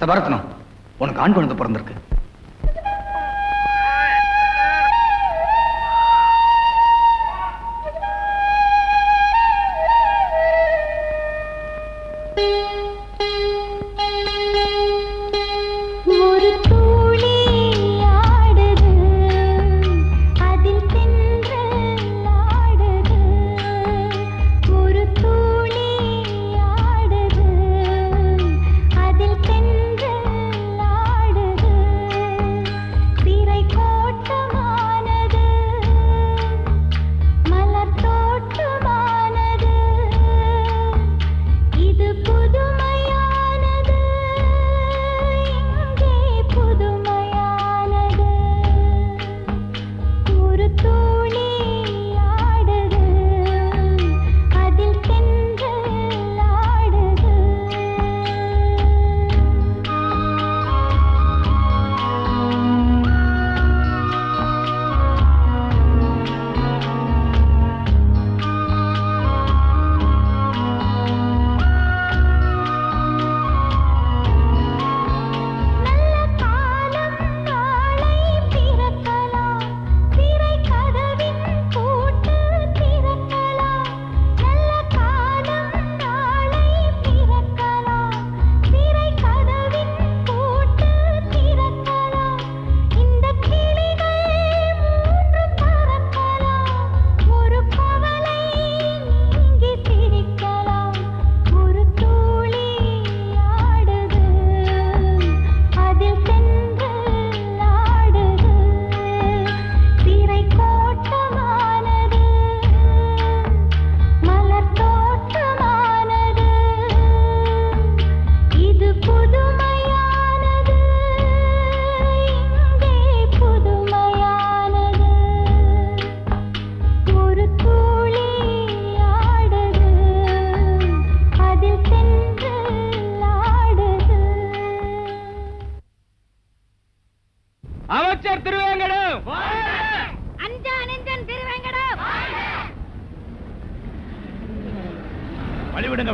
சபாரத்னம், உனக்கு ஆண் குழந்தை பிறந்திருக்கு.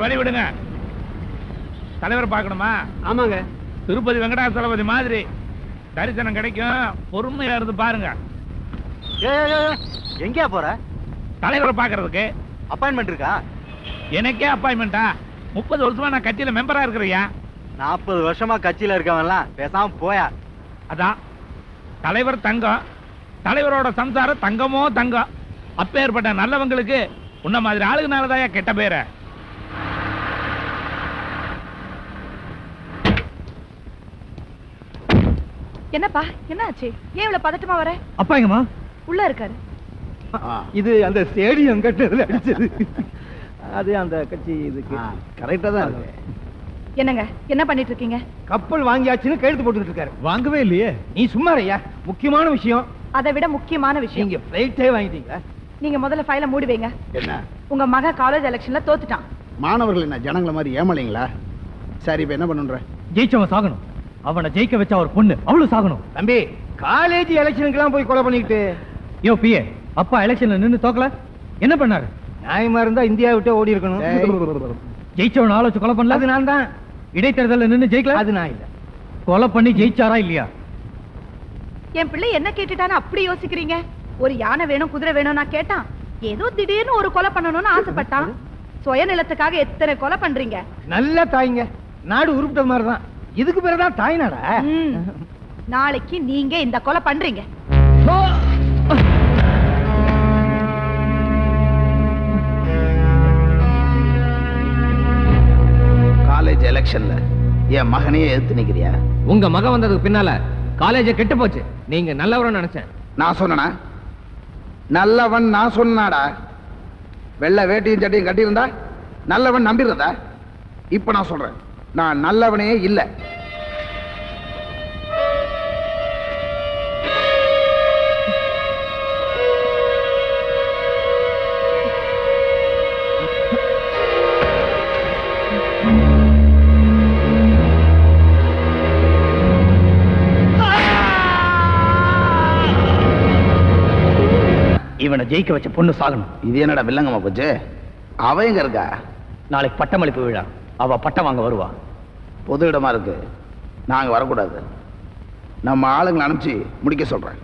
வழிவிடுங்க. தலைவர் பார்க்கணுமா? ஆமாங்க. திருப்பதி வெங்கடாசலபதி மாதிரி தரிசனம் கிடைக்கும். பொறுமையா இருந்து பாருங்க. எங்கயா போற? தலைவரை பார்க்கறதுக்கு. அப்பாயின்மெண்ட் இருக்கா? எனக்கே அப்பாயின்மெண்டா? 30 வருஷமா நான் கட்சியில மெம்பரா இருக்கிறையா. 40 வருஷமா கட்சியில இருக்கவன்லாம் பேசாம போயா. அதான் தலைவர் தங்கம், தலைவரோட சம்சாரம் தங்கமோ தங்கம். அப்பேற்பட்ட நல்லவங்களுக்கு உன்ன மாதிரி ஆளுங்கனாலதான் கெட்ட பேர. என்னப்பா, என்ன ஆச்சு? ஏன் இவ்வளவு பதட்டமா வர? அப்பா எங்கம்மா? உள்ள இருக்காரு. இது அந்த ஸ்டேடியம் கட்டுறதுல அடிச்சது. அது அந்த கட்சி இதுக்கு கரெக்டா தான் இருக்கு. என்னங்க, என்ன பண்ணிட்டு இருக்கீங்க? கப்பல் வாங்கியாச்சுன்னு கையெழுத்து போட்டுட்டு இருக்காரு. வாங்கவே இல்லையே. நீ சும்மா ஐயா, முக்கியமான விஷயம். அதை விட முக்கியமான விஷயம், நீங்க ஃப்ளைட்டே வாங்கிட்டீங்க. நீங்க முதல்ல ஃபைலை மூடி வைங்க. என்ன உங்க மக காலேஜ் எலெக்ஷன்ல தோத்துட்டான். மாணவர்கள் என்ன ஜனங்கள மாதிரி ஏமாளீங்களா? சரி, இப்ப என்ன பண்ணுன்ற? ஜெயிச்சவன் சாகணும். அவனை ஜெயிக்க வச்சா ஒரு பொண்ணு அவளும் சாகணும். தம்பி, காலேஜ் எலெக்ஷனுக்கெல்லாம் போய் கொலை பண்ணிக்கிட்டு. யோ பிஏ, அப்பா எலெக்ஷன்ல நின்னு தோக்கல, என்ன பண்ணாரு? நியாயமா இருந்தா இந்தியா விட்டு ஓடி இருக்கணும். ஜெயிச்சவன் ஆள வச்சு கொலை பண்ணல. அது நான் தான். இடைத்தேர்தல்ல நின்னு ஜெயிக்கல. அது நான் இல்ல. கொலை பண்ணி ஜெயிச்சாரா இல்லையா? என் பிள்ளை என்ன கேட்டுட்டான்னு அப்படி யோசிக்கிறீங்க? ஒரு யானை வேணும், குதிரை வேணும் நான் கேட்டான். ஏதோ திடீர்னு ஒரு கொலை பண்ணணும்னு ஆசைப்பட்டான். சுயநிலத்துக்காக எத்தனை கொலை பண்றீங்க? நல்ல தாய்ங்க. நாடு உருப்பிட்ட மாதிரிதான். இதுக்கு பிறகுதான் தாய் நாடா. நாளைக்கு நீங்க இந்த கொலை பண்றீங்க. காலேஜ் எலெக்ஷன்ல என் மகனையே எதிர்த்து நிக்கிறியா? உங்க மகன் வந்ததுக்கு பின்னால காலேஜ் கெட்டு போச்சு. நீங்க நல்லவரும் நினைச்சேன். நான் சொன்னா நல்லவன்? நான் சொன்னாடா. வெள்ளை வேட்டியும் சட்டையும் கட்டியிருந்தா நல்லவன் நம்பிடுறதா? இப்ப நான் சொல்றேன், நான் நல்லவனே இல்ல. இவனை ஜெயிக்க வச்ச பொண்ணு சாகணும். இது என்னடா வில்லங்கம்மா போச்சு? அவ எங்க இருக்கா? நாளைக்கு பட்டமளிப்பு விழா, அவ பட்டம் வாங்க வருவா. பொது இடமா இருக்கு, நாங்க வரக்கூடாது. நம்ம ஆளுங்களை அனுப்பிச்சு முடிக்க சொல்றேன்.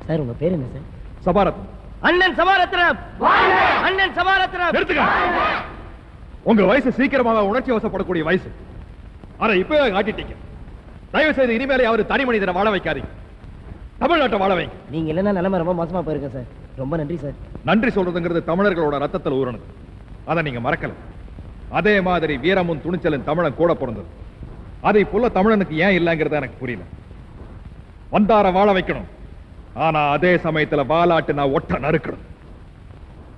சார் உங்க பேர் என்ன சார்? சபாரத். அண்ணன் சபாரத்னம். அண்ணன் சபாரத்னம். நிறுத்துங்க. உங்க வயசு சீக்கிரமாக உணர்ச்சி வசப்படக்கூடிய வயசு. ஆனா இப்பவே காட்டிட்டீங்க. தயவு செய்து இனிமேலே அவரு தனி மனிதனை வாழ வைக்காதீங்க. தமிழ்நாட்டை வாழ வைங்க. நீங்க இல்லைன்னா நிலைமை ரொம்ப மோசமா போயிருக்க சார். ரொம்ப நன்றி சார். நன்றி சொல்றதுங்கிறது தமிழர்களோட ரத்தத்தில் ஊறணுது. அதை நீங்க மறக்கல. அதே மாதிரி வீரமும் துணிச்சலும் தமிழன் கூட பிறந்தது. அதை போல தமிழனுக்கு ஏன் இல்லைங்கிறது எனக்கு புரியல. வந்தார வாழ வைக்கணும். ஆனா அதே சமயத்துல வாலாட்டு நான் ஒட்ட நறுக்கணும்.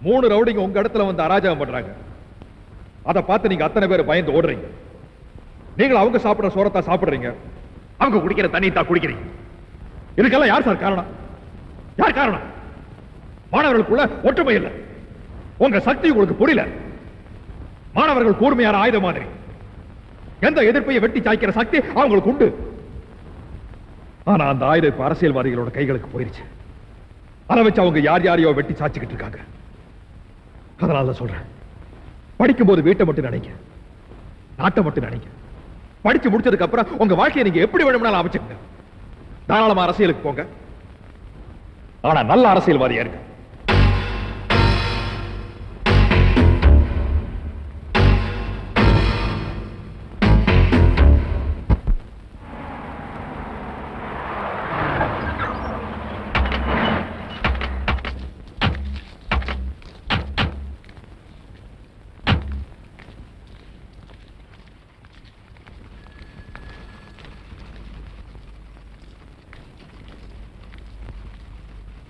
3 ரவுடிங்க உங்க இடத்துல வந்து அராஜகம் பண்றாங்க. அதை பார்த்து நீங்க அத்தனை பேர் பயந்து ஓடுறீங்க. நீங்களும் அவங்க சாப்பிடுற சோறத்தா சாப்பிடுறீங்க, அவங்க குடிக்கிற தண்ணி தான் குடிக்கிறீங்க. இதுக்கெல்லாம் யார் சார் காரணம்? யார் காரணம்? மாணவர்களுக்குள்ள ஒற்றுமை இல்லை. உங்க சக்தி உங்களுக்கு புரியல. மாணவர்கள் கூர்மையான ஆயுதம் மாதிரி. எந்த எதிர்ப்பையை வெட்டி சாய்க்கிற சக்தி அவங்களுக்கு உண்டு. ஆனா அந்த ஆயுதம் இப்ப அரசியல்வாதிகளோட கைகளுக்கு போயிருச்சு. அதை வச்சு அவங்க யார் யாரையோ வெட்டி சாச்சிக்கிட்டு இருக்காங்க. அதனால சொல்றேன், படிக்கும் போது வீட்டை மட்டும் நினைங்க, நாட்டை மட்டும் நினைங்க. படிச்சு முடிச்சதுக்கு அப்புறம் உங்க வாழ்க்கையை நீங்க எப்படி வேணும்னாலும் அமைச்சுக்கங்க. தாராளமா அரசியலுக்கு போங்க. ஆனா நல்ல அரசியல்வாதியா இருக்கு.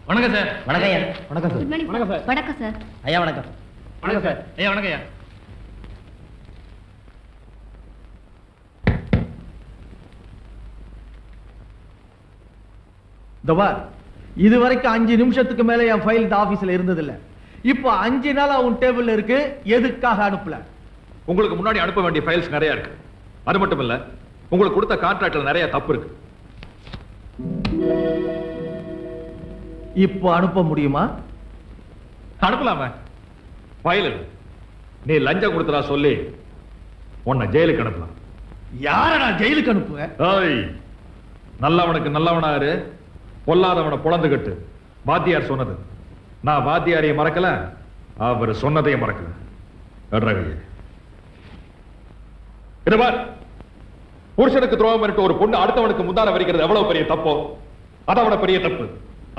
வணக்கம் சார். வணக்கம் ஐயா. வணக்கம் சார். வணக்கம் சார். வணக்கம் சார். ஐயா வணக்கம். வணக்கம் சார். ஐயா வணக்கம் ஐயா. தபார், இது வரைக்கும் 5 நிமிஷத்துக்கு மேல என் ஃபைல் இந்த ஆபீஸ்ல இருந்ததில்ல. இப்போ 5 நாளா உன் டேபிள்ல இருக்கு. எதுக்காக அனுப்பல? உங்களுக்கு முன்னாடி அனுப்ப வேண்டிய ஃபைல்ஸ் நிறைய இருக்கு. அது மட்டும் இல்ல, உங்களுக்கு கொடுத்த கான்ட்ராக்ட்ல நிறைய தப்பு இருக்கு. இப்போ அனுப்ப முடியுமா? அனுப்பலாமா? ஃபைல் நீ லஞ்சம் கொடுத்ததா சொல்லி உன்னை ஜெயிலுக்கு அனுப்பலாம். யார நான் ஜெயிலுக்கு அனுப்புவேன்? ஏய், நல்லவனுக்கு நல்லவனாரு, பொல்லாதவனை பொழந்துகட்டு. வாத்தியார் சொன்னது. நான் வாத்தியாரையும் மறக்கல, அவர் சொன்னதையும் மறக்கல. இது பார், புருஷனுக்கு துரோகம் பண்ணிட்டு ஒரு பொண்ணு அடுத்தவனுக்கு முந்தான வரிக்கிறது எவ்வளவு பெரிய தப்போ அதை விட பெரிய தப்பு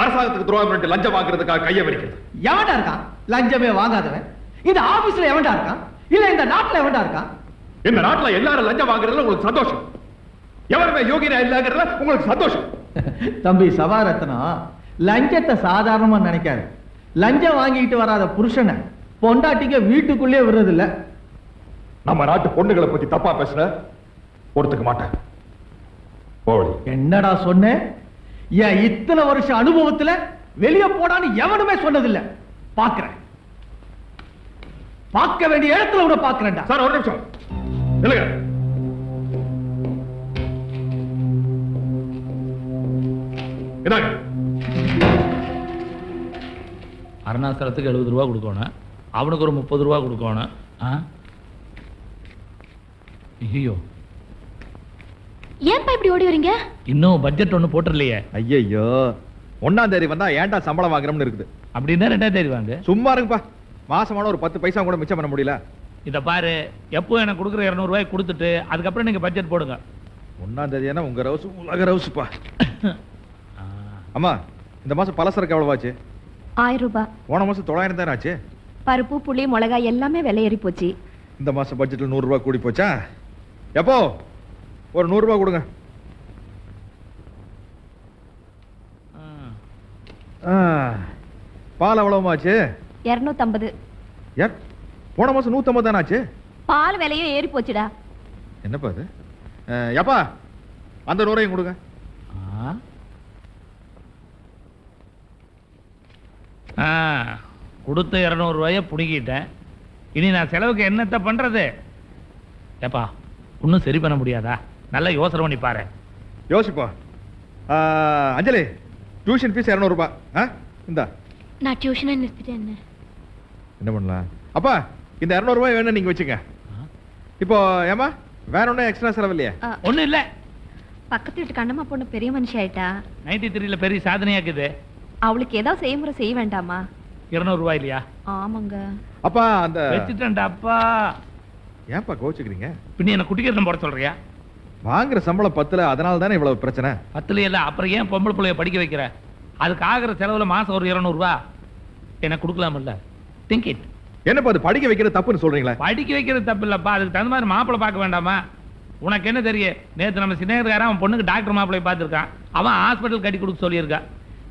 அரசாங்கத்துக்கு துரோகம் பண்ணிட்டு லஞ்சம் வாங்குறதுக்காக கையை வரிக்கிறது. எவன்டா இருக்கான் லஞ்சமே வாங்காதவன்? இந்த ஆபீஸ்ல எவன்டா இருக்கான்? இல்ல இந்த நாட்டுல எவன்டா இருக்கான்? இந்த நாட்டுல எல்லாரும் லஞ்சம் வாங்குறதுல உங்களுக்கு சந்தோஷம், எவருமே யோகினா இல்லங்கிறதுல உங்களுக்கு சந்தோஷம். தம்பி சபாரத்னம், லஞ்சத்தை சாதாரணமா நினைக்காது. லஞ்சம் வாங்கிட்டு வராத புருஷனை பொண்டாட்டிக்க வீட்டுக்குள்ளே விடுறது இல்ல. நம்ம நாட்டு பொண்ணுகளை பத்தி தப்பா பேசுற ஒருத்துக்க மாட்டேன். என்னடா சொன்ன? என் இத்தனை வருஷ அனுபவத்துல வெளியே போடான்னு எவனுமே சொன்னதில்லை. பாக்குறேன், பார்க்க வேண்டிய இடத்துல கூட பாக்குறேன்டா. சார் ஒரு நிமிஷம் இல்லைங்க. இதாங்க அருணாசலத்துக்கு 70 ரூபா கொடுக்கணும், அவனுக்கு ஒரு 30 ரூபா கொடுக்கணும். ஐயோ, ஏன்பா இப்படி ஓடி வரீங்க? இன்னும் பட்ஜெட் ஒண்ணு போட்டுறலையே. ஐயோ, 1ஆம் தேதி வந்தா ஏன்டா சம்பளம் வாங்குறோம்னு இருக்குது. அப்படின்னா 2ஆம் தேதி வாங்க. சும்மா இருங்கப்பா, மாசமான ஒரு 10 பைசா கூட மிச்சம் பண்ண முடியல. இத பாரு, எப்போ எனக்கு கொடுக்குற 200 ரூபாய் கொடுத்துட்டு அதுக்கப்புறம் நீங்க பட்ஜெட் போடுங்க. 1ஆம் தேதி உங்க ரவுஸ் உலக ரவுஸ்ப்பா. அம்மா, இந்த மாசம் பலசரக்கு எவ்வளவு ஆச்சு? 1000 ரூபாய். போன மாசம் 900 தானே ஆச்சு. பருப்பு, புளி, மிளகாய் எல்லாமே விலை ஏறி போச்சு. இந்த மாசம் பட்ஜெட்ல 100 ரூபாய் கூடி போச்சா? எப்போ ஒரு 100 ரூபாய் கொடுங்க. பால் எவ்வளவுமாச்சு? 250. போன மாசம் 150 தானே ஆச்சு. பால் விலையும் ஏறி போச்சுடா. என்னப்பா அது? எப்பா அந்த 100 கொடுங்க. கொடுத்த 200 ரூபாய புடுங்கிட்டேன். இனி நான் செலவுக்கு என்னத்த பண்றது? ஏப்பா, ஒன்னும் சரி பண்ண முடியாதா? நல்லா யோசனை பண்ணி பாரு. யோசிப்பா. அஞ்சலி, டியூஷன் ஃபீஸ் 200 ரூபாய். இந்தா. நான் டியூஷனை நிறுத்திட்டேன். என்ன பண்ணலாம்? அப்பா, இந்த 200 ரூபாய் வேணும் நீங்க வச்சுங்க. இப்போ ஏமா வேற ஒன்றும் எக்ஸ்ட்ரா செலவு இல்லையா? ஒன்றும் இல்லை. பக்கத்து வீட்டு கண்ணம்மா பொண்ணு பெரிய மனுஷி ஆயிட்டா. 93ல பெரிய சாதனையாக்குது. அவளுக்கு ஏதாவது செய்முறை செய்ய வேண்டாமா? 200 ரூபாய் இல்லையா? ஆமாங்க. அப்பா அந்த வச்சுட்டேன்டா. அப்பா ஏன்பா கோச்சுக்கிறீங்க? பின்ன என்ன குட்டிக்கிறத போட சொல்றியா? வாங்குற சம்பளம் 10ல, அதனால தானே இவ்வளவு பிரச்சனை. 10ல இல்ல, அப்புறம் ஏன் பொம்பளை பிள்ளைய படிக்க வைக்கிற? அதுக்கு ஆகிற செலவுல மாசம் ஒரு 200 ரூபாய் என்ன கொடுக்கலாம்ல? Think it. என்னப்பா அது படிக்க வைக்கிறது தப்புன்னு சொல்றீங்களா? படிக்க வைக்கிறது தப்பு இல்லப்பா, அதுக்கு தகுந்த மாதிரி மாப்பிள்ளை பார்க்க வேண்டாமா? உனக்கு என்ன தெரியும்? நேற்று நம்ம சின்னக்காரன் அவன் பொண்ணுக்கு டாக்டர் மாப்பிள்ளை பார்த்துருக்கான். அவன் ஹாஸ்பிட்டல் கட்டி கொடுக்க சொல்லியிருக்கான்.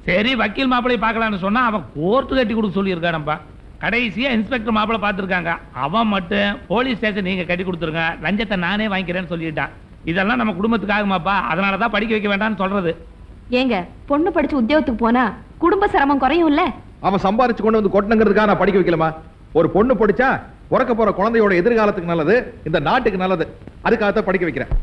சரி, வக்கீல் மாப்பிள்ளை பார்க்கலான்னு சொன்னா அவன் கோர்ட்டு கட்டி கொடுக்க சொல்லியிருக்கானப்பா. கடைசியா இன்ஸ்பெக்டர் மாப்பிள்ளை பார்த்துருக்காங்க. அவன் மட்டும் போலீஸ் ஸ்டேஷன் நீங்க கட்டி கொடுத்துருங்க, லஞ்சத்தை நானே வாங்கிக்கிறேன்னு சொல்லிட்டான். இதெல்லாம் நம்ம குடும்பத்துக்கு ஆகுமாப்பா? அதனாலதான் படிக்க வைக்க வேண்டாம்னு சொல்றது. ஏங்க, பொண்ணு படிச்சு உத்தியோகத்துக்கு போனா குடும்ப சிரமம் குறையும் இல்ல? அவன் சம்பாரிச்சு கொண்டு வந்து கொட்டணுங்கிறதுக்காக நான் படிக்க வைக்கலாமா? ஒரு பொண்ணு படிச்சா பிறக்க போற குழந்தையோட எதிர்காலத்துக்கு நல்லது, இந்த நாட்டுக்கு நல்லது. அதுக்காகத்தான் படிக்க வைக்கிறேன்.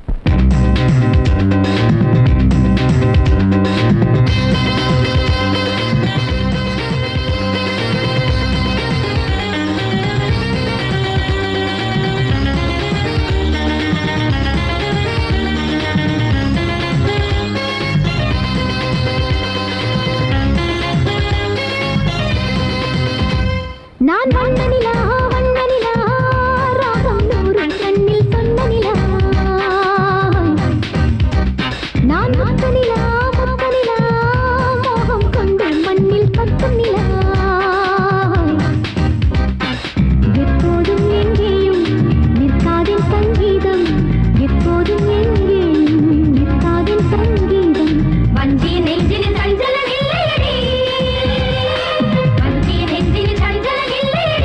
நான் வண்ணனிலா வண்ணனிலா ராகம் நூறும் கண்ணில் சொன்ன நிலா. நான் முத்தனிலா முத்தனிலா மோகம் கொண்டு மண்ணில் பத்தும் நிலா. எப்போதும் எங்கேயும் நிற்காதின் சங்கீதம், எப்போதும் எங்கேயும் நிற்காதின் சங்கீதம். வஞ்சிய நெஞ்சில் சஞ்சலம் இல்லையடி, வஞ்சிய நெஞ்சில் சஞ்சலம் இல்லையடி.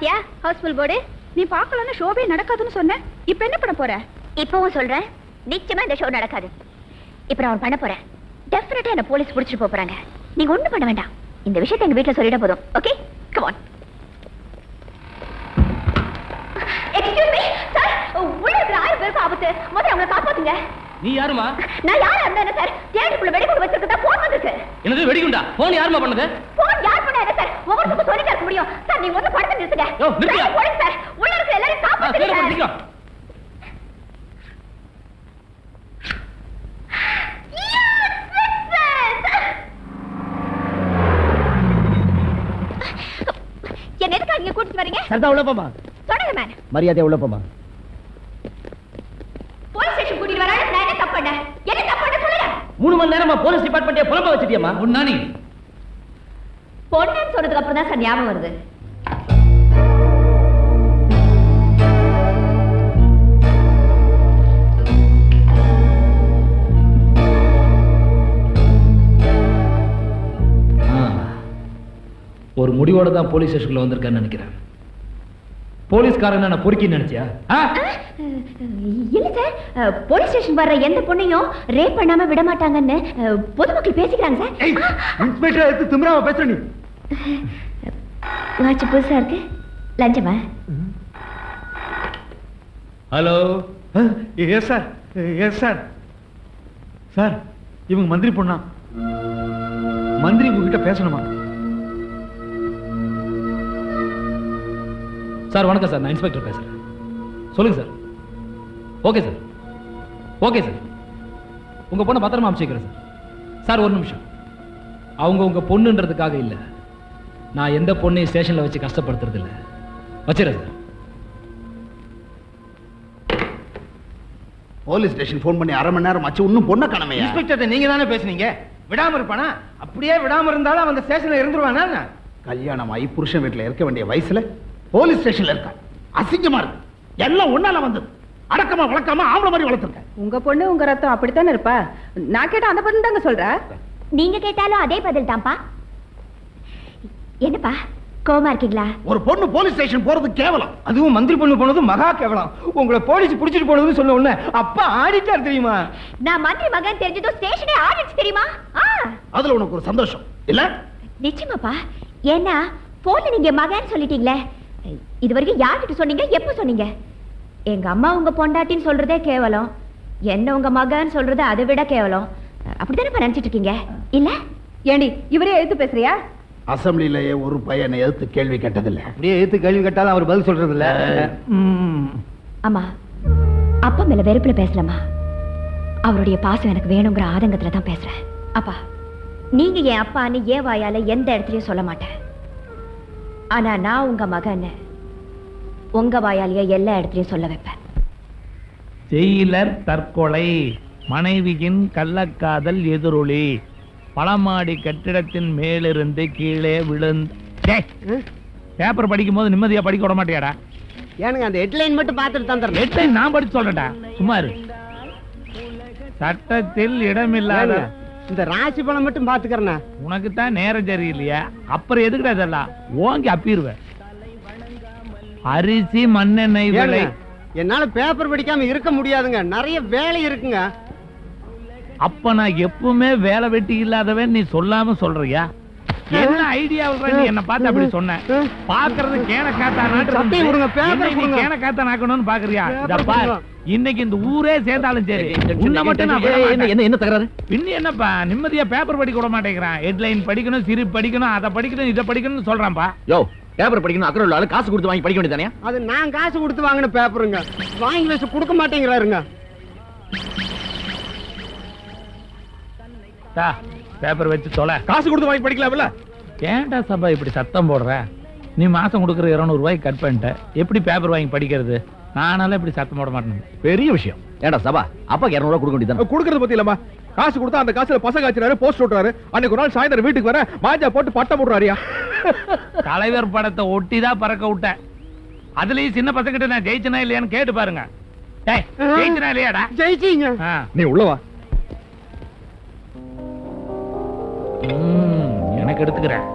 பாத்தியா ஹவுஸ்ஃபுல் போர்டு? நீ பார்க்கலன்னா ஷோவே நடக்காதுன்னு சொன்னேன். இப்ப என்ன பண்ண போற? இப்பவும் சொல்றேன், நிச்சயமா இந்த ஷோ நடக்காது. இப்ப நான் பண்ண போறேன். டெஃபினட்டா என்ன போலீஸ் புடிச்சிட்டு போறாங்க. நீங்க ஒண்ணும் பண்ண வேண்டாம். இந்த விஷயத்தை எங்க வீட்டுல சொல்லிட போதும். Okay, come on. Excuse me sir, உள்ள இருக்கிற 1000 பேருக்கு ஆபத்து. முதல்ல அவங்களை காப்பாத்துங்க. நீ யாருமா? நான் யாரா இருந்தா என்ன சார்? தியேட்டருக்குள்ள வெடிகுண்டு வச்சிருக்கதா போன் வந்திருக்கு. என்னது வெடிகுண்டா? போன் யாருமா பண்ணது? போன் யார் பண்ணா என்ன சார்? ஒவ்வொருத்தருக்கும் சொல்லிட்டே இருக்க முடியும் சார். நீங்க வந்து படத்தை நிறுத்துங்க. யோ, நிறுத்துங்க. போடுங்க சார். உள்ள இருக்கிற எல்லாரையும் காப்பாத்துங்க சார். என்ன எதுக்கு அங்க கூட்டிட்டு வரீங்க? சரதா உள்ள போமா. சொல்லுங்க மேன். மரியாதை உள்ள போமா. போலீஸ் ஸ்டேஷன் கூட்டிட்டு வராங்க. நான் என்ன தப்பு பண்ணேன்? என்ன தப்பு பண்ண சொல்லுங்க. 3 மணி நேரமா போலீஸ் டிபார்ட்மெண்ட்டே புலம்ப வச்சிட்டியம்மா. உன்னானி பொண்ணுன்னு சொன்னதுக்கு அப்புறம் தான் சார் ஞாபகம் வருது. ஒரு முடிவோட தான் போலீஸ் ஸ்டேஷன்ல வந்திருக்கேன்னு நினைக்கிறேன். போலீஸ்காரன் நான் பொறுக்கின்னு நினைச்சியா? இல்ல சார், போலீஸ் ஸ்டேஷன் வர்ற எந்த பொண்ணையும் ரேப் பண்ணாம விட மாட்டாங்கன்னு பொதுமக்கள் பேசிக்கிறாங்க சார். இன்ஸ்பெக்டர் எடுத்து திமிராம பேசுற நீ. வாட்ச் புதுசா இருக்கு. லஞ்சமா? Hello. Yes sir, yes sir. Sir, இவங்க மந்திரி பொண்ணா? மந்திரி உங்ககிட்ட பேசணுமா? சார் வணக்கம் சார், நான் இன்ஸ்பெக்டர் பேசுறேன். சொல்லுங்க sir. Okay sir, okay sir. உங்க பொண்ணை பத்திரமா அனுப்பிச்சிக்கிறேன் சார். சார் ஒரு நிமிஷம். அவங்க உங்க பொண்ணுன்றதுக்காக இல்ல, நான் எந்த பொண்ணையும் ஸ்டேஷன்ல வச்சு கஷ்டப்படுத்துறது இல்ல. வச்சிடறேன் சார். போலீஸ் ஸ்டேஷன் ஃபோன் பண்ணி 1/2 மணி நேரம் ஆச்சு, இன்னும் பொண்ணை காணமையா? இன்ஸ்பெக்டர் நீங்க தானே பேசுனீங்க. விடாம இருப்பானா? அப்படியே விடாம இருந்தாலும் அவன் அந்த ஸ்டேஷன்ல இருந்துருவானா? கல்யாணம் ஆகி புருஷன் வீட்டுல இருக்க வேண்டிய வயசுல போலீஸ் ஸ்டேஷன்ல இருக்க அசிங்கமா இருக்கு. எல்லாம் ஒன்னால வந்தது. அடக்கமா வளர்க்காம ஆம்பளை மாதிரி வளர்த்துருக்க. உங்க பொண்ணு உங்க ரத்தம் அப்படித்தானே இருப்பா. நான் கேட்டா அந்த பதில் தாங்க சொல்ற. நீங்க கேட்டாலும் அதே பதில் தான்ப்பா. என்னப்பா கோவமா இருக்கீங்களா? ஒரு பொண்ணு போலீஸ் ஸ்டேஷன் போறது கேவலம். அதுவும் மந்திரி பொண்ணு போனது மகா கேவலம். உங்களை போலீஸ் புடிச்சிட்டு போனதுன்னு சொன்ன உடனே அப்பா ஆடிட்டார் தெரியுமா? நான் மந்திரி மகன் தெரிஞ்சதும் ஸ்டேஷனே ஆடிச்சு தெரியுமா? அதுல உனக்கு ஒரு சந்தோஷம் இல்ல? நிச்சயமாப்பா. ஏன்னா போன்ல நீங்க மகன் சொல்லிட்டீங்களே. இது வரைக்கும் யார்கிட்ட சொன்னீங்க? எப்ப சொன்னீங்க? எங்க அம்மா உங்க பொண்டாட்டின்னு சொல்றதே கேவலம். என்ன உங்க மகன் சொல்றது அதை விட கேவலம். அப்படித்தானே நினைச்சிட்டு இருக்கீங்க இல்ல? ஏண்டி இவரே எழுத்து பேசுறியா? அசம்பிளிலேயே ஒரு பையனை எதிர்த்து கேள்வி கேட்டதில்லை. அப்படியே எழுத்து கேள்வி கேட்டாலும் அவர் பதில் சொல்றது இல்ல. அம்மா, அப்பா மேல வெறுப்புல பேசலாமா? அவருடைய பாசம் எனக்கு வேணுங்கிற ஆதங்கத்துல தான் பேசுறேன். அப்பா, நீங்க என் அப்பான்னு ஏன் வாயால எந்த இடத்துலயும் சொல்ல மாட்டேன். ஆனா நான் உங்க மகன் உங்க வாயாலேயே எல்லா இடத்துலயும் சொல்ல வைப்பேன். ஜெயிலர் தற்கொலை, மனைவியின் கள்ளக்காதல் எதிரொலி, பழமாடி கட்டிடத்தின் மேலிருந்து கீழே விழுந்து. பேப்பர் படிக்கும் போது நிம்மதியா படிக்க விட மாட்டியாடா? ஏனுங்க அந்த ஹெட்லைன் மட்டும் பார்த்துட்டு தான் தரேன். ஹெட்லைன் நான் படிச்சு சொல்றேன்டா, சும்மா இரு. சட்டத்தில் இடமில்லாத இந்த ராசி பணம் மட்டும் பாத்துக்கறேன். உனக்கு தான் நேரம் சரியில்லையா? அப்புறம் எதுக்குடா இதெல்லாம்? ஓங்கி அப்பிடுவேன். அரிசி மண்ணெண்ணெய் விலை. என்னால பேப்பர் படிக்காம இருக்க முடியாதுங்க, நிறைய வேலை இருக்குங்க. அப்ப நான் எப்பவுமே வேலை வெட்டி இல்லாதவன் நீ சொல்லாம சொல்றியா? என்ன ஐடியா நீ என்ன பார்த்து அப்படி சொன்ன? பாக்குறது கேன காத்தா நாக்கணும்னு பாக்குறியா? இன்னைக்கு இந்த ஊரே சேர்ந்தாலும் சரி, உன்னை மட்டும் நான் என்ன தகராறு? பின்ன என்னப்பா நிம்மதியா பேப்பர் படிக்க விட மாட்டேங்கிறான். ஹெட்லைன் படிக்கணும், சிரி படிக்கணும், அதை படிக்கணும், இதை படிக்கணும்னு சொல்றான்பா. யோ, பேப்பர் படிக்கணும் அக்கறை உள்ள ஆளு காசு கொடுத்து வாங்கி படிக்க வேண்டியதானே? அது நான் காசு கொடுத்து வாங்கின பேப்பருங்க, வாங்கி வச்சு கொடுக்க மாட்டேங்கிறாருங்க. பேப்பர் வச்சு தொலை. காசு கொடுத்து வாங்கி படிக்கலாம்ல? ஏன்டா சபா இப்படி சத்தம் போடுற? நீ மாசம் கொடுக்குற 200 ரூபாய்க்கு கட் பண்ணிட்ட, எப்படி பேப்பர் வாங்கி படிக்கிறது? நானால இப்படி சத்தம் போட மாட்டேன். பெரிய விஷயம். ஏன்டா சபா, அப்பாக்கு 200 ரூபாய் கொடுக்க வேண்டியதானே? கொடுக்கறது பத்தி இல்லம்மா, காசு கொடுத்தா அந்த காசுல பசங்க காய்ச்சறாரு, போஸ்ட் ஓட்டுறாரு. அன்னைக்கு ஒரு நாள் சாயந்தரம் வீட்டுக்கு வர மாஜா போட்டு பட்டம் போடுறாரியா. தலைவர் படத்தை ஒட்டிதான் பறக்க விட்ட. அதுலயும் சின்ன பசங்கிட்ட நான் ஜெயிச்சனா இல்லையான்னு கேட்டு பாருங்க. ஜெயிச்சனா இல்லையாடா? ஜெயிச்சீங்க. நீ உள்ளவா? எனக்கு எடுத்துக்கிறேன்.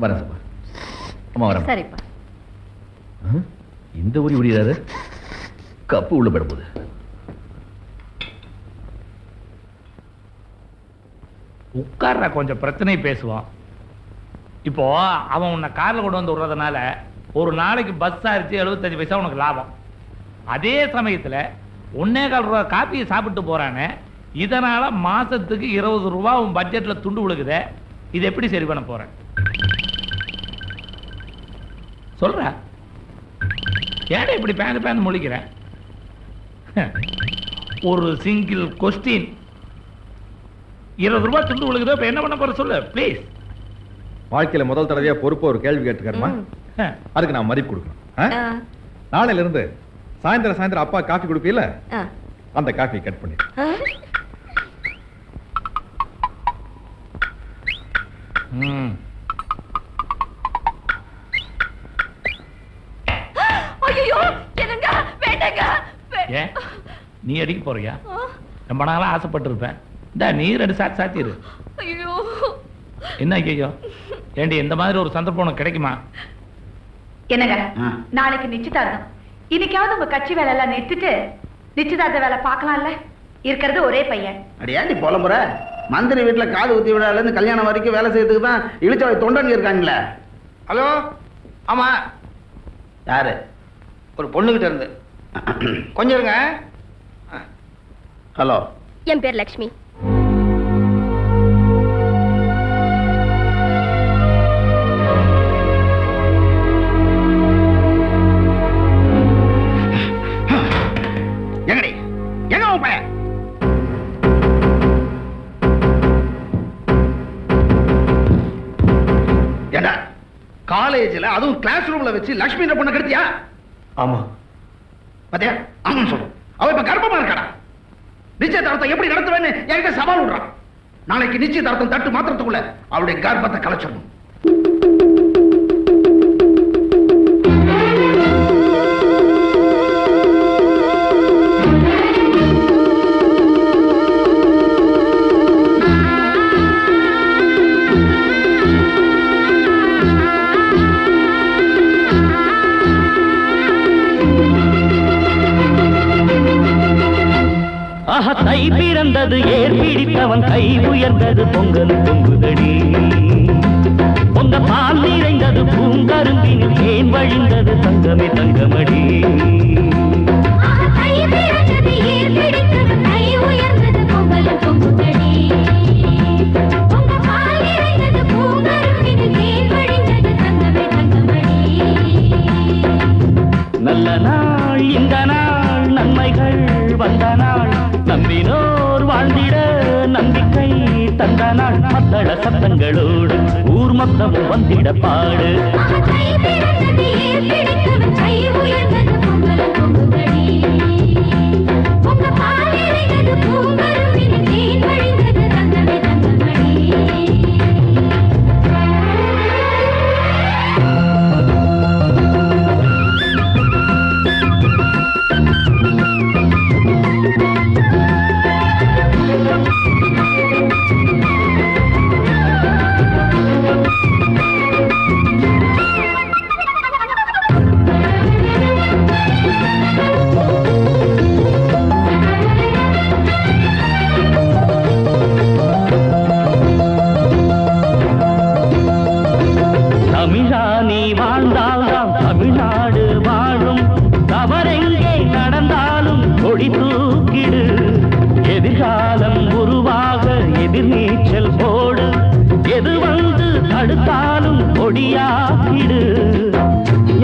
வரேன் சப்பா. அம்மா வரேன். சரிப்பா. இந்த ஊரி உரியாத கப்பு உள்ள போட போகுது. உட்கார்ற கொஞ்சம் பிரச்சனை பேசுவான். இப்போ அவன் உன்னை கார்ல கொண்டு வந்து விடுறதுனால ஒரு நாளைக்கு பஸ் ஆரிச்சு 75 பைசா உனக்கு லாபம். அதே சமயத்துல 1.25 ரூபா காப்பியை சாப்பிட்டு போறானே, இதனால மாசத்துக்கு 20 ரூபா உன் பட்ஜெட்ல துண்டு விழுகுதே. இது எப்படி சரி பண்ண போறேன் சொல்ற? ஏடா இப்படி பேந்து முழிக்கிறேன்? ஒரு சிங்கிள் கொஸ்டின் 20 ரூபாய் துண்டு விழுகுதோ, இப்ப என்ன பண்ண போற சொல்லு ப்ளீஸ். வாழ்க்கையில முதல் தடவையா பொறுப்பா ஒரு கேள்வி கேட்டுக்கிறமா, அதுக்கு நான் மதிப்பு கொடுக்கணும். நாளையில இருந்து சாயந்தரம் அப்பா காஃபி கொடுப்பீல, அந்த காஃபி கட் பண்ணி. ஐயோ என்னங்க வேண்டங்க. ஏன் நீ அடிக்க போறியா? ரொம்ப நாளா ஆசைப்பட்டு இருப்பேன். இந்த நீ 2 சாத்து சாத்திரு. ஐயோ என்ன ஐயோ? ஏண்டி இந்த மாதிரி ஒரு சந்தர்ப்பம் உனக்கு கிடைக்குமா? என்னங்க நாளைக்கு நிச்சயதார்த்தம். இன்னைக்காவது உங்க கட்சி வேலை எல்லாம் நிறுத்திட்டு நிச்சயதார்த்த வேலை பார்க்கலாம்ல? இருக்கிறது ஒரே பையன். அடியா நீ போலம்புற மந்திரி வீட்டுல காது ஊத்தி விடால இருந்து கல்யாணம் வரைக்கும் வேலை செய்யறதுக்கு தான் இழிச்சவாய் தொண்டன் இருக்காங்களே. ஹலோ, ஆமா யாரு? ஒரு பொண்ணுகிட்ட இருந்து. கொஞ்சம் இருங்க. ஹலோ, என் பேர் லக்ஷ்மி. எங்கடி எங்க உன் பையன்? ஏண்டா காலேஜ்ல அதுவும் கிளாஸ் ரூம்ல வச்சு லட்சுமி பொண்ணை கெடுத்தியா? ஆமா. பாத்தியா? ஆமான்னு சொல்லு. அவ இப்ப கர்ப்பமா இருக்காடா. நிச்சயதார்த்தம் எப்படி நடத்துவேன்னு என்கிட்ட சவால் விடுறான். நாளைக்கு நிச்சயதார்த்தம் தட்டு மாத்திரத்துக்குள்ள அவளுடைய கர்ப்பத்தை கலைச்சிடணும். தை பிறந்தது, ஏர் பிடித்தவன் கை உயர்ந்தது, பொங்கல் பொங்குதடி. பொங்க பால் நிறைந்தது, பூங்கரும்பினில் தேன் வழிந்தது, தங்கமே தங்கமடி. நல்ல நாள் இந்த நாள், நன்மைகள் வந்த நாள், நம்பினோர் வாழ்ந்திட நம்பிக்கை தந்த நாள். மத்தள சத்தங்களோடு ஊர் மொத்தமும் வந்திட பாடு.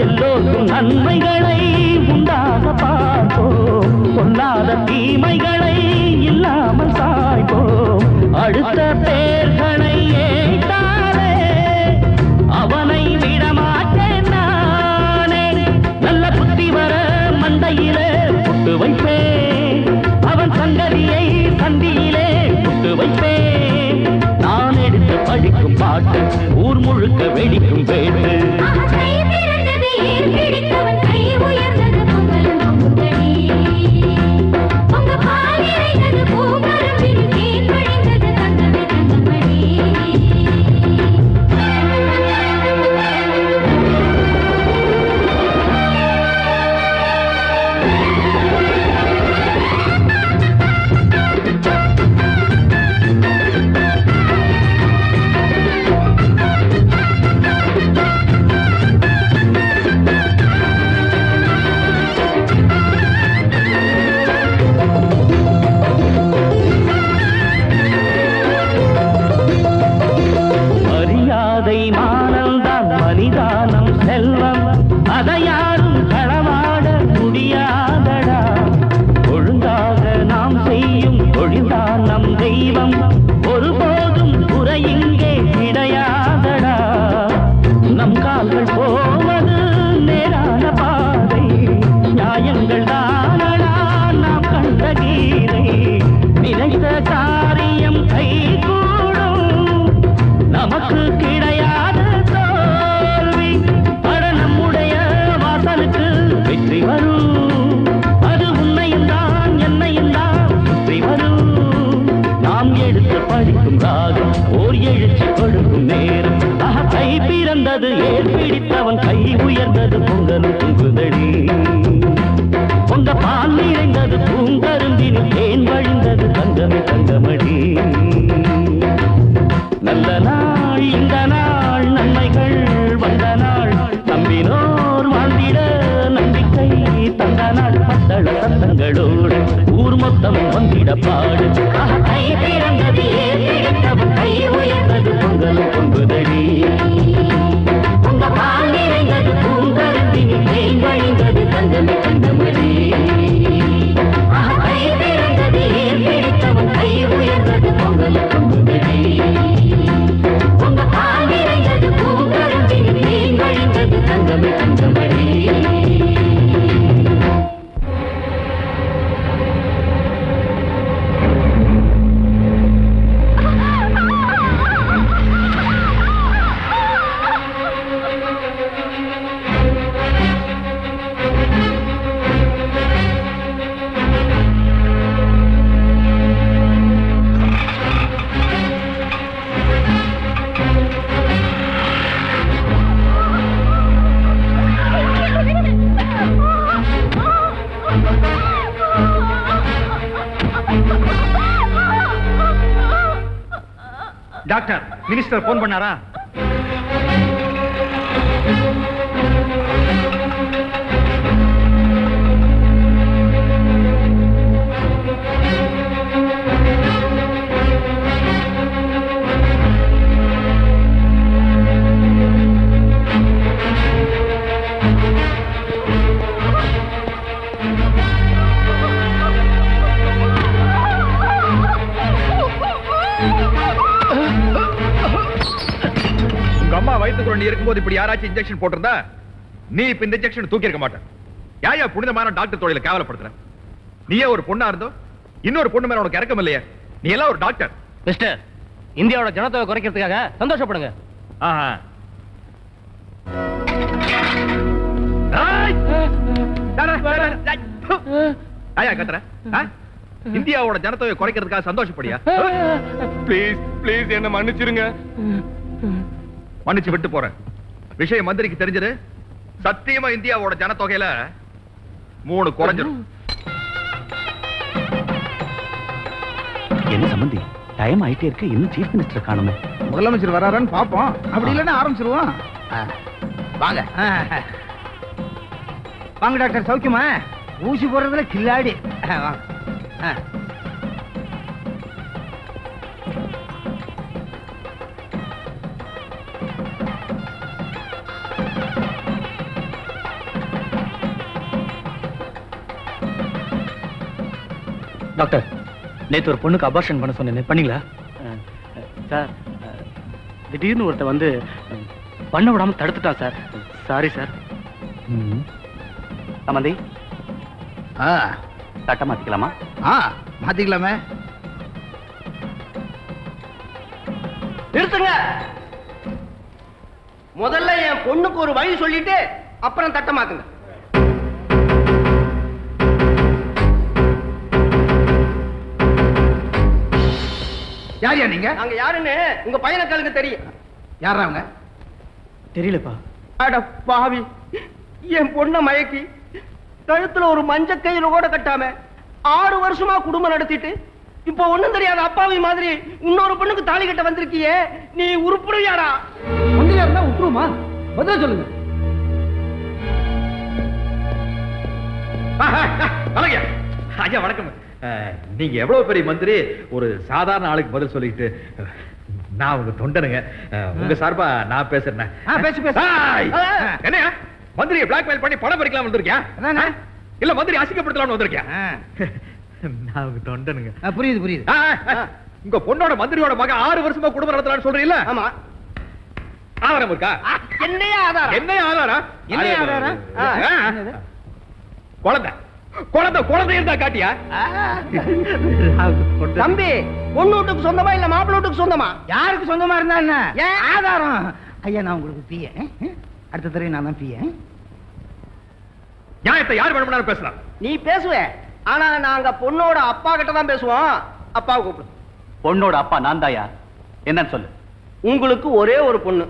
எல்லோருக்கும் நன்மைகளை உண்டாக பார்ப்போம், பொல்லாத தீமைகளை இல்லாமல் சாய்ப்போம். அடுத்த பேர்களை ஏற்றாரே அவனை விடமாட்டேன் நானே. நல்ல புத்தி வர மண்டையிலே புட்டு வைப்பேன், அவன் சங்கதியை சந்தியிலே புட்டு வைப்பேன். நான் எடுத்து படிக்கும் பாட்டு ஊர் முழுக்க வெடிக்கும் வேட்டு. பொங்கலும் பொங்குதடி உங்க பால் நிறைந்தது பூங்கருந்தினில் தேன் வழிந்தது தங்கமே தங்கமடி நல்ல நாள் இந்த நாள் நன்மைகள் வந்த நாள் நம்பினோர் வாழ்ந்திட நம்பிக்கை தந்த நாள் பத்தள சத்தங்களோடு ஊர் மொத்தம் வந்திட பாடு கை பிறந்தது ஏற்றவன் கை உயர்ந்தது பொங்கலும் பொங்குதடி உங்க பால் நிறைந்தது பூங்கருந்தினில் தேன் வழிந்தது தங்கமே தங்கமடி கை பிறந்தது ஏற்றவன் கை உயர்ந்தது பொங்கலும் பொங்குதடி உங்க பால் நிறைந்தது பூங்கருந்தினில் தேன் வழிந்தது தங்கமே தங்கமடி டாக்டர் மினிஸ்டர் போன் பண்ணாரா? நீ இருக்கும்போது இப்படி யாராச்சும் இன்ஜெக்ஷன் போட்டிருந்தா நீ இப்ப இந்த இன்ஜெக்ஷன் தூக்கி இருக்க மாட்டேன். யாயா புனிதமான டாக்டர் தொழில கேவலப்படுத்துற? நீயே ஒரு பொண்ணா இருந்தோ இன்னொரு பொண்ணு மேல உனக்கு இறக்கம் இல்லையே? நீ எல்லாம் ஒரு டாக்டர். மிஸ்டர், இந்தியாவோட ஜனத்தொகை குறைக்கிறதுக்காக சந்தோஷப்படுங்க. ஆயா கத்துற? இந்தியாவோட ஜனத்தொகை குறைக்கிறதுக்காக சந்தோஷப்படியா? ப்ளீஸ் ப்ளீஸ் என்ன மன்னிச்சிருங்க. மன்னிச்சு விட்டு போறேன். விஷயம் மந்திரிக்கு தெரிஞ்சது சத்தியமா இந்தியாவோட ஜனத்தொகையில 3 குறைஞ்சிரும். என்ன சம்பந்தி, டைம் ஆயிட்டே இருக்கு, இன்னும் சீஃப் மினிஸ்டர் காணுமே. முதலமைச்சர் வராரான்னு பாப்போம். அப்படி இல்லைன்னா ஆரம்பிச்சிருவோம். வாங்க வாங்க டாக்டர், சௌக்கியமா? ஊசி போடுறதுல கில்லாடி. டாக்டர், நேத்து ஒரு பொண்ணுக்கு அபார்ஷன் பண்ண சொன்னேன், பண்ணீங்களா? சார், திடீர்னு ஒருத்த வந்து பண்ண விடாம தடுத்துட்டான் சார். Sorry sir. சம்பந்தி, சட்டை மாத்திக்கலாமா? மாத்திக்கலாமே. நிறுத்துங்க. முதல்ல என் பொண்ணுக்கு ஒரு வழி சொல்லிட்டு அப்புறம் தட்டை மாத்துங்க. யாரியா நீங்க? நாங்க யாருன்னு உங்க பையனுக்களுக்கு தெரியும். யாரா அவங்க? தெரியலப்பா. அட பாவி, என் பொண்ணை மயக்கி கழுத்துல ஒரு மஞ்ச கயிறு கூட கட்டாம 6 வருஷமா குடும்பம் நடத்திட்டு இப்ப ஒண்ணும் தெரியாத அப்பாவி மாதிரி இன்னொரு பொண்ணுக்கு தாலி கட்ட வந்திருக்கியே, நீ உருப்புடுவியாடா? மந்திரியா இருந்தா உருமா? பதில சொல்லுங்க. ஐயா வணக்கம். நீங்க எவ்வளவு பெரிய மந்திரி, ஒரு சாதாரண ஆளுக்கு பதில் சொல்லிட்டு நான் உங்க தொண்டனுங்க. உங்க சார்பா நான் பேசுறேன். பேசு பேசு. என்னையா மந்திரியை பிளாக்மெயில் பண்ணி பணம் பறிக்கலாம் வந்திருக்கியா? இல்ல மந்திரி அசிங்கப்படுத்தலாம்னு வந்திருக்கியா? நான் உங்க தொண்டனுங்க. புரியுது புரியுது. உங்க பொண்ணோட மந்திரியோட மகன் 6 வருஷமா குடும்பம் நடத்தலாம்னு சொல்றீல்ல? ஆமா. ஆதாரம் இருக்கா? என்னையா ஆதாரம்? என்னையா ஆதாரம்? என்னையா ஆதாரம்? குழந்தை இருந்தா காட்டியா? தம்பி, பொண்ணு வீட்டுக்கு சொந்தமா இல்ல மாப்பிள்ளை வீட்டுக்கு சொந்தமா? யாருக்கு சொந்தமா இருந்தா என்ன ஆதாரம்? ஐயா, நான் உங்களுக்கு பிய. அடுத்த தடவை நான் தான் பிய. நியாயத்தை யார் வேணும்னாலும் பேசலாம். நீ பேசுவ, ஆனா நாங்க பொண்ணோட அப்பா கிட்ட தான் பேசுவோம். அப்பாவை கூப்பிடு. பொண்ணோட அப்பா நான் தாயா, என்னன்னு சொல்லு. உங்களுக்கு ஒரே ஒரு பொண்ணு,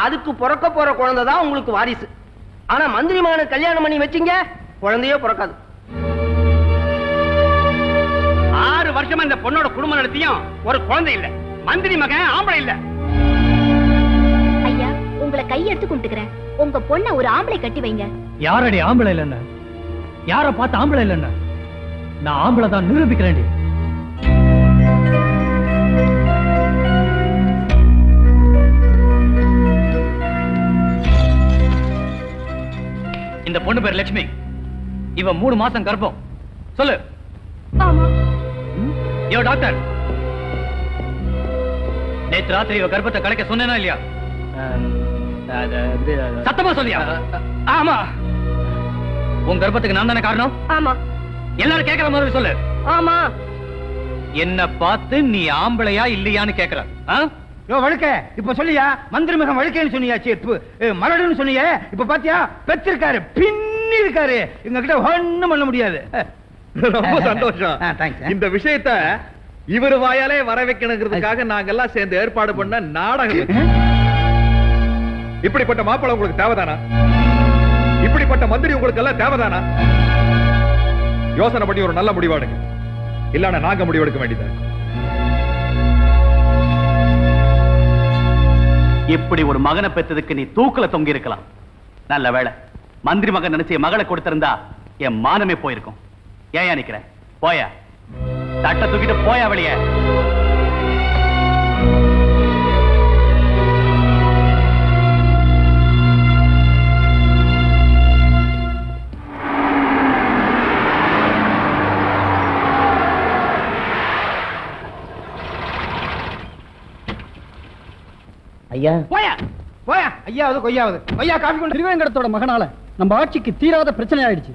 அதுக்கு பிறக்க போற குழந்தை தான் உங்களுக்கு வாரிசு. ஆனா மந்திரி மகனை கல்யாணம் பண்ணி வச்சீங்க, குழந்தையோ பிறக்காது. 6 வருஷமா இந்த பொண்ணோட குடும்பம் நடத்தியும் ஒரு குழந்தை இல்ல. மந்திரி மகன் ஆம்பளை இல்ல. ஐயா, உங்களை கையெடுத்து கும்பிட்டுக்கிறேன். உங்க பொண்ண ஒரு ஆம்பளை கட்டி வைங்க. யாரடி ஆம்பளை இல்லைன்னா? யார பார்த்து ஆம்பளை இல்லைன்னா? நான் ஆம்பளை தான் நிரூபிக்கிறேன். இந்த பொண்ணு பேர் லட்சுமி. இவ 3 மாசம் கர்ப்பம். சொல்லு. ஆமா. யோ டாக்டர், நேற்று ராத்திரி இவ கர்ப்பத்தை கலைக்க சொன்னேனா இல்லையா? சத்தமா சொல்லியா? ஆமா. உன் கர்ப்பத்துக்கு நான் தானே காரணம்? ஆமா. எல்லாரும் கேட்கற மாதிரி சொல்லு. ஆமா. என்ன பார்த்து நீ ஆம்பளையா இல்லையான்னு கேட்கற. யோ வழுக்க, இப்ப சொல்லியா மந்திரி மகன் வழுக்கேன்னு சொன்னியாச்சு, மலடுன்னு சொன்னியே, இப்ப பாத்தியா பெற்றிருக்காரு, பின்னி இருக்காரு. எங்க கிட்ட ஒண்ணும் பண்ண முடியாது. ரொம்ப சந்தோஷம். இந்த விஷயத்த இவர் வாயாலே வர வைக்கணுங்கிறதுக்காக நாங்கெல்லாம் சேர்ந்து ஏற்பாடு பண்ண நாடகம். இப்படிப்பட்ட மாப்பிள்ளை உங்களுக்கு தேவைதானா? இப்படிப்பட்ட மந்திரி உங்களுக்கு எல்லாம் தேவைதானா? யோசனை பண்ணி ஒரு நல்ல முடிவாடுங்க, இல்லன்னா நாங்க முடிவெடுக்க வேண்டியது. இப்படி ஒரு மகனை பெற்றதுக்கு நீ தூக்குல தொங்கி இருக்கலாம். நல்ல வேளை மந்திரி மகன் நினைச்ச மகளை கொடுத்திருந்தா என் மானமே போயிருக்கும். ஏன் நிக்கிற? போயா, தட்டை தூக்கிட்டு போயா வெளியே. ஐயா போயா போயா, ஐயாவது கொய்யாவது. ஐயா காஃபி கொண்டு. திருவேங்கடத்தோட மகனால நம்ம ஆட்சிக்கு தீராத பிரச்சனை ஆயிடுச்சு.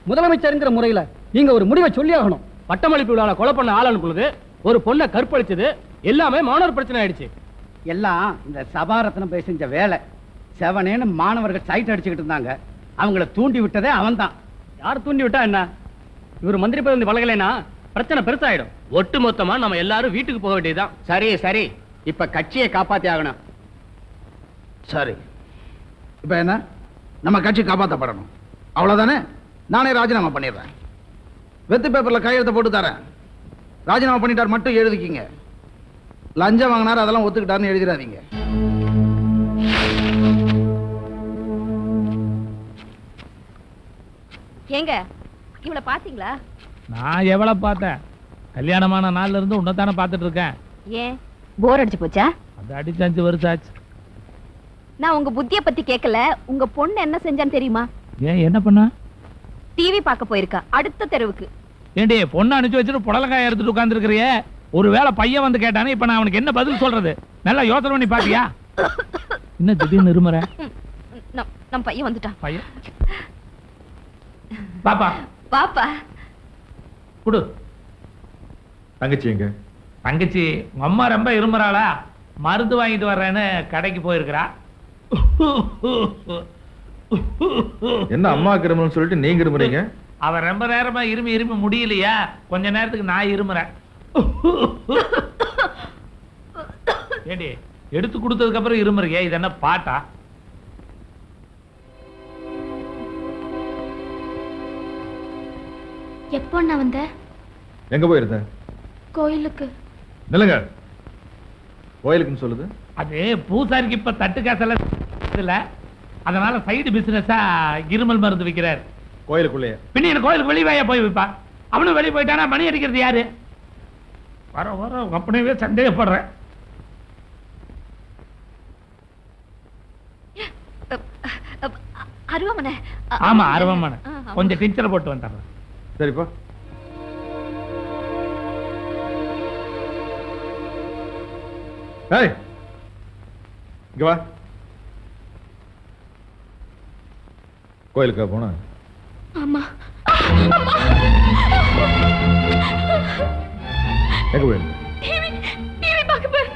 முதலமைச்சருங்கிற முறையில நீங்க ஒரு முடிவை சொல்லி ஆகணும். பட்டமளிப்பு விழால கொலை பண்ண ஆள் அனுப்புறது, ஒரு பொண்ணை கற்பழிச்சது, எல்லாமே மாணவர் பிரச்சனை ஆயிடுச்சு. எல்லாம் இந்த சபாரத்னம் போய் செஞ்ச வேலை. செவனேன்னு மாணவர்கள் சைட் அடிச்சுக்கிட்டு இருந்தாங்க. அவங்கள தூண்டி விட்டதே அவன் தான். யார் தூண்டி விட்டா என்ன? இவர் மந்திரி பதவி வழங்கலைன்னா பிரச்சனை பெருசாயிடும். ஒட்டு மொத்தமா நம்ம எல்லாரும் வீட்டுக்கு போக வேண்டியதுதான். சரி சரி, இப்ப கட்சியை காப்பாத்தி ஆகணும். சரி, இப்ப என்ன? நம்ம கட்சி காப்பாற்றப்படணும், அவ்வளவுதானே? நானே ராஜினாமா பண்ணிடுறேன். வெத்து பேப்பர்ல கையெழுத்த போட்டு தரேன். ராஜினாமா பண்ணிட்டார் மட்டும் எழுதிக்கிங்க. லஞ்சம் வாங்கினார் அதெல்லாம் ஒத்துக்கிட்டாருன்னு எழுதிடாதீங்க. ஏங்க இவளை பாத்தீங்களா? நான் எவ்வளவு பார்த்தேன்? கல்யாணமான நாள்ல இருந்து உன்னதானே பார்த்துட்டு இருக்கேன். ஏன் போர் அடிச்சு போச்சா? அது அடிச்சு 5 வருஷம் ஆச்சு. நான் உங்க புத்திய பத்தி கேட்கல. உங்க பொண்ணு என்ன செஞ்சான்னு தெரியுமா? ஏன், என்ன பண்ணா? டிவி பார்க்க போயிருக்கா அடுத்த தெருவுக்கு. ஏண்டி, பொண்ணு அனுப்பிச்சு வச்சுட்டு புடலங்காய எடுத்துட்டு உட்கார்ந்து இருக்கிறியே, ஒருவேளை பையன் வந்து கேட்டானே, இப்ப நான் அவனுக்கு என்ன பதில் சொல்றது? நல்லா யோசனை பண்ணி பாத்தியா? என்ன திடீர்னு இருமுற? நம்ம பையன் வந்துட்டான். பையன் பாப்பா பாப்பா குடு. தங்கச்சி எங்க? தங்கச்சி உங்க அம்மா ரொம்ப இருமுறாளா, மருந்து வாங்கிட்டு வர்றேன்னு கடைக்கு போயிருக்கிறா. என்ன அம்மா இருமுறன்னு சொல்லிட்டு நீங்க இருமுறீங்க? அவ ரொம்ப நேரமா இருமி முடியலையா, கொஞ்ச நேரத்துக்கு நான் இருமுறேன். ஏண்டி, எடுத்து கொடுத்ததுக்கு அப்புறம் இருமுறையா? இது என்ன பாட்டா? எப்போ நான் வந்த? எங்க போயிருந்த? கோயிலுக்கு. நில்லுங்க. கோயிலுக்குன்னு சொல்லுது. அது பூசாரிக்கு இப்ப தட்டு காசெல்லாம் இல்ல, அதனால சைடு பிசினஸா இருமல் மருந்து விற்கிறார். கோயிலுக்குள்ளேயே? பின்ன என்ன கோயிலுக்கு வெளியே போய் வைப்பா? அவனும் வெளியே போயிட்டானா மணி அடிக்கிறது யாரு? வர அப்படியே சந்தேகப்படுறேன். அருவமனை. ஆமா அருவமனை. கொஞ்சம் டிஞ்சரை போட்டு வந்துடுறேன். சரிப்பா. ஏய், இங்க வா. கோயிலுக்கா போன? ஆமா. எங்க கோயில்? டிவி பார்க்க போறேன்.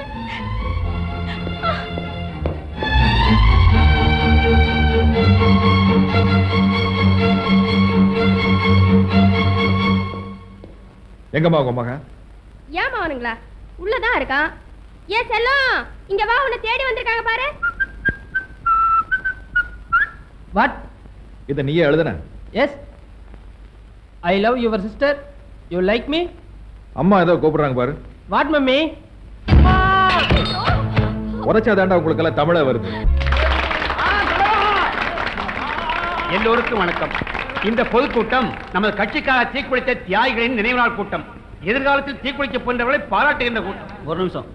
எங்கம்மா உங்க மகன்? ஏமா அவனுங்களா? உள்ளதான் இருக்கான். ஏன் செல்லம், இங்க வா, உன்னை தேடி வந்திருக்காங்க பாரு. வாட்? இதை நீயே எழுதுன? Yes. I love your sister. You like me? அம்மா ஏதோ கூப்பிடுறாங்க பாரு. What mummy? உரைச்சாதாண்டா உங்களுக்கு எல்லாம் தமிழ வருது. எல்லோருக்கும் வணக்கம். இந்த பொதுக்கூட்டம் நமது கட்சிக்காக தீக்குளித்த தியாகிகளின் நினைவு நாள் கூட்டம். எதிர்காலத்தில் தீக்குளிக்க போன்றவர்களை பாராட்டுகின்ற கூட்டம். ஒரு நிமிஷம்.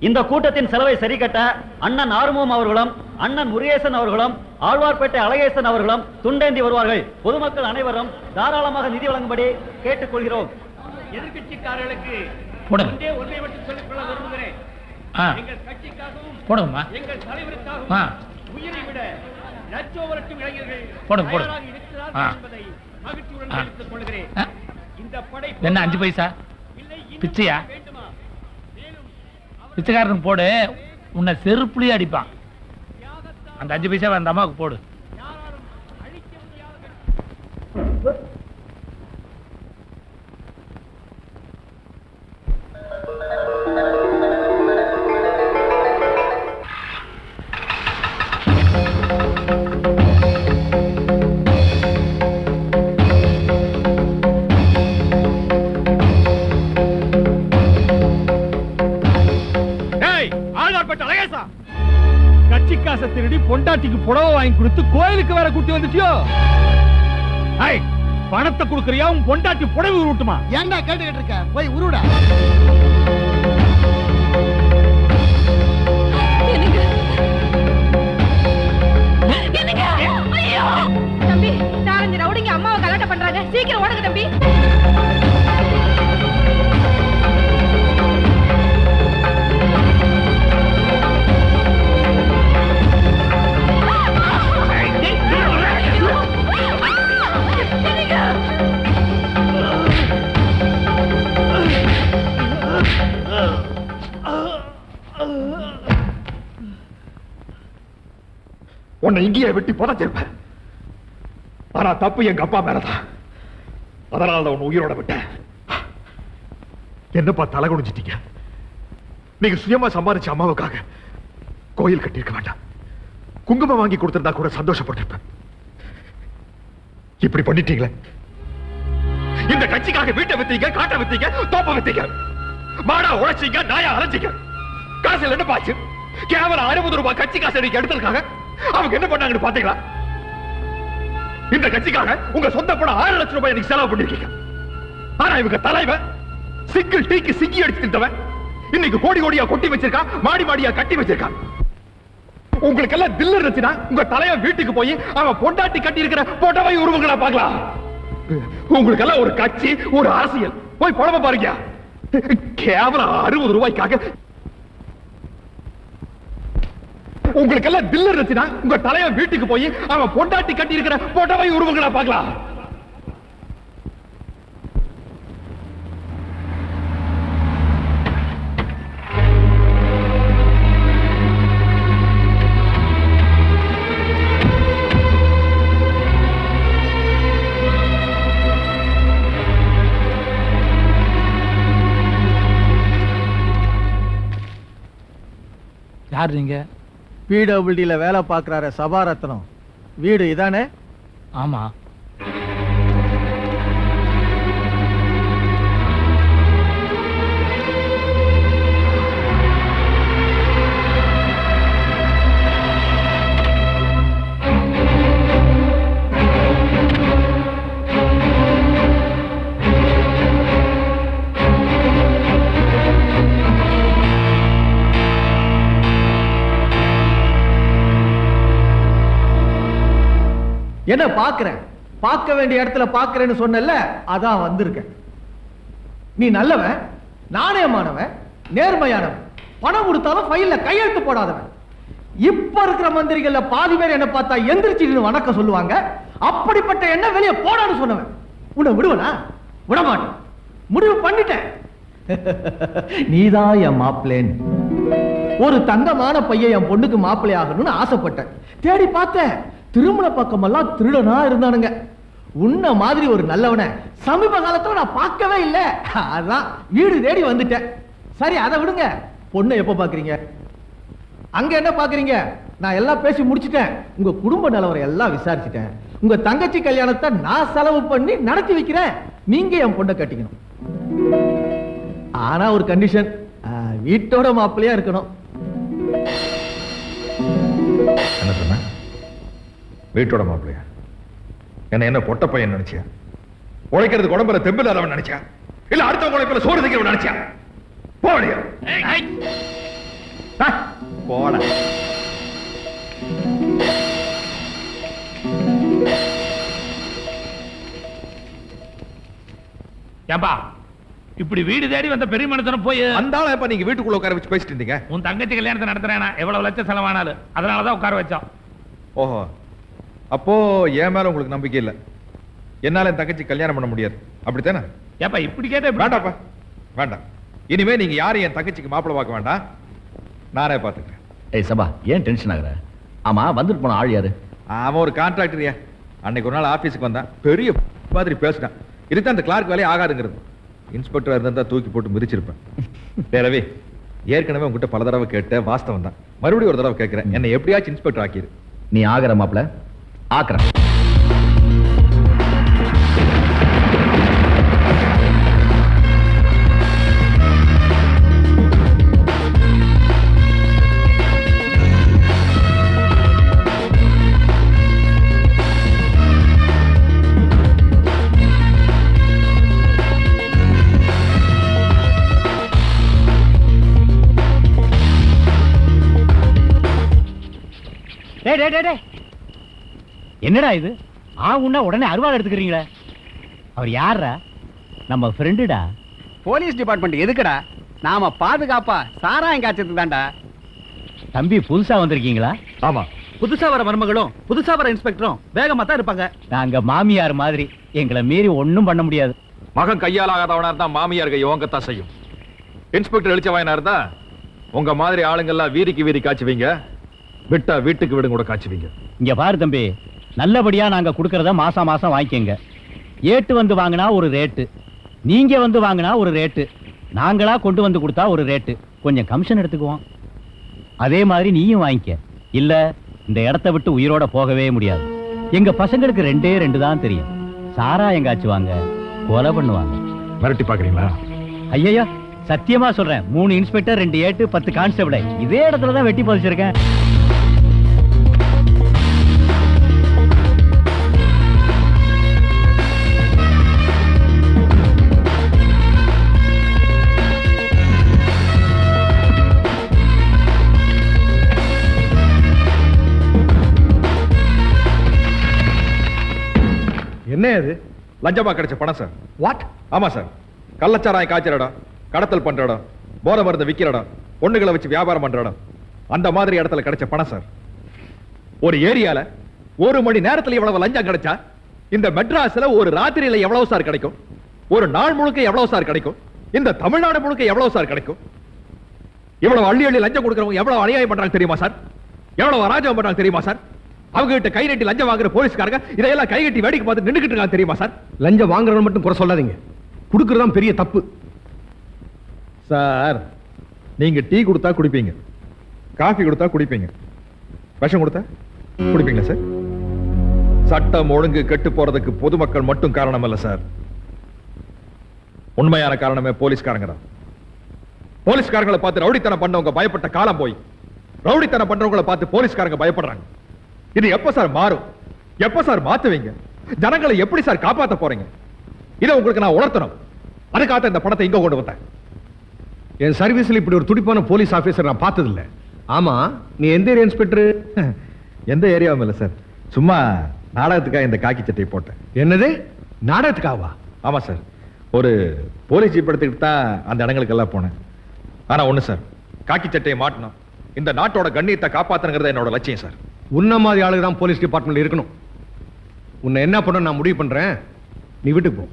இந்த கூட்டத்தின் செலவை சரி கட்ட அண்ணன் ஆறுமுகம் அவர்களும் அண்ணன் முருகேசன் அவர்களும் ஆழ்வார்பேட்டை அழகேசன் அவர்களும் துண்டேந்தி வருவார்கள். பொதுமக்கள் அனைவரும் தாராளமாக நிதி வழங்கும்படி கேட்டுக்கொள்கிறோம். எதிர்கட்சிக்காரர்களுக்கு ஒன்றை மட்டும் சொல்லிக்கொள்ள விரும்புகிறேன். எங்கள் கட்சிக்காகவும் எங்கள் தலைவருக்காகவும் உயிரை விட லட்சோவரட்டும் இளைஞர்கள் தயாராக இருக்கிறார்கள் என்பதை மகிழ்ச்சியுடன் தெரிவித்துக் கொள்கிறேன். இந்த படை என்ன 5 பைசா பிச்சையா? பிச்சைக்காரனுக்கு போடு, உன்னை செருப்புலயே அடிப்பான். அந்த 5 பைசா அந்த அம்மாவுக்கு போடு. கட்சிக்காசை திருடி பொண்டாட்டிக்கு புடவை வாங்கி கொடுத்து கோயிலுக்கு வேற கூட்டி வந்துட்டியோ? பணத்தை கொடுக்கறியா உன் பொண்டாட்டி புடவை உருட்டுமா? ஏன்டா கேட்டுக்கிட்டு இருக்க? போய் உருடா. தம்பி, 4-5 ரவுடிங்க அம்மாவை கலாட்ட பண்றாங்க. சீக்கிரம் ஓடுங்க தம்பி. உன்னை இங்கேயே வெட்டி புதைச்சிருப்பேன். ஆனா தப்பு எங்க அப்பா மேலதான். அதனால உன் உயிரோட விட்டேன். என்னப்பா தலை குனிஞ்சிட்டீங்க? நீங்க சுயமா சம்பாதிச்ச அம்மாவுக்காக கோயில் கட்டியிருக்க வேண்டாம். குங்குமம் வாங்கி கொடுத்திருந்தா கூட சந்தோஷப்பட்டிருப்பேன். இப்படி பண்ணிட்டீங்களே. இந்த கட்சிக்காக வீட்டை வித்தீங்க, காட்டை வித்தீங்க, தோப்ப வித்தீங்க, மாடா உழைச்சீங்க, நாயா அரைஞ்சீங்க. காசுல என்ன பாச்சு? கேவலம் 60 ரூபாய் கட்சி காசு நீங்க எடுத்திருக்காங்க. அவங்க என்ன பண்ணாங்கன்னு பாத்தீங்களா? இந்த கட்சிக்காக உங்க சொந்த பணம் 6 லட்சம் ரூபாய் எனக்கு செலவு பண்ணிருக்கீங்க. ஆனா இவங்க தலைவன் சிங்கிள் டீக்கு சிங்கி அடிச்சுட்டவன் இன்னைக்கு கோடி கோடியா கொட்டி வச்சிருக்கான், மாடி மாடியா கட்டி வச்சிருக்கான். உங்களுக்கு எல்லாம் தில்லு இருந்துச்சுன்னா உங்க தலைவன் வீட்டுக்கு போய் அவன் பொண்டாட்டி கட்டி இருக்கிற போட்டோவை உருவங்களா பார்க்கலாம். உங்களுக்கு எல்லாம் ஒரு கட்சி, ஒரு அரசியல். போய் பணமா பாருங்க. கேவலம் 60 ரூபாய்க்காக உங்களுக்கு எல்லாம் தில்லு இருந்துச்சுன்னா உங்க தலைவன் வீட்டுக்கு போய் அவன் பொண்டாட்டி கட்டி இருக்கிற போட்டோவை உருவங்களா பார்க்கலாம். யார் நீங்க? பிடபிள்யூடில வேலை பார்க்கறாரு சபாரத்னம். வீடு இதானே? ஆமா. என்ன பாக்குறேன்? பார்க்க வேண்டிய இடத்துல பாக்குறேன்னு சொன்னல, அதான் வந்திருக்கேன். நீ நல்லவன், நாணயமானவன், நேர்மையானவன், பணம் கொடுத்தாலும் ஃபைல்ல கையெழுத்து போடாதவன். இப்ப இருக்கிற மந்திரிகள்ல பாதி பேர் என்ன பார்த்தா எந்திரிச்சு வணக்கம் சொல்லுவாங்க. அப்படிப்பட்ட என்ன வெளியே போடான்னு சொன்னவன். உன்னை விடுவனா? விடமாட்டேன். முடிவு பண்ணிட்டேன். நீதான் என் மாப்பிள்ளேன். ஒரு தங்கமான பையன் என் பொண்ணுக்கு மாப்பிள்ளை ஆகணும்னு ஆசைப்பட்டேன். தேடி பார்த்தேன். திருமண பக்கமெல்லாம் திருடனா இருந்தானுங்க. உன்ன மாதிரி ஒரு நல்லவனை சமீப காலத்துல நான் பார்க்கவே இல்லை. அதான் வீடு தேடி வந்துட்டேன். சரி, அதை விடுங்க. பொண்ணை எப்ப பாக்குறீங்க? அங்க என்ன பாக்குறீங்க? நான் எல்லாம் பேசி முடிச்சிட்டேன். உங்க குடும்ப நிலவரம் எல்லாம் விசாரிச்சுட்டேன். உங்க தங்கச்சி கல்யாணத்தை நான் செலவு பண்ணி நடத்தி வைக்கிறேன். நீங்க என் பொண்ணை கட்டிக்கணும். ஆனா ஒரு கண்டிஷன், வீட்டோட மாப்பிள்ளையா இருக்கணும். என்ன சொன்ன? வீட்டோட மாப்பிள்ளையா? என்ன பொட்ட பையன் நினைச்சியா? உழைக்கிறது உடம்புல தெம்பில் அவன் நினைச்சா? இல்ல அடுத்த உழைப்புல சோறு திக்கிறவன் நினைச்சா? போடியா போட. ஏம்பா இப்படி வீடு தேடி வந்த பெரிய மனுஷன போய் அந்த ஆளை இப்ப நீங்க வீட்டுக்குள்ள உட்கார வச்சு பேசிட்டு இருந்தீங்க. உன் தங்கச்சி கல்யாணத்தை நடத்துறேனா எவ்வளவு லட்சம் செலவானாலும் அதனாலதான் உட்கார வச்சோம். ஓஹோ, அப்போ என் மேல உங்களுக்கு நம்பிக்கை இல்ல. என்னால என் தங்கச்சி கல்யாணம் பண்ண முடியாது அப்படித்தானே? ஏப்பா இப்படி கேட்ட வேண்டாப்பா, வேண்டாம். இனிமே நீங்க யாரும் என் தங்கச்சிக்கு மாப்பிள்ளை பார்க்க வேண்டாம், நானே பாத்துக்கிறேன். ஏய் சபா, ஏன் டென்ஷன் ஆகுற? ஆமா, வந்துட்டு போன ஆள் யாரு? அவன் ஒரு கான்ட்ராக்டரியா. அன்னைக்கு ஒரு நாள் ஆபீஸுக்கு வந்தான், பெரிய மாதிரி பேசினான். இதுதான் அந்த கிளார்க் வேலையை ஆகாதுங்கிறது. இன்ஸ்பெக்டர் இருந்தா தூக்கி போட்டு மிதிச்சிருப்பேன். ரவி, ஏற்கனவே உங்ககிட்ட பல தடவை கேட்ட வாஸ்தவம் தான், மறுபடியும் ஒரு தடவை கேட்கிறேன், என்னை எப்படியாச்சும் இன்ஸ்பெக்டர் ஆக்கிரு. நீ ஆகிற மாப்பிள்ள ஆக்குற. என்னடா இது? உன்ன உடனே அருவாள் எடுத்துக்கிறீங்களே. அவர் யாரா? நம்ம ஃப்ரெண்டுடா. போலீஸ் டிபார்ட்மெண்ட் எதுக்குடா? நாம பாதுகாப்பா சாராயம் காய்ச்சது தான்டா. தம்பி புதுசா வந்திருக்கீங்களா? ஆமா, புதுசா வர மருமகளும் புதுசா வர இன்ஸ்பெக்டரும் வேகமா தான் இருப்பாங்க. நாங்க மாமியார் மாதிரி, எங்களை மீறி ஒண்ணும் பண்ண முடியாது. மகன் கையால் ஆகாதவனா இருந்தா மாமியார் கை ஓங்கத்தான் செய்யும். இன்ஸ்பெக்டர் எழுச்சவாயனா இருந்தா உங்க மாதிரி ஆளுங்கெல்லாம் வீதிக்கு வீதி காய்ச்சுவீங்க, விட்டா வீட்டுக்கு வீடு கூட காய்ச்சுவீங்க. இங்க பாரு தம்பி, நல்லபடியா நாங்க கொடுக்கறத மாசம் மாசம் வாங்கிக்கங்க. ஏட்டு வந்து வாங்கினா ஒரு ரேட்டு, நீங்க வந்து வாங்கினா ஒரு ரேட்டு, நாங்களா கொண்டு வந்து கொடுத்தா ஒரு ரேட்டு. கொஞ்சம் கமிஷன் எடுத்துக்குவோம். அதே மாதிரி நீயும் வாங்கிக்க, இல்ல இந்த இடத்த விட்டு உயிரோட போகவே முடியாது. எங்க பசங்களுக்கு 2 தான் தெரியும். சாராயம் காய்ச்சுவாங்க, கொலை பண்ணுவாங்க. மிரட்டி பாக்குறீங்களா? ஐயா சத்தியமா சொல்றேன், 3 இன்ஸ்பெக்டர் 2 ஏட்டு 10 கான்ஸ்டபிள் இதே இடத்துல தான் வெட்டி பதிச்சிருக்கேன். என்ன இது? லஞ்சமா கிடைச்ச பணம் சார். வாட்? ஆமா சார், கள்ளச்சாராயம் காய்ச்சற இடம், கடத்தல் பண்ற இடம், போதை மருந்து விக்கிற இடம், பொண்ணுகளை வச்சு வியாபாரம் பண்ற இடம், அந்த மாதிரி இடத்துல கிடைச்ச பணம் சார். ஒரு ஏரியால 1 மணி நேரத்துல எவ்வளவு லஞ்சம் கிடைச்சா இந்த மெட்ராஸ்ல ஒரு ராத்திரியில எவ்வளவு சார் கிடைக்கும்? ஒரு நாள் முழுக்க எவ்வளவு சார் கிடைக்கும்? இந்த தமிழ்நாடு முழுக்க எவ்வளவு சார் கிடைக்கும்? இவ்வளவு அள்ளி அள்ளி லஞ்சம் கொடுக்கறவங்க எவ்வளவு அநியாயம் பண்றாங்க தெரியுமா சார்? எவ்வளவு அராஜகம் பண்றாங்க தெரியுமா சார்? அவங்க கிட்ட கை நீட்டி லஞ்சம் வாங்குற போலீஸ்காரங்க இதையெல்லாம் கை கட்டி வேடிக்கை பார்த்து நின்னுக்கிட்டு இருக்காங்க தெரியுமா சார்? லஞ்சம் வாங்குறவங்க மட்டும் குறை சொல்லாதீங்க, கொடுக்கறதுதான் பெரிய தப்பு சார். நீங்க டீ கொடுத்தா குடிப்பீங்க, காஃபி கொடுத்தா குடிப்பீங்க, விஷம் கொடுத்தா குடிப்பீங்களா சார்? சட்டம் ஒழுங்கு கெட்டு போறதுக்கு பொதுமக்கள் மட்டும் காரணம் அல்ல சார், உண்மையான காரணமே போலீஸ்காரங்க தான். போலீஸ்காரங்களை பார்த்து ரவுடித்தனம் பண்ணவங்க பயப்பட்ட காலம் போய் ரவுடித்தனம் பண்றவங்களை பார்த்து போலீஸ்காரங்க பயப்படுறாங்க. இது எப்ப சார் மாறும்? எப்ப சார் மாத்துவீங்க? ஜனங்களை எப்படி சார் காப்பாத்த போறீங்க? இதை உங்களுக்கு நான் உணர்த்தணும். அதுக்காக இந்த பணத்தை இங்க கொண்டு வந்தேன். என் சர்வீஸ்ல இப்படி ஒரு துடிப்பான போலீஸ் ஆபீசர் நான் பார்த்தது இல்ல. ஆமா, நீ எந்த ஏரியா இன்ஸ்பெக்டர்? எந்த ஏரியாவும் இல்ல சார், சும்மா நாடகத்துக்காக இந்த காக்கி சட்டை போட்டேன். என்னது, நாடகத்துக்காவா? ஆமா சார், ஒரு போலீஸ் ஜீப் எடுத்துக்கிட்டு தான் அந்த இடங்களுக்கு எல்லாம் போனேன். ஆனா ஒண்ணு சார், காக்கி சட்டையை மாட்டணும், இந்த நாட்டோட கண்ணியத்தை காப்பாத்துங்கிறது என்னோட லட்சியம் சார். உன்ன மாதிரி ஆளுங்க தான் போலீஸ் டிபார்ட்மெண்ட்ல இருக்கணும். உன்னை என்ன பண்ண நான் முடிவு பண்றேன், நீ வீட்டுக்கு போ.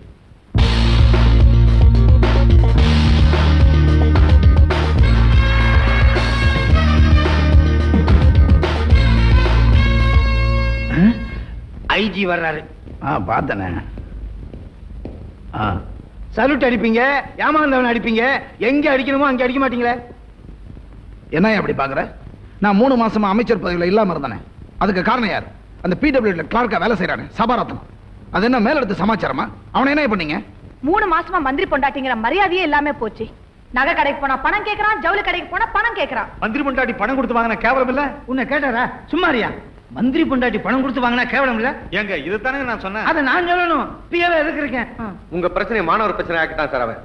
ஐஜி வர்றாரு. பார்த்தனே. சல்யூட் அடிப்பீங்க, ஏமாந்தவன் அடிப்பீங்க, எங்க அடிக்கணுமோ அங்க அடிக்க மாட்டீங்களே. என்ன அப்படி பாக்குற? நான் 3 மாசமா அமைச்சர் பதவியில இல்லாம இருந்தேன். அதுக்கு காரணம் யார்? அந்த பிடபிள்யூல கிளார்க்கா வேலை செய்யறானே சபாரத்னம், அது என்ன மேலெடுத்து சமாச்சாரமா? அவனை என்ன பண்ணீங்க? 3 மாசமா மந்திரி பொண்டாட்டிங்கிற மரியாதையே இல்லாம போச்சு. நகை கடைக்கு போனா பணம் கேக்குறான், ஜவுளி கடைக்கு போனா பணம் கேக்குறான். மந்திரி பொண்டாட்டி பணம் கொடுத்து வாங்கினா கேவலம் இல்ல? உன்னை கேட்டாரா? சும்மாரியா? மந்திரி பொண்டாட்டி பணம் கொடுத்து வாங்கினா கேவலம் இல்ல? ஏங்க இதுதானே நான் சொன்னேன். அதை நான் சொல்லணும். பிஏவே எதுக்கு இருக்கேன்? உங்க பிரச்சனை மாணவர் பிரச்சனை ஆக்கிட்டான் சார் அவன்.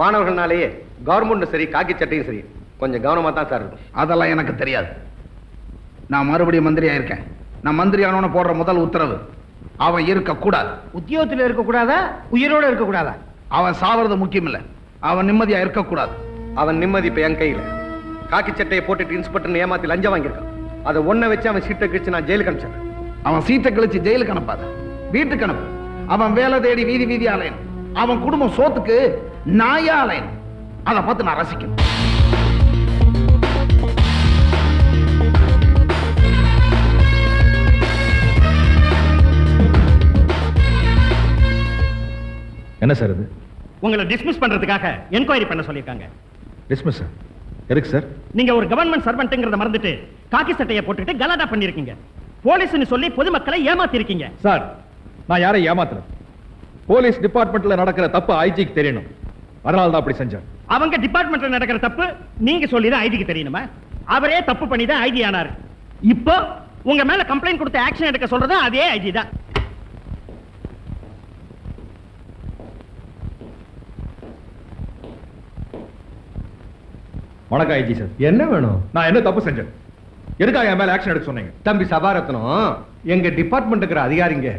மாணவர்கள்னாலேயே கவர்மெண்ட் சரி காக்கி சட்டையும் சரி கொஞ்சம் கவனமா தான் சார் இருக்கும். அதெல்லாம் எனக்கு தெரியாது. நான் மறுபடியும் மந்திரியா இருக்கேன். நான் மந்திரி ஆனவன போடுற முதல் உத்தரவு, அவன் இருக்க கூடாது. உத்தியோகத்தில் இருக்க கூடாதா? உயிரோட இருக்க கூடாதா? அவன் சாவறது முக்கியம் இல்ல, அவன் நிம்மதியா இருக்க கூடாது. அவன் நிம்மதி இப்ப என் கையில. காக்கி சட்டையை போட்டுட்டு இன்ஸ்பெக்டர் ஏமாத்தி லஞ்சம் வாங்கியிருக்கான். அதை ஒன்ன வச்சு அவன் சீட்டை கிழிச்சு நான் ஜெயிலுக்கு அனுப்பிச்சேன். அவன் சீட்டை கழிச்சு ஜெயிலுக்கு அனுப்பாத, வீட்டுக்கு அனுப்பு. அவன் வேலை தேடி வீதி வீதி அலையணும். அவன் குடும்பம் சோத்துக்கு நாயா அலையணும். அதை பார்த்து நான் ரசிக்கணும். என்ன சார் இது? உங்களை டிஸ்மிஸ் பண்றதுக்காக என்கொயரி பண்ண சொல்லியிருக்காங்க. Dismiss sir? எதுக்கு சார்? நீங்க ஒரு கவர்மெண்ட் சர்வெண்ட்ங்கறத மறந்துட்டு காக்கி சட்டையை போட்டுட்டு கலாட்டா பண்ணிருக்கீங்க. போலீஸ்னு சொல்லி பொதுமக்களை ஏமாத்தி இருக்கீங்க. சார், நான் யாரை ஏமாத்தல. போலீஸ் டிபார்ட்மெண்ட்ல நடக்கிற தப்பு ஐஜிக்கு தெரியணும், அதனால தான் அப்படி செஞ்சேன். அவங்க டிபார்ட்மெண்ட்ல நடக்கிற தப்பு நீங்க சொல்லி தான் ஐஜிக்கு தெரியணுமா? அவரே தப்பு பண்ணி தான் ஐஜி ஆனாரு. இப்போ உங்க மேல கம்ப்ளைண்ட் கொடுத்து ஆக்ஷன் எடுக்க சொல்றது அதே ஐஜி தான். வணக்கம் ஐஜி சார். என்ன வேணும்? நான் என்ன தப்பு செஞ்சேன்? எதுக்காக என் மேல ஆக்ஷன் எடுக்க சொன்னீங்க? தம்பி சபாரத்னம், எங்க டிபார்ட்மெண்ட் இருக்கிற அதிகாரிங்க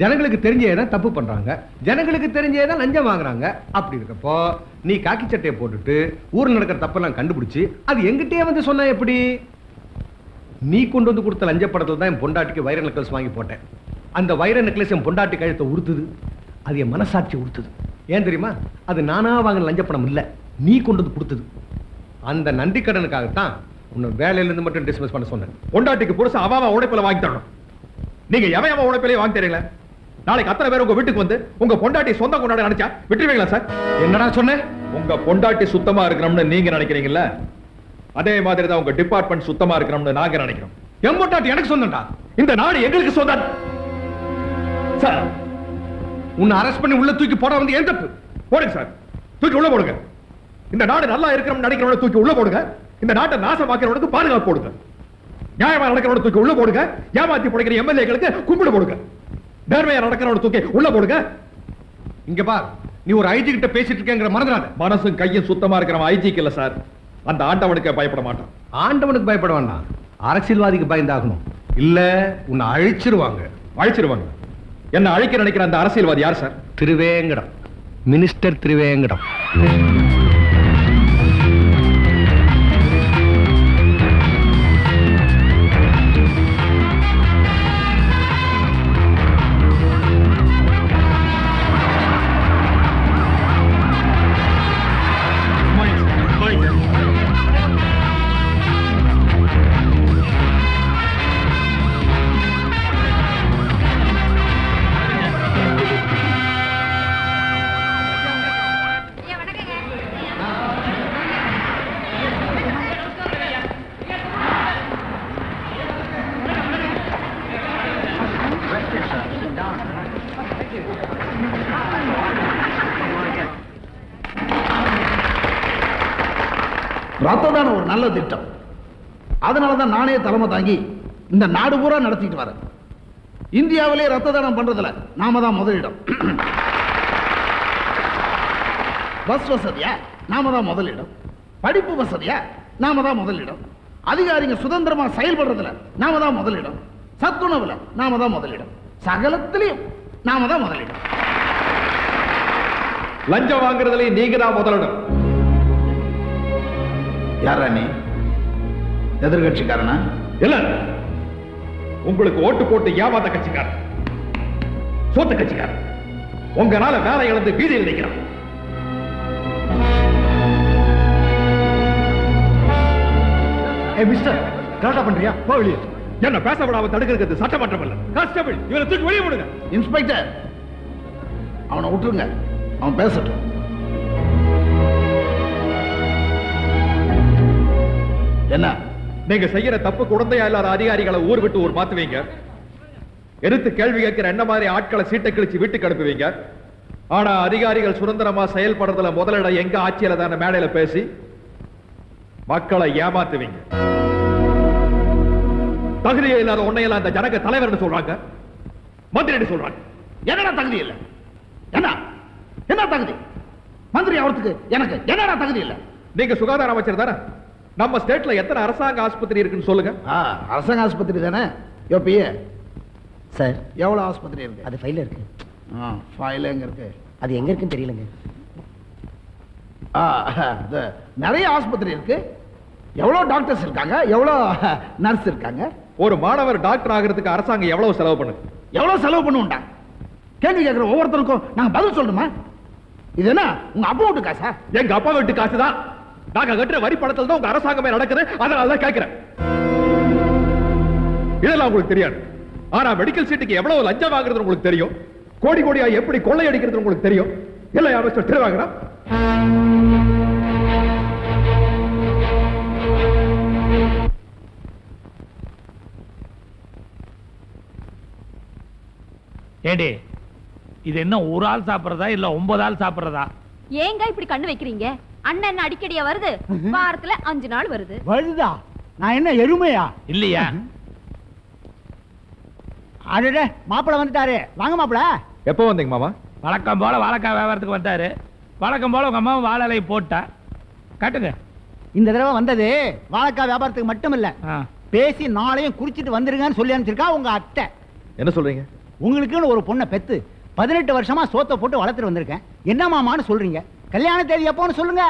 ஜனங்களுக்கு தெரிஞ்சே தான் தப்பு பண்றாங்க, ஜனங்களுக்கு தெரிஞ்சே தான் லஞ்சம் வாங்குறாங்க. அப்படி இருக்கப்போ நீ காக்கி சட்டையை போட்டுட்டு ஊர்ல நடக்கிற தப்பெல்லாம் கண்டுபிடிச்சு அது எங்கிட்டே வந்து சொன்னா எப்படி? நீ கொண்டு வந்து கொடுத்த லஞ்ச படத்துல தான் என் பொண்டாட்டிக்கு வைர நெக்லஸ் வாங்கி போட்டேன். அந்த வைர நெக்லஸ் என் பொண்டாட்டி கழுத்தை உறுத்துது, அது என் மனசாட்சி உறுத்துது. ஏன் தெரியுமா? அது நானா வாங்கின லஞ்ச பணம் இல்ல, நீ கொண்டு வந்து கொடுத்தது. அந்த நன்றி கடனுக்காகத்தான் உன்னை வேலையில இருந்து மட்டும் டிஸ்மிஸ் பண்ண சொன்னேன். பொண்டாட்டிக்கு புருஷன் அவன் உழைப்பில வாங்கி தரணும். நீங்க எவன் உழைப்பிலே வாங்கி தரீங்களா? நாளைக்கு அத்தனை பேர் உங்க வீட்டுக்கு வந்து உங்க பொண்டாட்டி சொந்தம் கொண்டாட நினைச்சா விட்டுருவீங்களா சார்? என்னடா சொன்னேன்? உங்க பொண்டாட்டி சுத்தமா இருக்கணும்னு நீங்க நினைக்கிறீங்கல்ல, அதே மாதிரி தான் உங்க டிபார்ட்மெண்ட் சுத்தமா இருக்கணும்னு நாங்க நினைக்கிறோம். என் பொண்டாட்டி எனக்கு சொந்தம்டா. இந்த நாடு எங்களுக்கு சொந்தம் சார். உன்னை அரெஸ்ட் பண்ணி உள்ள தூக்கி போட வந்து ஏன் தப்பு? போடுங்க சார், தூக்கி உள்ள போடுங்க. இந்த நாடு நல்லா இருக்கணும்னு நினைக்கிறவங்க தூக்கி உள்ள போடுங்க. இந்த நாட்டை நாசமாக்கிறவனுக்கு பாதுகாப்பு போடுங்க. நியாயமா நடக்கிறவங்க தூக்கி உள்ள போடுங்க. ஏமாத்தி பிடிக்கிற எம்எல்ஏக்களுக்கு கும்பிடு போடுங்க. நேர்மையா நடக்கிறவங்க தூக்கி உள்ள போடுங்க. இங்க பார், நீ ஒரு ஐஜி கிட்ட பேசிட்டு இருக்கேங்கிற மறந்துடாத. மனசும் கையும் சுத்தமா இருக்கிறவன் ஐஜிக்கு இல்ல சார், அந்த ஆண்டவனுக்கு பயப்பட மாட்டான். ஆண்டவனுக்கு பயப்பட வேண்டாம், அரசியல்வாதிக்கு பயந்தாகணும். இல்ல உன்னை அழிச்சிருவாங்க. அழிச்சிருவாங்க? என்ன அழிக்க நினைக்கிற அந்த அரசியல்வாதி யார் சார்? திருவேங்கடம், மினிஸ்டர் திருவேங்கடம். ரத்த தானம் ஒரு நல்ல திட்டம். அதனாலதான் நானே தலைமை தாங்கி இந்த நாடு பூரா நடத்திட்டு வரேன். இந்தியாவிலே ரத்த தானம் பண்றதுல நாம தான் முதலிடம். பஸ் வசதியா நாம தான் முதலிடம். படிப்பு வசதியா நாம தான் முதலிடம். அதிகாரிங்க சுதந்திரமா செயல்படுறதுல நாம தான் முதலிடம். சத்துணவுல நாம தான் முதலிடம். சகலத்திலையும் நாம தான் முதலிடம். லஞ்சம் வாங்குறதுல நீங்க தான் முதலிடம். யாரா நீ? எதிர்கட்சிக்காரனா? இல்ல, உங்களுக்கு ஓட்டு போட்டு ஏமாத்த கட்சிக்காரன், சோத்து கட்சிக்காரன். உங்களால வேலை இழந்து வீதியில் நிற்கிறான். மிஸ்டர், கரெக்டா பண்றியா? போலிய என்ன பேச விடாம தடுக்கிறது சட்டமன்றம் இல்ல, கான்ஸ்டபிள். இவரை தூக்கி வெளியே விடுங்க. இன்ஸ்பெக்டர், அவனை விட்டுருங்க, அவன் பேசட்டும். என்ன நீங்க செய்யற தப்பு குழந்தையா இல்லாத அதிகாரிகளை ஊர் விட்டு ஊர் மாத்துவீங்க. எதிர்த்து கேள்வி கேட்கிற என்ன மாதிரி ஆட்களை சீட்டை கிழிச்சு வீட்டுக்கு அனுப்புவீங்க. ஆனா அதிகாரிகள் சுதந்திரமா செயல்படுறதுல முதலிடம் எங்க ஆட்சியில தானே மேடையில பேசி மக்களை ஏமாத்துவீங்க. தகுதியே இல்லாத உன்னையெல்லாம் அந்த ஜனக தலைவர் சொல்றாங்க, மந்திரி சொல்றாங்க. என்னடா தகுதி இல்ல? என்ன தகுதி? மந்திரி அவருக்கு எனக்கு என்னடா தகுதி இல்ல? நீங்க சுகாதார அமைச்சர் தானே? நம்ம ஸ்டேட்ல எத்தனை அரசாங்க ஆஸ்பத்திரி இருக்குன்னு சொல்லுங்க. அரசாங்க ஆஸ்பத்திரி தானே? யோபியே சார், எவ்வளவு ஆஸ்பத்திரி இருக்கு? அது ஃபைல்ல இருக்கு. ஃபைல் எங்க இருக்கு? அது எங்க இருக்குன்னு தெரியலங்க. நிறைய ஆஸ்பத்திரி இருக்கு. எவ்வளவு டாக்டர்ஸ் இருக்காங்க, எவ்வளவு நர்ஸ் இருக்காங்க. ஒரு மாணவர் டாக்டர் ஆகிறதுக்கு அரசாங்கம் எவ்வளவு செலவு பண்ணுது? எவ்வளவு செலவு பண்ணுவோம்டா? கேள்வி கேட்கிற ஒவ்வொருத்தருக்கும் நாங்க பதில் சொல்லணுமா? இது என்ன உங்க அப்பா வீட்டு காசா? எங்க அப்பா வீட்டு காசு தான். நாங்க கட்டுற வரி பணத்தில் தான் உங்க அரசாங்கமே நடக்குது. அதனாலதான் கேட்கிறேன். இதெல்லாம் உங்களுக்கு தெரியாது. ஆனா மெடிக்கல் சீட்டுக்கு எவ்வளவு லஞ்சம் வாங்குறது உங்களுக்கு தெரியும். கோடி கோடியா எப்படி கொள்ளையடிக்கிறது உங்களுக்கு தெரியும். இல்லையா மிஸ்டர் திருவாங்கனா? ஏடி, இது என்ன ஒரு ஆள் சாப்பிடுறதா இல்ல 9 ஆள் சாப்பிடுறதா? ஏங்க இப்படி கண்ணு வைக்கிறீங்க? அண்ணன் என்ன அடிக்கடியா வருது? வாரத்துல 5 நாள் வருது. வருதா? நான் என்ன எருமையா? இல்லையா? அடடே, மாப்பிள்ள வந்துட்டாரு. வாங்க மாப்பிள்ள. எப்போ வந்தீங்க மாமா? வழக்கம் போல வாழைக்காய் வியாபாரத்துக்கு வந்தாரு. வழக்கம் போல உங்க அம்மா வாழலை போட்டா காட்டுங்க. இந்த தடவை வந்தது வாழைக்காய் வியாபாரத்துக்கு மட்டும் இல்ல, பேசி நாளையும் குறிச்சிட்டு வந்துருங்கன்னு சொல்லி அனுப்பிச்சிருக்கா உங்க அத்தை. என்ன சொல்றீங்க? உங்களுக்குன்னு ஒரு பொண்ணை பெத்து 18 வருஷமா சோத்தை போட்டு வளர்த்துட்டு வந்திருக்கேன். என்ன மாமான்னு சொல்றீங்க? கல்யாண தேதி எப்போன்னு சொல்லுங்க.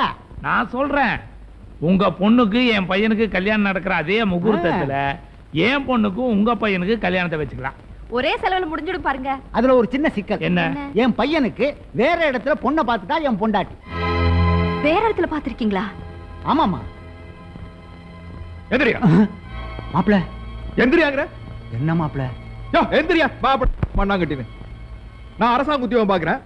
நான் சொல்றேன், உங்க பொண்ணுக்கு என் பையனுக்கு கல்யாணம் நடக்கிற அதே முகூர்த்தத்துல என் பொண்ணுக்கும் உங்க பையனுக்கு கல்யாணத்தை வச்சுக்கலாம். ஒரே செலவுல முடிஞ்சிடும் பாருங்க. அதுல ஒரு சின்ன சிக்கல். என்ன? என் பையனுக்கு வேற இடத்துல பொண்ணை பார்த்துட்டா என் பொண்டாட்டி. வேற இடத்துல பாத்திருக்கீங்களா? ஆமாமா. எந்திரியா மாப்பிள்ள. எந்திரியாங்கற? என்ன மாப்பிள்ள? யோ எந்திரியா மண்ணாங்கட்டினு. நான் அரசாங்க உத்தியோகம் பாக்குறேன்.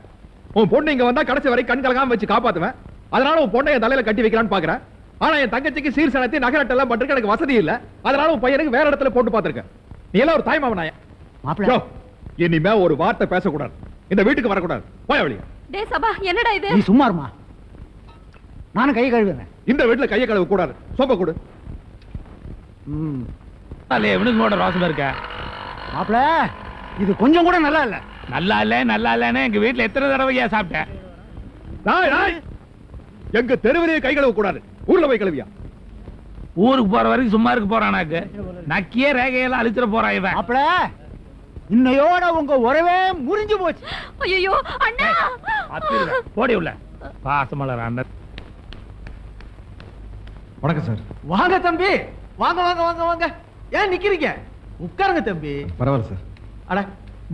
உன் பொண்ணு இங்க வந்தா கடைசி வரை கண் கலங்காம வச்சு காப்பாத்துவேன். அதனால உன் பொண்ணை என் தலையில கட்டி வைக்கலான்னு பாக்குறேன். ஆனா என் தங்கச்சிக்கு சீர்சனத்தை நகரட்ட எல்லாம் பண்றதுக்கு எனக்கு வசதி இல்ல. அதனால உன் பையனுக்கு வேற இடத்துல போட்டு பாத்துருக்கேன். நீ எல்லாம் ஒரு தாய் மாமனாயா? மாப்பிள்ள, இனிமே ஒரு வார்த்தை பேசக்கூடாது. இந்த வீட்டுக்கு வரக்கூடாது. போய் வெளியே. டேய் சபா, என்னடா இது? நீ சும்மா இருமா. நானும் கை கழுவுறேன். இந்த வீட்டுல கையை கழுவ கூடாது. சோப்ப கொடு. இவனுக்கு ரோசம் இருக்க மாப்பிள்ள, இது கொஞ்சம் கூட நல்லா இல்ல. நல்லா இல்ல நல்லா இல்லன்னு எங்க வீட்டுல எத்தனை தடவையா சாப்பிட்டேன். எங்க தெருவிலேயே கை கழுவ கூடாது. ஊர்ல போய் கழுவியா? ஊருக்கு போற வரைக்கும் சும்மா இருக்க போறானாக்கு. நக்கிய ரேகையெல்லாம் அழிச்சிட போறான் இவன். மாப்பிள்ள, இன்னையோட உங்க உறவே முறிஞ்சு போச்சு. ஐயோ அண்ணா, போடி உள்ள. பாசமலர் அண்ணன். வணக்கம் சார். வாங்க தம்பி, வாங்க வாங்க வாங்க வாங்க. ஏன் நிக்கிறீங்க? உட்காருங்க தம்பி. பரவாயில்ல சார். அட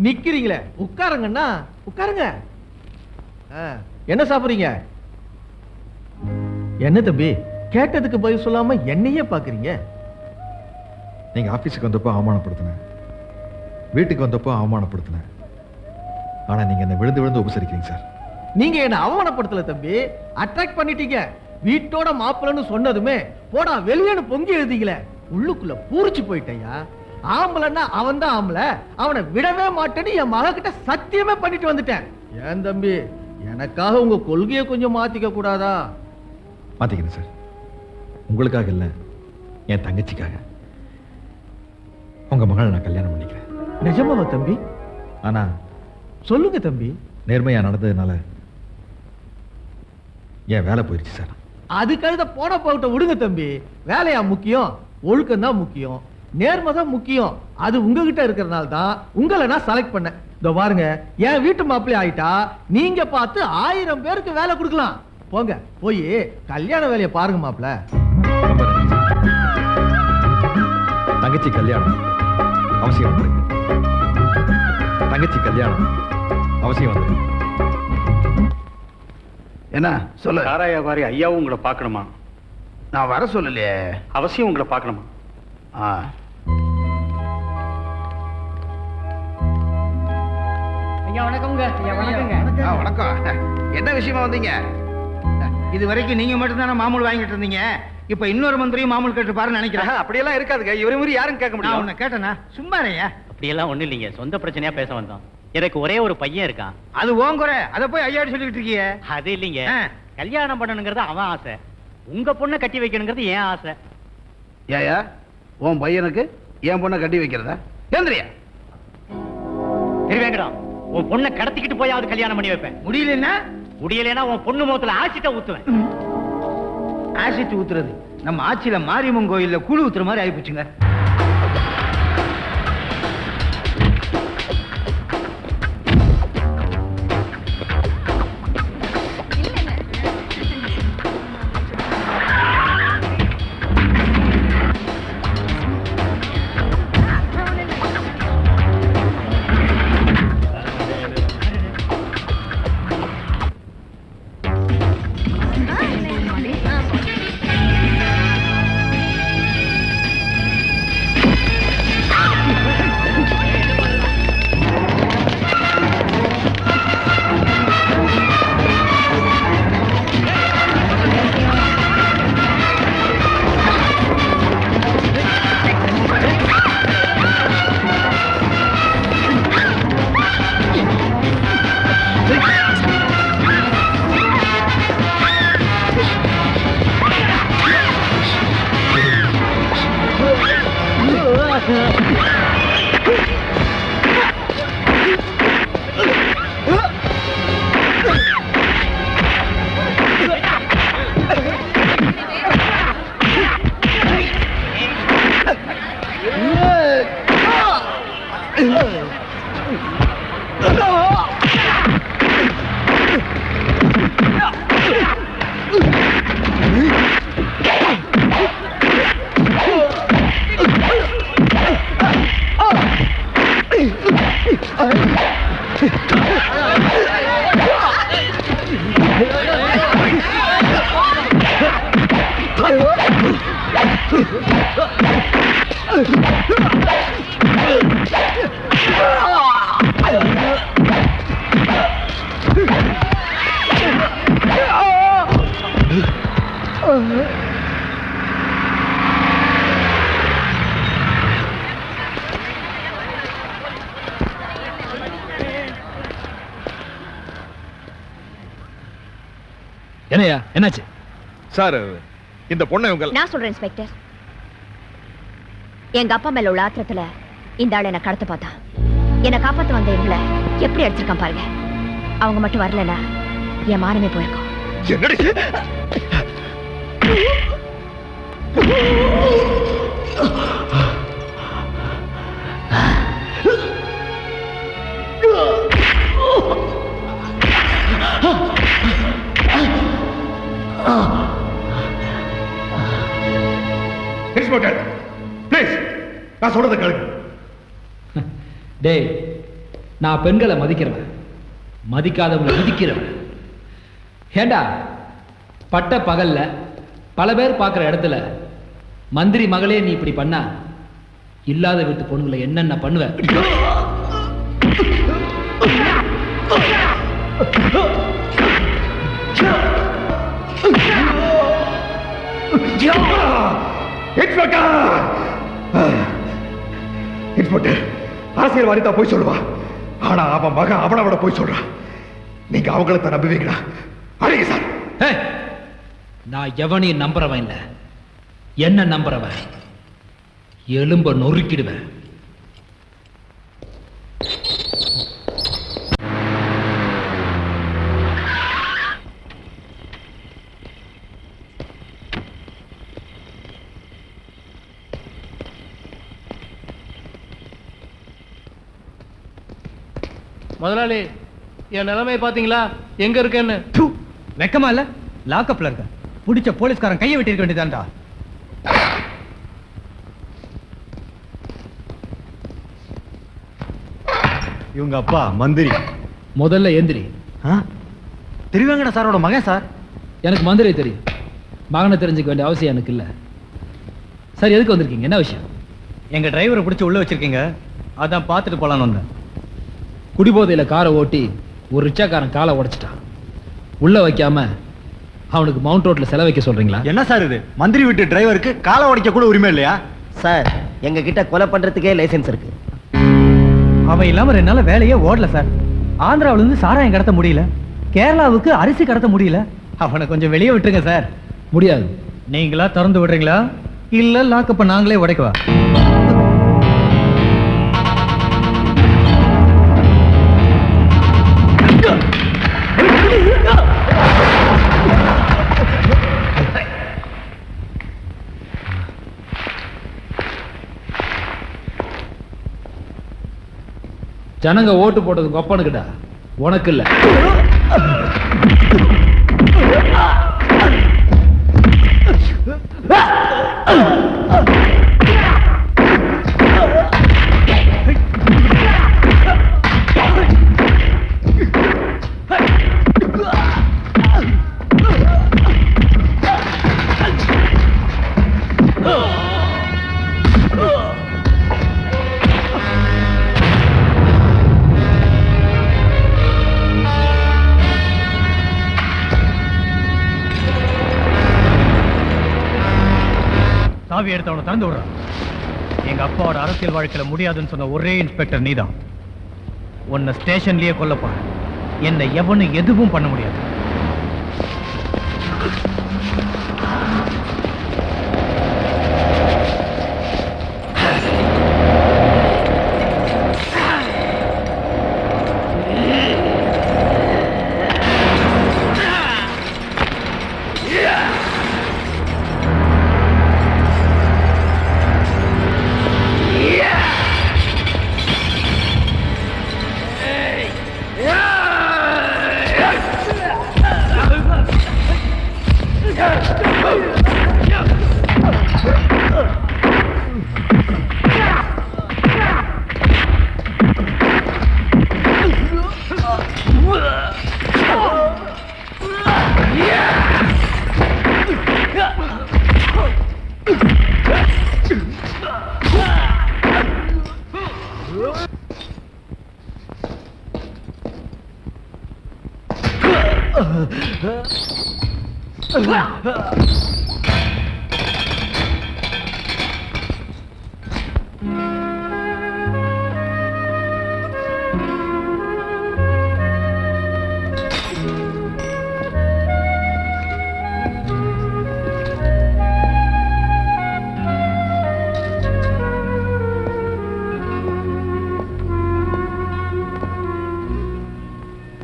நிக்கிறீங்களே, உட்காருங்கண்ணா, உட்காருங்க. என்ன சாப்பிடுறீங்க? என்ன தம்பி, கேட்டதுக்கு பதில் சொல்லாம என்னையே பாக்குறீங்க? நீங்க ஆபீஸுக்கு வந்தப்போ அவமானப்படுத்தினேன், வீட்டுக்கு வந்தப்போ அவமானப்படுத்தினேன். ஆனா நீங்க என்ன விழுந்து விழுந்து உபசரிக்கிறீங்க சார். நீங்க என்ன அவமானப்படுத்தல தம்பி, அட்ராக்ட் பண்ணிட்டீங்க. வீட்டோட மாப்பிள்ளன்னு சொன்னதுமே போடா வெளியேன்னு பொங்கி எழுதிக்கல, உள்ளுக்குள்ள பூரிச்சு போயிட்டேயா. ஆம்பளைன்னா அவன் தான் ஆம்பளை, அவனை விடவே மாட்டேன்னு என் மக கிட்ட சத்தியமே பண்ணிட்டு வந்துட்டேன். ஏன் தம்பி, எனக்காக உங்க கொள்கையை கொஞ்சம் மாத்திக்க கூடாதா? மாத்திக்கிறேன் சார். உங்களுக்காக இல்ல, என் தங்கச்சிக்காக. உங்க மகளை நான் கல்யாணம் பண்ணிக்கிறேன். நிஜமாவா தம்பி? ஆனா சொல்லுங்க தம்பி. நேர்மையா நடந்ததுனால என் வேலை போயிருச்சு சார். அதுக்கழுத போன போகிட்ட விடுங்க தம்பி. வேலையா முக்கியம்? ஒழுக்கம் தான் முக்கியம், நேர்மை தான் முக்கியம். அது உங்ககிட்ட இருக்கிறதுனால தான் உங்களை நான் செலக்ட் பண்ணேன். இதோ பாருங்க, என் வீட்டு மாப்பிள்ளை ஆயிட்டா நீங்க பார்த்து 1000 பேருக்கு வேலை கொடுக்கலாம். போங்க, போய் கல்யாண வேலையை பாருங்க மாப்பிள்ள. தங்கச்சி கல்யாணம் அவசியம் வந்துருக்கு. தங்கச்சி கல்யாணம் அவசியம் வந்துருக்கு. என்ன சொல்ல? சாராய வியாபாரி ஐயாவும் உங்களை பார்க்கணுமா? நான் வர சொல்லலையே. அவசியம் உங்களை பார்க்கணுமா? ஐயா வணக்கம்ங்க. ஐயா வணக்கங்க. வணக்கம். என்ன விஷயமா வந்தீங்க? இது வரைக்கும் நீங்க மட்டும் தானே மாமூல் வாங்கிட்டு இருந்தீங்க. இப்ப இன்னொரு மந்திரியும் மாமூல் கேட்டு பாருன்னு நினைக்கிறேன். அப்படியெல்லாம் இருக்காதுங்க. இவரை மாதிரி யாரும் கேட்க முடியும். உன்னை கேட்டனா? சும்மா அப்படியெல்லாம் ஒண்ணும் இல்லைங்க, சொந்த பிரச்சனையா பேச வந்தோம். எனக்கு ஒரே ஒரு பையன் இருக்கான். அது ஓங்குற அத போய் ஐயாடி சொல்லிட்டு இருக்கியே. அது இல்லைங்க, கல்யாணம் பண்ணணுங்கிறது அவன் ஆசை, உங்க பொண்ணை கட்டி வைக்கணுங்கிறது ஏன் ஆசை. ஏயா உன் பையனுக்கு என் பொண்ணை கட்டி வைக்கிறதா? ஏந்திரியா திருவேங்கடம், உன் பொண்ணை கடத்திக்கிட்டு போயாவது கல்யாணம் பண்ணி வைப்பேன். முடியலன்னா உன் பொண்ணு முகத்துல ஆசிட்ட ஊத்துவேன். ஆசிட் ஊத்துறது நம்ம ஆட்சியில மாரியம்மன் கோயில்ல கூழு ஊத்துற மாதிரி ஆயிப்போச்சுங்க. என்னையா என்னாச்சு சார்? இந்த பொண்ணை உங்க நான் சொல்றேன் இன்ஸ்பெக்டர், எங்க அப்பா மேல உள்ள ஆத்திரத்துல இந்த ஆள் என்ன கடத்த பார்த்தா. என்னை காப்பாத்த வந்த இவங்களை எப்படி அடிச்சிருக்கான் பாருங்க. அவங்க மட்டும் வரலனா என் மானமே போயிருக்கும். ப்ளீஸ் நான் சொல்றத கேளுங்க. டேய், நான் பெண்களை மதிக்கிறவன், மதிக்காதவங்களை விதிக்கிறவன். ஏண்டா பட்ட பகல்ல பல பேர் பார்க்குற இடத்துல மந்திரி மகளே நீ இப்படி பண்ணா இல்லாத வீட்டு பொண்ணுங்களை என்னென்ன பண்ணுவ? அரசியல் வாரித்தா போய் சொல்லுவா, ஆனா அவன் மகன் அவனை விட போய் சொல்றான். நீங்க அவங்களை தான் நம்புவீங்களா? அழகு சார், நான் எவனையும் நம்புறவன் இல்ல, என்ன நம்புறவன் எலும்ப நொறுக்கிடுவேன். முதலாளி, என் நிலைமை பாத்தீங்களா? எங்க இருக்கேன்னு வெக்கமா இல்ல? லாக்அப்ல இருக்க. பிடிச்ச போலீஸ்காரன் கையை வெட்டி இருக்க வேண்டியதான்டா. இவங்க அப்பா மந்திரி. முதல்ல எந்திரி. திருவேங்கட சாரோட மகன் சார். எனக்கு மந்திரி தெரியும், மகனை தெரிஞ்சுக்க வேண்டிய அவசியம் எனக்கு இல்ல. சரி, எதுக்கு வந்திருக்கீங்க? என்ன விஷயம்? எங்க டிரைவரை பிடிச்சி உள்ள வச்சிருக்கீங்க, அதான் பார்த்துட்டு போலான்னு வந்தேன். குடிபோதையில காரை ஓட்டி ஒரு ரிச்சாக்காரன் காலை உடைச்சிட்டான். உள்ள வைக்காம அவனுக்கு மவுண்ட் ரோட்ல செலவு வைக்க சொல்றீங்களா? என்ன சார் இது? மந்திரி வீட்டு டிரைவருக்கு காலை உடைக்க கூட உரிமை இல்லையா சார்? எங்க கிட்ட கொலை பண்றதுக்கே லைசென்ஸ் இருக்கு. அவன் இல்லாம 2 நாள் வேலையே ஓடல சார். ஆந்திராவில இருந்து சாராயம் கடத்த முடியல, கேரளாவுக்கு அரிசி கடத்த முடியல. அவனை கொஞ்சம் வெளியே விட்டுருங்க சார். முடியாது. நீங்களா திறந்து விடுறீங்களா இல்ல லாக்கப்ப நாங்களே உடைக்கவா? ஜனங்க ஓட்டு போட்டது கொப்பனுக்குடா, உனக்கு இல்ல. சாவி எடுத்தவனை திறந்து விடுறான். எங்க அப்பாவோட அரசியல் வாழ்க்கையில முடியாதுன்னு சொன்ன ஒரே இன்ஸ்பெக்டர் நீதான். உன்னை ஸ்டேஷன்லயே கொல்லப்பா. என்னை எவனும் எதுவும் பண்ண முடியாது.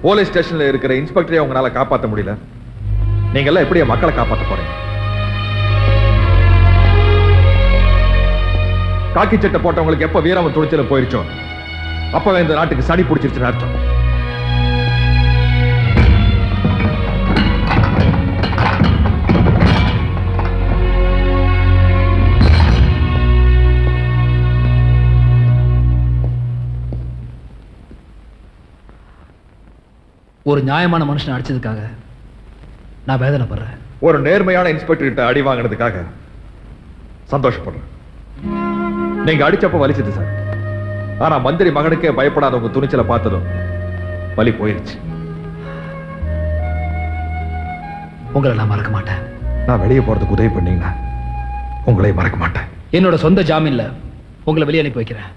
போலீஸ் ஸ்டேஷன்ல இருக்கிற இன்ஸ்பெக்டரை உங்களால காப்பாற்ற முடியல. நீங்க எல்லாம் எப்படி மக்களை காப்பாற்ற போறீங்க? காக்கி சட்டை போட்டவங்களுக்கு எப்ப வீரமும் துணிச்சலும் போயிருச்சோ அப்பவே இந்த நாட்டுக்கு சனி பிடிச்சிருச்சுன்னு அர்த்தம். ஒரு நியாயமான மனுஷனை அடிச்சதுக்காக நான் வேதனைப்படுறேன். ஒரு நேர்மையான இன்ஸ்பெக்டர் கிட்ட அடி வாங்கினதுக்காக சந்தோஷப்படுறேன். நீங்க அடிச்சப்ப வலிச்சது சார். ஆனா மந்திரி மகனுக்கே பயப்படாத உங்க துணிச்சலை பார்த்ததும் வலி போயிருச்சு. உங்களை நான் மறக்க மாட்டேன். நான் வெளியே போறதுக்கு உதவி பண்ணீங்கன்னா உங்களை மறக்க மாட்டேன். என்னோட சொந்த ஜாமீன்ல உங்களை வெளியே அனுப்பி வைக்கிறேன்.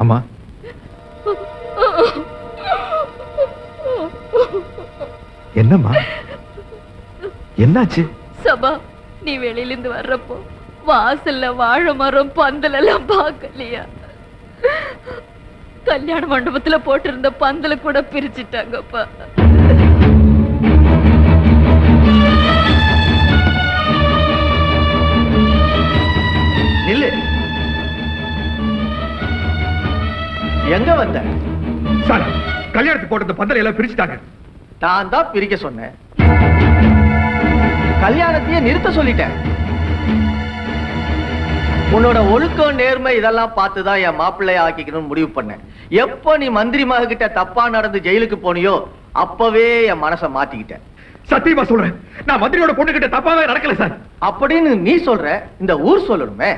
அம்மா, என்னம்மா என்னாச்சு? சபா, நீ வெளியில இருந்து வர்றப்போ வாசல்ல வாழை மரம் பந்தல் எல்லாம் பார்க்கலையா? கல்யாண மண்டபத்துல போட்டிருந்த பந்தல கூட பிரிச்சுட்டாங்கப்பா. நில்லு. எங்க வந்த? சார், கல்யாணத்துக்கு போட்டது பந்தலை எல்லாம் பிரிச்சுட்டாங்க. நான் தான் பிரிக்க சொன்னேன். கல்யாணத்தையே நிறுத்த சொல்லிட்டேன். உன்னோட ஒழுக்கம் நேர்மை இதெல்லாம் பார்த்துதான் என் மாப்பிள்ளைய ஆக்கிக்கணும்னு முடிவு பண்ணேன். எப்போ நீ மந்திரி மக கிட்ட தப்பா நடந்து ஜெயிலுக்கு போனியோ அப்பவே என் மனசை மாத்திக்கிட்டேன். சத்தியமா சொல்றேன், நான் மந்திரியோட பொண்ணுகிட்ட தப்பாவே நடக்கல சார். அப்படின்னு நீ சொல்ற, இந்த ஊர் சொல்லணுமே.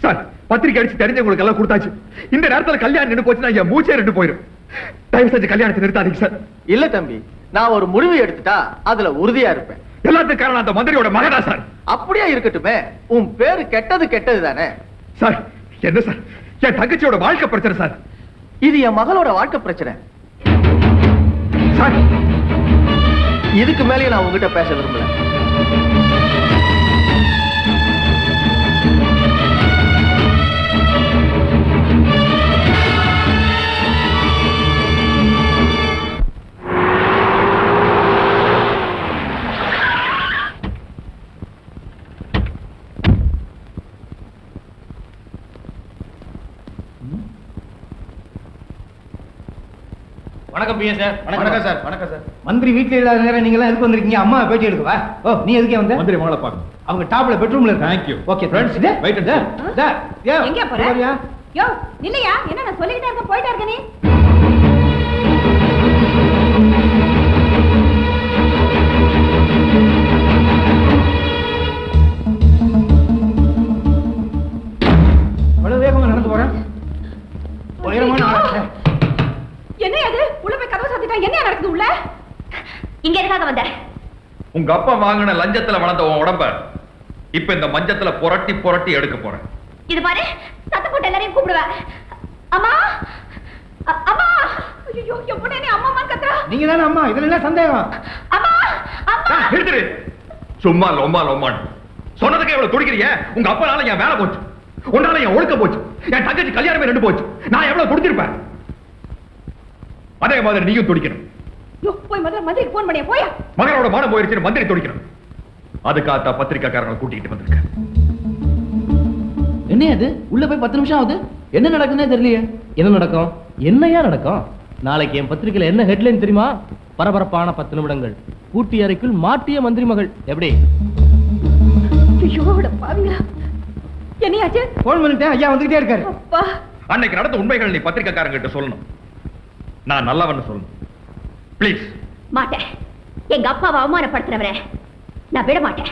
சார், பத்திரிக்கை அடிச்சு தெரிஞ்சவங்களுக்கு எல்லாம் கொடுத்தாச்சு. இந்த நேரத்துல கல்யாணம் நின்று போச்சுன்னா என் மூச்சே நின்று போயிடும். தயவு செஞ்சு கல்யாணத்தை நிறுத்தாதீங்க சார். இல்ல தம்பி, நான் ஒரு முடிவு எடுத்துட்டா அதுல உறுதியா இருப்பேன். எல்லாத்துக்கும் காரணம் அந்த மந்திரியோட மகனா சார். அப்படியே இருக்கட்டுமே, உன் பேரு கெட்டது தானே சார். என்ன சார், என் தங்கச்சியோட வாழ்க்கை பிரச்சனை சார். இது என் மகளோட வாழ்க்கை பிரச்சனை சார். இதுக்கு மேலே நான் உங்ககிட்ட பேச விரும்பல. வணக்கம் பிஏ சார். வணக்கம் சார். வணக்கம் சார். மந்திரி வீட்டுல இல்லாத நேரம் நீங்க எல்லாம் எதுக்கு வந்திருக்கீங்க? அம்மா பேட்டி எடுக்கவா? ஓ, நீ எதுக்கே வந்த? மந்திரி மகளை பார்க்கணும். அவங்க டாப்ல பெட்ரூம்ல இருக்காங்க. Thank you. Okay friends, wait and எங்க போற? யோ நில்லையா, என்ன நான் சொல்லிக்கிட்டே இருக்க, போயிட்டே இருக்க நீ. அவ்வளவு வேகமா நடந்து போறேன். உயரமான ஆளா. என்ன அது? உள்ள போய் கதவை சாத்திட்டா என்ன நடக்குது உள்ள? இங்க எதுக்காக வந்த? உங்க அப்பா வாங்கின லஞ்சத்துல வளர்ந்த உன் உடம்ப இப்ப இந்த மஞ்சத்துல புரட்டி புரட்டி எடுக்க போறேன். இது பாரு, சத்தம் போட்டு எல்லாரையும் கூப்பிடுவ. அம்மா, அம்மா. ஐயோ, எப்படி நீ அம்மா கத்துறா? நீங்க தானே அம்மா, இதுல என்ன சந்தேகம்? அம்மா, அம்மா. நிறுத்துரு. சும்மா லொம்மா லொம்மான் சொன்னதுக்கு எவ்வளவு துடிக்கிறீங்க? உங்க அப்பனால என் வேலை போச்சு, உன்னால என் ஒழுக்க போச்சு, என் தங்கச்சி கல்யாணமே ரெண்டு போச்சு. நான் எவ்வளவு துடிச்சிருப்பேன், அதே மாதிரி நீயும் துடிக்கணும். யோ, போய் முதல்ல மந்திரிக்கு போன் பண்ணியா, போயா. மகளோட மானம் போயிருச்சு, மந்திரி துடிக்கணும். அதுக்காக பத்திரிக்கைக்காரங்களை கூட்டிட்டு வந்திருக்கேன். என்ன அது? உள்ள போய் 10 நிமிஷம் ஆகுது, என்ன நடக்குன்னே தெரியலையே. என்ன நடக்கும்? என்னையா நடக்கும்? நாளைக்கு என் பத்திரிக்கையில என்ன ஹெட்லைன் தெரியுமா? பரபரப்பான 10 நிமிடங்கள், பூட்டி அறைக்குள் மாட்டிய மந்திரி மகள். எப்படி? ஐயோ, பாவிங்களா, என்னையாச்சு? போன் பண்ணிட்டேன், ஐயா வந்துகிட்டே இருக்காரு. அப்பா, அன்னைக்கு நடந்த உண்மைகள் நீ பத்திரிக்கைக்காரங்க கிட்ட சொல்லணும். நான் நல்லவன்னு சொல்லணும். ப்ளீஸ். மாட்டேன். எங்க அப்பாவை அவமானப்படுத்துறவரை நான் விட மாட்டேன்.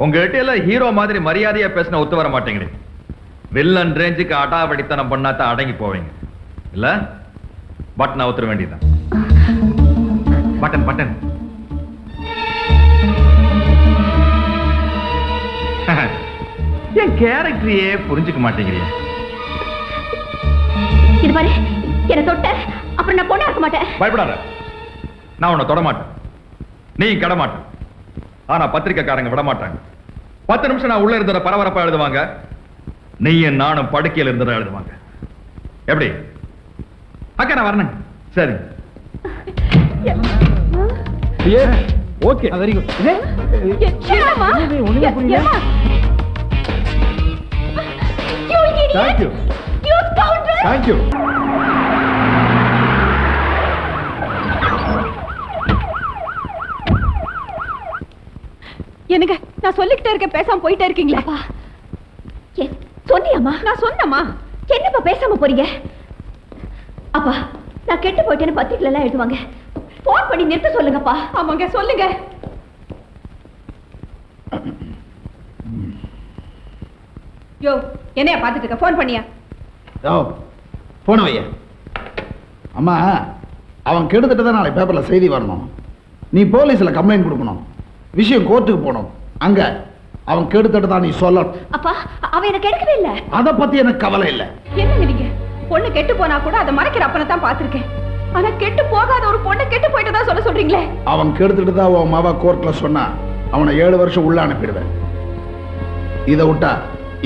உங்ககிட்ட எல்லாம் ஹீரோ மாதிரி மரியாதையா பேசின ஒத்து வர மாட்டேங்குது. வில்லன் ரேஞ்சுக்கு அடாவடித்தனம் பண்ணாதான் அடங்கி போவீங்க இல்ல? பட்டன் அவுத்துற வேண்டியதான். Button button. என் கேரக்டரையே புரிஞ்சுக்க மாட்டேங்கிறீங்க. இது பாரு, என்ன தொட்ட அப்புறம் நான் பொண்ணா இருக்க மாட்டேன். பயப்படாத, நான் உன்னை தொட மாட்டேன், நீ கட மாட்டேன். ஆனா பத்திரிக்கைக்காரங்க விட மாட்டாங்க. 10 நிமிஷம் நான் உள்ள இருந்த பரபரப்பா எழுதுவாங்க, நீயும் நானும் படுக்கையில் இருந்ததை எழுதுவாங்க. எப்படி? அக்கா நான் வரணும். சரி. Okay, very good. என்னம்மா? ஒண்ணுமே புரியல. Thank you. You scoundrel! Thank you. என்னங்க, நான் சொல்லிக்கிட்டே இருக்கேன், பேசாம போயிட்டே இருக்கீங்களா? சொன்னியம்மா? நான் சொன்னம்மா. என்னப்பா பேசாம போறீங்க? அப்பா, நான் கெட்டு போயிட்டேன்னு பத்திரிக்கையில எல்லாம் எழுதுவாங்க. போன் பண்ணி நிறுத்த சொல்லுங்கப்பா. ஆமாங்க, சொல்லுங்க. யோ, என்னையா பாத்துட்டு இருக்க? போன் பண்ணியா? யோ, போன வைய. அம்மா, அவன் கெடுத்துட்டு தான் நாளை பேப்பர்ல செய்தி வரணும். நீ போலீஸ்ல கம்ப்ளைண்ட் கொடுக்கணும். விஷயம் கோர்ட்டுக்கு போகணும். அங்க அவன் கெடுத்துட்டு தான் நீ சொல்லணும். அப்பா, அவன் எனக்கு எடுக்கவே இல்ல. அத பத்தி எனக்கு கவலை இல்ல. என்னங்க நீங்க? பொண்ணு கெட்டு போனா கூட அதை மறைக்கிற அப்பனை தான் பாத்திருக்கேன். ஆனா கெட்டு போகாத ஒரு பொண்ணு கெட்டு போயிட்டு தான் சொல்ல சொல்றீங்களே? அவன் கெடுத்துட்டு தான் உன் மாவா கோர்ட்ல சொன்னா அவனை 7 வருஷம் உள்ள அனுப்பிடுவேன். இதை விட்டா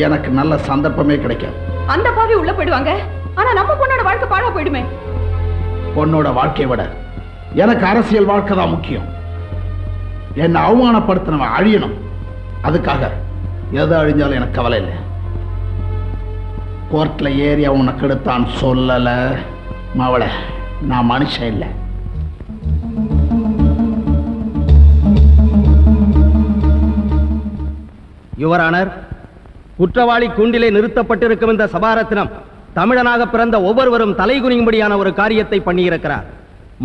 எனக்கு நல்ல சந்தர்ப்பமே கிடைக்காது. அந்த பாவி உள்ள போயிடுவாங்க, ஆனா நம்ம பொண்ணோட வாழ்க்கை பாழா போயிடுமே. பொண்ணோட வாழ்க்கையை விட எனக்கு அரசியல் வாழ்க்கை தான் முக்கியம். என்னை அவமானப்படுத்தினவன் அழியணும். அதுக்காக எது அழிஞ்சாலும் எனக்கு கவலை இல்லை. கோர்ட்ல ஏறி அவனை கெடுத்தான் சொல்லல மவள, நான் மனுஷன் இல்லை. யுவர் ஆனர், குற்றவாளி கூண்டிலே நிறுத்தப்பட்டிருக்கும் இந்த சபாரத்னம் தமிழனாக பிறந்த ஒவ்வொருவரும் தலைகுனியும்படியான ஒரு காரியத்தை பண்ணியிருக்கிறார்.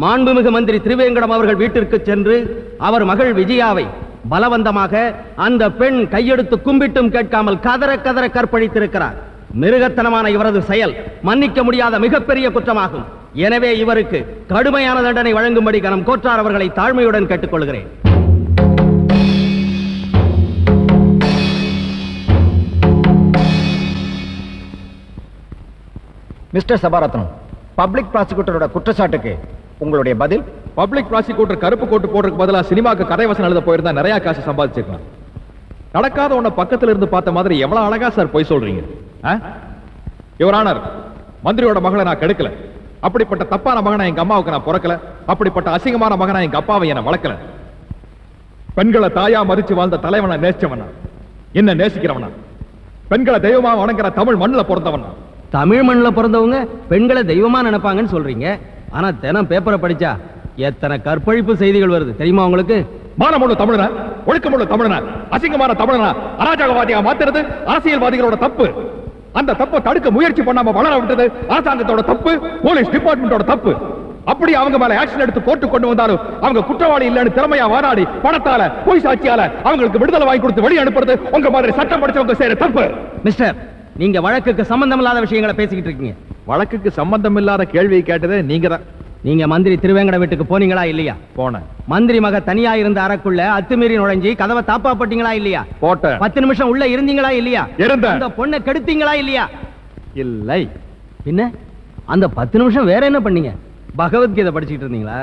மாண்புமிகு மந்திரி திருவேங்கடம் அவர்கள் வீட்டிற்கு சென்று அவர் மகள் விஜயாவை பலவந்தமாக அந்த பெண் கையெடுத்து கும்பிட்டும் கேட்காமல் கதற கதற கற்பழித்திருக்கிறார். மிருகத்தனமான இவரது செயல் மன்னிக்க முடியாத மிகப்பெரிய குற்றமாகும். எனவே இவருக்கு கடுமையான தண்டனை வழங்கும்படி கனம் கோற்றார் அவர்களை தாழ்மையுடன் கேட்டுக்கொள்கிறேன். மிஸ்டர் சபாரத்னம், பப்ளிக் ப்ராசிக்யூட்டரோட குற்றச்சாட்டுக்கு உங்களுடைய பதில்? பப்ளிக் ப்ராசிக்யூட்டர் கருப்பு கோட்டு போடுறதுக்கு பதிலா சினிமாக்கு கதை வசனம் எழுத போயிருந்தா நிறைய காசு சம்பாதிச்சிருக்கலாம். நடக்காத ஒன்ன பக்கத்துல இருந்து பார்த்த மாதிரி எவ்வளவு அழகா சார் போய் சொல்றீங்க. யுவர் ஆனர், மந்திரியோட மகளை நான் கெடுக்கல. அப்படிப்பட்ட தப்பான மகனை எங்க அம்மாவுக்கு நான் பிறக்கல. அப்படிப்பட்ட அசிங்கமான மகனை எங்க அப்பாவை என்ன வளர்க்கல. பெண்களை தாயா மதிச்சு வாழ்ந்த தலைவனை நேசிச்சவனா, என்ன நேசிக்கிறவனா, பெண்களை தெய்வமா வணங்குற தமிழ் மண்ணில் பிறந்தவனா. தமிழ் மண்ணில் பிறந்தவங்க பெண்களை தெய்வமா நினைப்பாங்கன்னு சொல்றீங்க. ஆனா தினம் பேப்பரை படிச்சா எத்தனை கற்பழிப்பு செய்திகள் வருது தெரியுமா உங்களுக்கு? மானமுள்ள தமிழனா, ஒழுக்கமுள்ள தமிழனா, அசிங்கமான தமிழனா அராஜகவாதியா மாத்துறது அரசியல்வாதிகளோட தப்பு. அந்த தப்பை தடுக்க முயற்சி பண்ணாம வளர விட்டது அரசாங்கத்தோட தப்பு, போலீஸ் டிபார்ட்மெண்டோட தப்பு. அப்படி அவங்க மேல ஆக்ஷன் எடுத்து கோர்ட்டு கொண்டு வந்தாலும் அவங்க குற்றவாளி இல்லைன்னு திறமையா வாதாடி பணத்தால பொய் சாட்சியால அவங்களுக்கு விடுதலை வாங்கி கொடுத்து வெளியே அனுப்புறது உங்க மாதிரி சட்டம் படிச்சவங்க செய்யற தப்பு. மிஸ்டர், நீங்க வழக்குக்கு சம்பந்தம் இல்லாத விஷயங்களை பேசிக்கிட்டு இருக்கீங்க. வழக்குக்கு சம்பந்தம் இல்லாத கேள்வியை கேட்டதே நீங்க தான். நீங்க மந்திரி திருவேங்கட வீட்டுக்கு போனீங்களா இல்லையா? போனேன். மந்திரி மக தனியா இருந்த அறைக்குள்ள அத்துமீறி நுழைஞ்சி கதவை தாப்பா போட்டீங்களா இல்லையா? போட்டேன். 10 நிமிஷம் உள்ள இருந்தீங்களா இல்லையா? இருந்தேன். அந்த பொண்ணை கெடுத்தீங்களா இல்லையா? இல்லை. என்ன அந்த 10 நிமிஷம் வேற என்ன பண்ணீங்க? பகவத்கீதை படிச்சுட்டு இருந்தீங்களா?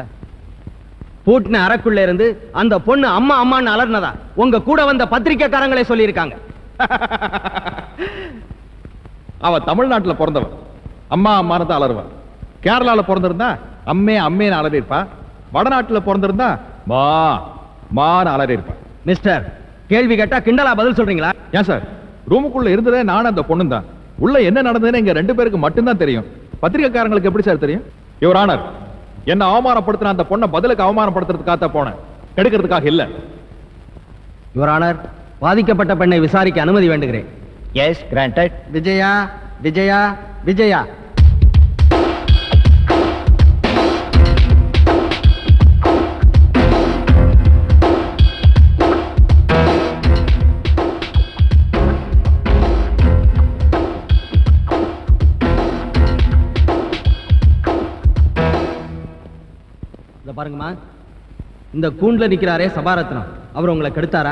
பூட்டின அறைக்குள்ள இருந்து அந்த பொண்ணு அம்மா அம்மான்னு அலர்னதா உங்க கூட வந்த பத்திரிக்கைக்காரங்களே சொல்லியிருக்காங்க. அவ தமிழ்நாட்டுல பிறந்தவன், அம்மா அம்மானதான் அலறுவன். கேரளால பிறந்திருந்தா அம்மே அம்மேன்னு அலறியிருப்பா. வடநாட்டுல பிறந்திருந்தா மா மான்னு அலறியிருப்பா. மிஸ்டர், கேள்வி கேட்டா கிண்டலா பதில் சொல்றீங்களா? ஏன் சார், ரூமுக்குள்ள இருந்ததே நானும் அந்த பொண்ணு தான். உள்ள என்ன நடந்ததுன்னு எங்க 2 பேருக்கு மட்டும்தான் தெரியும். பத்திரிகைக்காரங்களுக்கு எப்படி சார் தெரியும்? யுவர் ஆனர், என்ன அவமானப்படுத்தின அந்த பொண்ணை பதிலுக்கு அவமானப்படுத்துறதுக்காக போனேன், கெடுக்கிறதுக்காக இல்ல. யுவர் ஆனர், பாதிக்கப்பட்ட பெண்ணை விசாரிக்க அனுமதி வேண்டுகிறேன். Yes, granted. விஜயா விஜயா விஜயா. பாருங்கம்மா, இந்த கூண்டுல நிக்கிறாரே சபாரத்னம், அவர் உங்களை கெடுத்தாரா?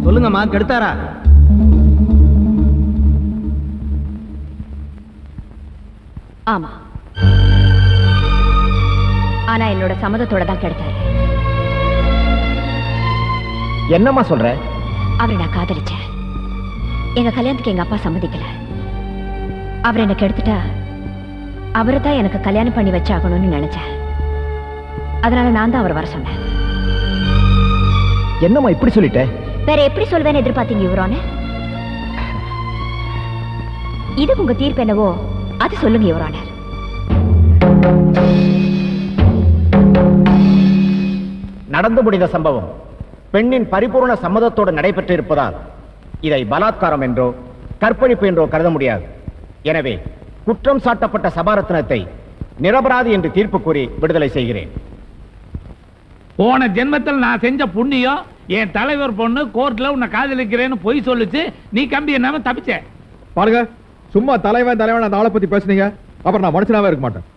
சொல்லுங்கம்மா, கெடுத்தாரா? ஆமா, ஆனா என்னோட சம்மதத்தோட தான் கெடுத்தாரு. என்னம்மா சொல்ற? அவரை நான் காதலிச்சேன். எங்க கல்யாணத்துக்கு எங்க அப்பா சம்மதிக்கல. அவர் என்ன கெடுத்துட்டா அவரை தான் எனக்கு கல்யாணம் பண்ணி வச்சாகணும்னு நினைச்சேன். அதனால நான் தான் அவர் வர சொன்னேன். என்னம்மா இப்படி சொல்லிட்ட? வேற எப்படி சொல்வேன்னு எதிர்பார்த்தீங்க யுவரான? இதுக்கு உங்க தீர்ப்பு என்னவோ அது சொல்லுங்க யுவரான. நடந்து முடிந்த சம்பவம் பெண்ணின் பரிபூர்ண சம்மதத்தோடு நடைபெற்று இருப்பதால் இதை பலாத்காரம் என்றோ கற்பழிப்பு என்றோ கருத முடியாது. எனவே குற்றம் சாட்டப்பட்ட சபாரத்னத்தை நிரபராதி என்று தீர்ப்பு கூறி விடுதலை செய்கிறேன். போன ஜென்மத்தில் நான் செஞ்ச புண்ணியம், என் தலைவர் பொண்ணு கோர்ட்ல உன்னை காதலிக்கிறேன்னு பொய் சொல்லுச்சு, நீ கம்பி என்னாம தப்பிச்ச. பாருங்க, சும்மா தலைவன் அந்த ஆளை பத்தி பேசுனீங்க, அப்புறம் நான் மனுஷனாவே இருக்க மாட்டேன்.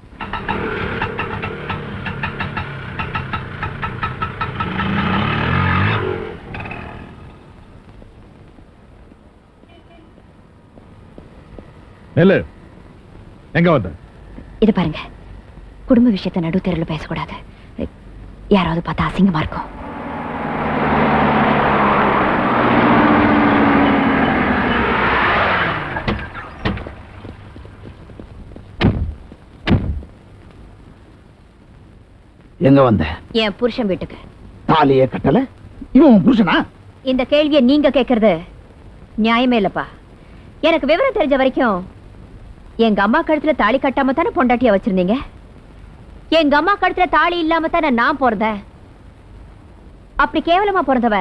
நெல்லு, எங்க வந்த? இது பாருங்க, குடும்ப விஷயத்தை நடு தெருவில் பேசக்கூடாது. யாராவது பார்த்தா அசிங்கமா இருக்கும். எங்க வந்த? என் புருஷன் வீட்டுக்கு. தாலியே கட்டல? இவன் புருஷனா? இந்த கேள்வியை நீங்க கேட்கறது நியாயமே இல்லப்பா. எனக்கு விவரம் தெரிஞ்ச வரைக்கும் எங்க அம்மா கழுத்துல தாலி கட்டாம தானே பொண்டாட்டியா வச்சிருந்தீங்க. எங்க அம்மா கழுத்துல தாலி இல்லாம தானே நான் பிறந்தேன். அப்படி கேவலமா பிறந்தவ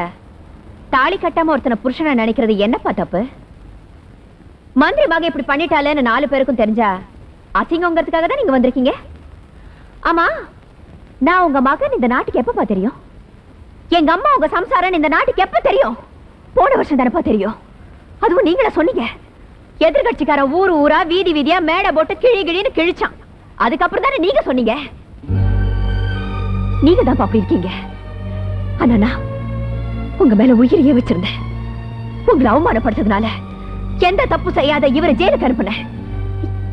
தாலி கட்டாம ஒருத்தனை புருஷனை நினைக்கிறது என்னப்பா தப்பு? மந்திரி மக இப்படி பண்ணிட்டாலேன்னு 4 பேருக்கும் தெரிஞ்சா அசிங்கங்கிறதுக்காக தான் நீங்க வந்திருக்கீங்க. ஆமா, நான் உங்க மகன் இந்த நாட்டுக்கு எப்பப்பா தெரியும்? எங்க அம்மா உங்க சம்சாரம் இந்த நாட்டுக்கு எப்ப தெரியும்? போன வருஷம் தானப்பா தெரியும். அதுவும் நீங்கள சொன்னீங்க. எதிர்கட்சிக்கார ஊர் ஊரா வீதி வீதியா மேடை போட்டு கிழின்னு கிழிச்சான். அதுக்கப்புறம் தானே நீங்க சொன்னீங்க. நீங்க தான் அப்படி இருக்கீங்க. ஆனா நான் உங்க மேல உயிரையே வச்சிருந்தேன். உங்களை அவமானப்படுத்ததுனால எந்த தப்பு செய்யாத இவரை ஜெயிலுக்கு அனுப்புனேன்.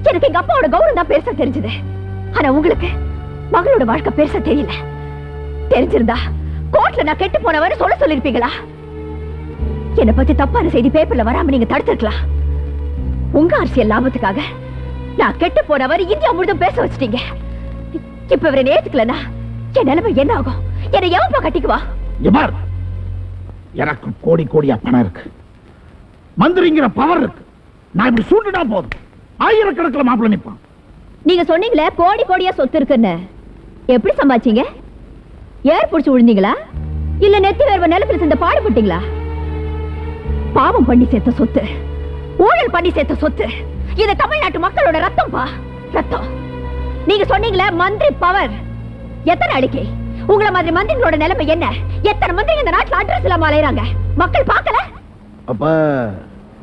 எனக்கு எங்க அப்பாவோட கௌரவம் தான் பெருசா தெரிஞ்சது. ஆனா உங்களுக்கு மகளோட வாழ்க்கை பெருசா தெரியல. தெரிஞ்சிருந்தா கோர்ட்ல நான் கெட்டு போனவன்னு சொல்லிருப்பீங்களா? என்னை பத்தி தப்பான செய்தி பேப்பர்ல வராம நீங்க தடுத்துருக்கலாம். உங்க அரசியல் லாபத்துக்காக நான் கெட்டு போனவர் இந்தியா முழுதும் பேச வச்சிட்டீங்க. இப்ப இவரை நேத்துக்கலனா என் நிலைமை என்ன ஆகும்? என்னை எவப்பா கட்டிக்குவா? எனக்கு கோடி கோடியா பணம் இருக்கு, மந்திரிங்கிற பவர் இருக்கு. நான் இப்படி சூண்டுனா போதும், ஆயிரக்கணக்கில் மாப்பிள்ள நிற்பான். நீங்க சொன்னீங்களே கோடி கோடியா சொத்து இருக்குன்னு, எப்படி சம்பாதிச்சீங்க? ஏர் புடிச்சு விழுந்தீங்களா இல்ல நெத்தி வேர்வ நிலத்துல சேர்ந்த பாடுபட்டீங்களா? பாவம் பண்ணி சேர்த்த சொத்து, ஊழல் பண்ணி சேர்த்த சொத்து, இது தமிழ்நாட்டு மக்களோட ரத்தம் பா, ரத்தம். நீங்க சொன்னீங்களே மந்திரி பவர், எத்தனை அடிக்கை? உங்களை மாதிரி மந்திரிகளோட நிலைமை என்ன? எத்தனை மந்திரி இந்த நாட்டுல அட்ரஸ் இல்லாம அலையறாங்க, மக்கள் பார்க்கல? அப்ப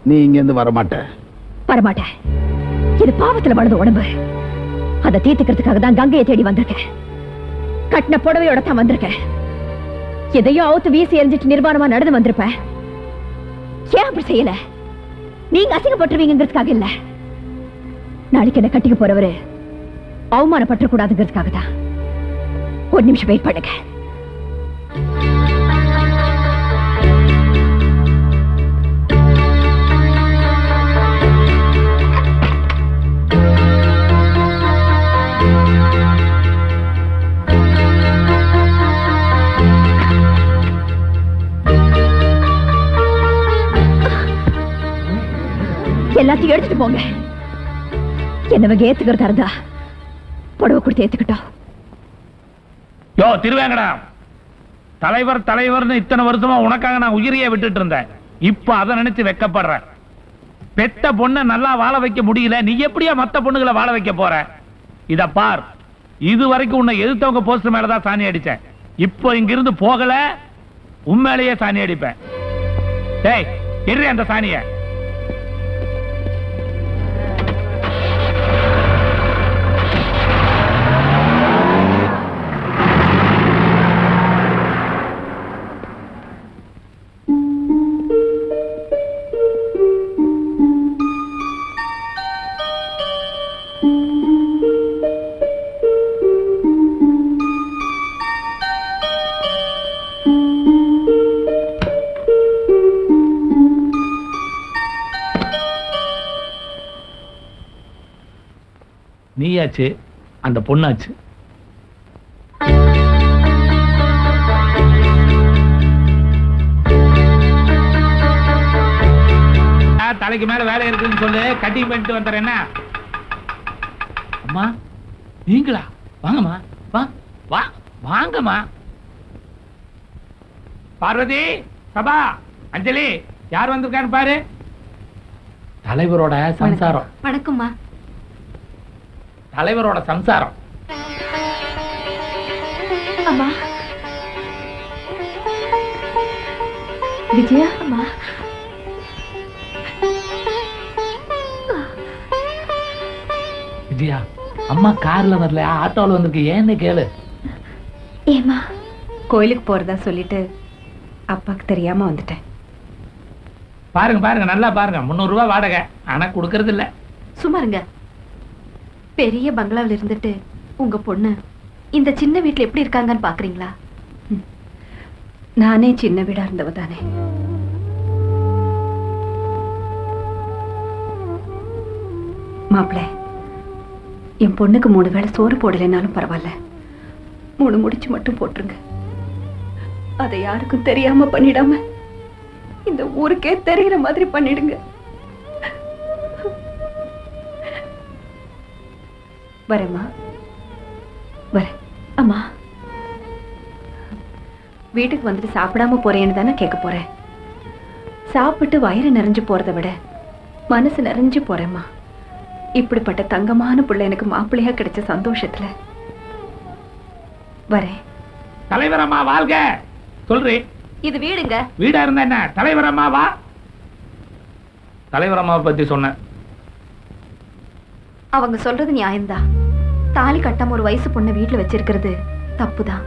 நீ இங்க இருந்து வரமாட்டேன். இது பாவத்துல வளர்ந்த உடம்பு. அதை தீர்த்துக்கிறதுக்காக தான் கங்கையை தேடி வந்திருக்கேன். கட்டின புடவையோட தான் வந்திருக்கேன். எதையும் அவுத்து வீசி எரிஞ்சிட்டு நிர்வாணமா நடந்து வந்திருப்பேன். ஏன் அப்படி செய்யல? நீங்க அசிங்கப்பட்டுருவீங்கிறதுக்காக இல்ல, நாளைக்கு என்ன கட்டிக்க போறவரு அவமானப்பட்டு கூடாதுங்கிறதுக்காக தான். ஒரு நிமிஷம் வெயிட் பண்ணுங்க. எல்லாத்தையும் எடுத்துட்டு போங்க. என்னவங்க ஏத்துக்கிறதா இருந்தா புடவை கொடுத்து ஏத்துக்கிட்டோம். யோ திருவேங்கடா, தலைவர்னு இத்தனை வருஷமா உனக்காக நான் உயிரையே விட்டுட்டு இருந்தேன். இப்ப அதை நினைச்சு வெக்கப்படுறேன். பெத்த பொண்ணை நல்லா வாழ வைக்க முடியல, நீ எப்படியா மத்த பொண்ணுகளை வாழ வைக்க போற? இத பார், இது வரைக்கும் உன்னை எதிர்த்தவங்க போஸ்டர் மேலதான் சாணி அடிச்சேன். இப்போ இங்கிருந்து போகல, உண்மையிலேயே சாணி அடிப்பேன். டேய் எடு அந்த சாணிய. நீயாச்சு, அந்த பொண்ணாச்சு. தலைக்கு மேல வேலை இருக்குன்னு சொல்லு, கட்டிங் பண்ணிட்டு வந்துறேன். அம்மா நீங்களா? வாங்கம்மா, வாங்கம்மா. பார்வதி, சபா, அஞ்சலி, யார் வந்திருக்கான்னு பாரு. தலைவரோட சம்சாரம். வணக்கம்மா. தலைவரோட சம்சாரம். அம்மா விஜயா, அம்மா விஜயா, அம்மா கார்ல வரல, ஆட்டோல வந்திருக்கு. ஏன்னு கேளு. ஏமா கோயிலுக்கு போறதா சொல்லிட்டு அப்பாக்கு தெரியாம வந்துட்டேன். பாருங்க நல்லா பாருங்க, 300 ரூபாய் வாடகை, ஆனா கொடுக்கறது இல்ல. சும்மாருங்க. பெரிய பங்களாவில் இருந்துட்டு உங்க பொண்ணு இந்த சின்ன வீட்டுல எப்படி இருக்காங்கன்னு பாக்குறீங்களா? நானே சின்ன வீடா இருந்தவ தானே. மாப்பிள்ள, என் பொண்ணுக்கு 3 வேளை சோறு போடலைனாலும் பரவாயில்ல, 3 முடிச்சு மட்டும் போட்டுருங்க. அதை யாருக்கும் தெரியாம பண்ணிடாம இந்த ஊருக்கே தெரிகிற மாதிரி பண்ணிடுங்க. வரேம்மா, வரேன். அம்மா, வீட்டுக்கு வந்துட்டு சாப்பிடாம போறேன்னு தானே கேட்க போறேன். சாப்பிட்டு வயிறு நிறைஞ்சு போறதை விட மனசு நிறைஞ்சு போறேம்மா. இப்படிப்பட்ட தங்கமான பிள்ளை எனக்கு மாப்பிள்ளையா கிடைச்ச சந்தோஷத்துல வரேன். தலைவர் அம்மா வாழ்க. சொல்றேன். இது வீடுங்க. வீடா இருந்தா என்ன? தலைவர் அம்மா வா. தலைவர் அம்மாவை பத்தி சொன்ன. அவங்க சொல்றது நியாயம்தான். தாலி கட்டாம ஒரு வயசு பொண்ணை வீட்டுல வச்சிருக்கிறது தப்புதான்.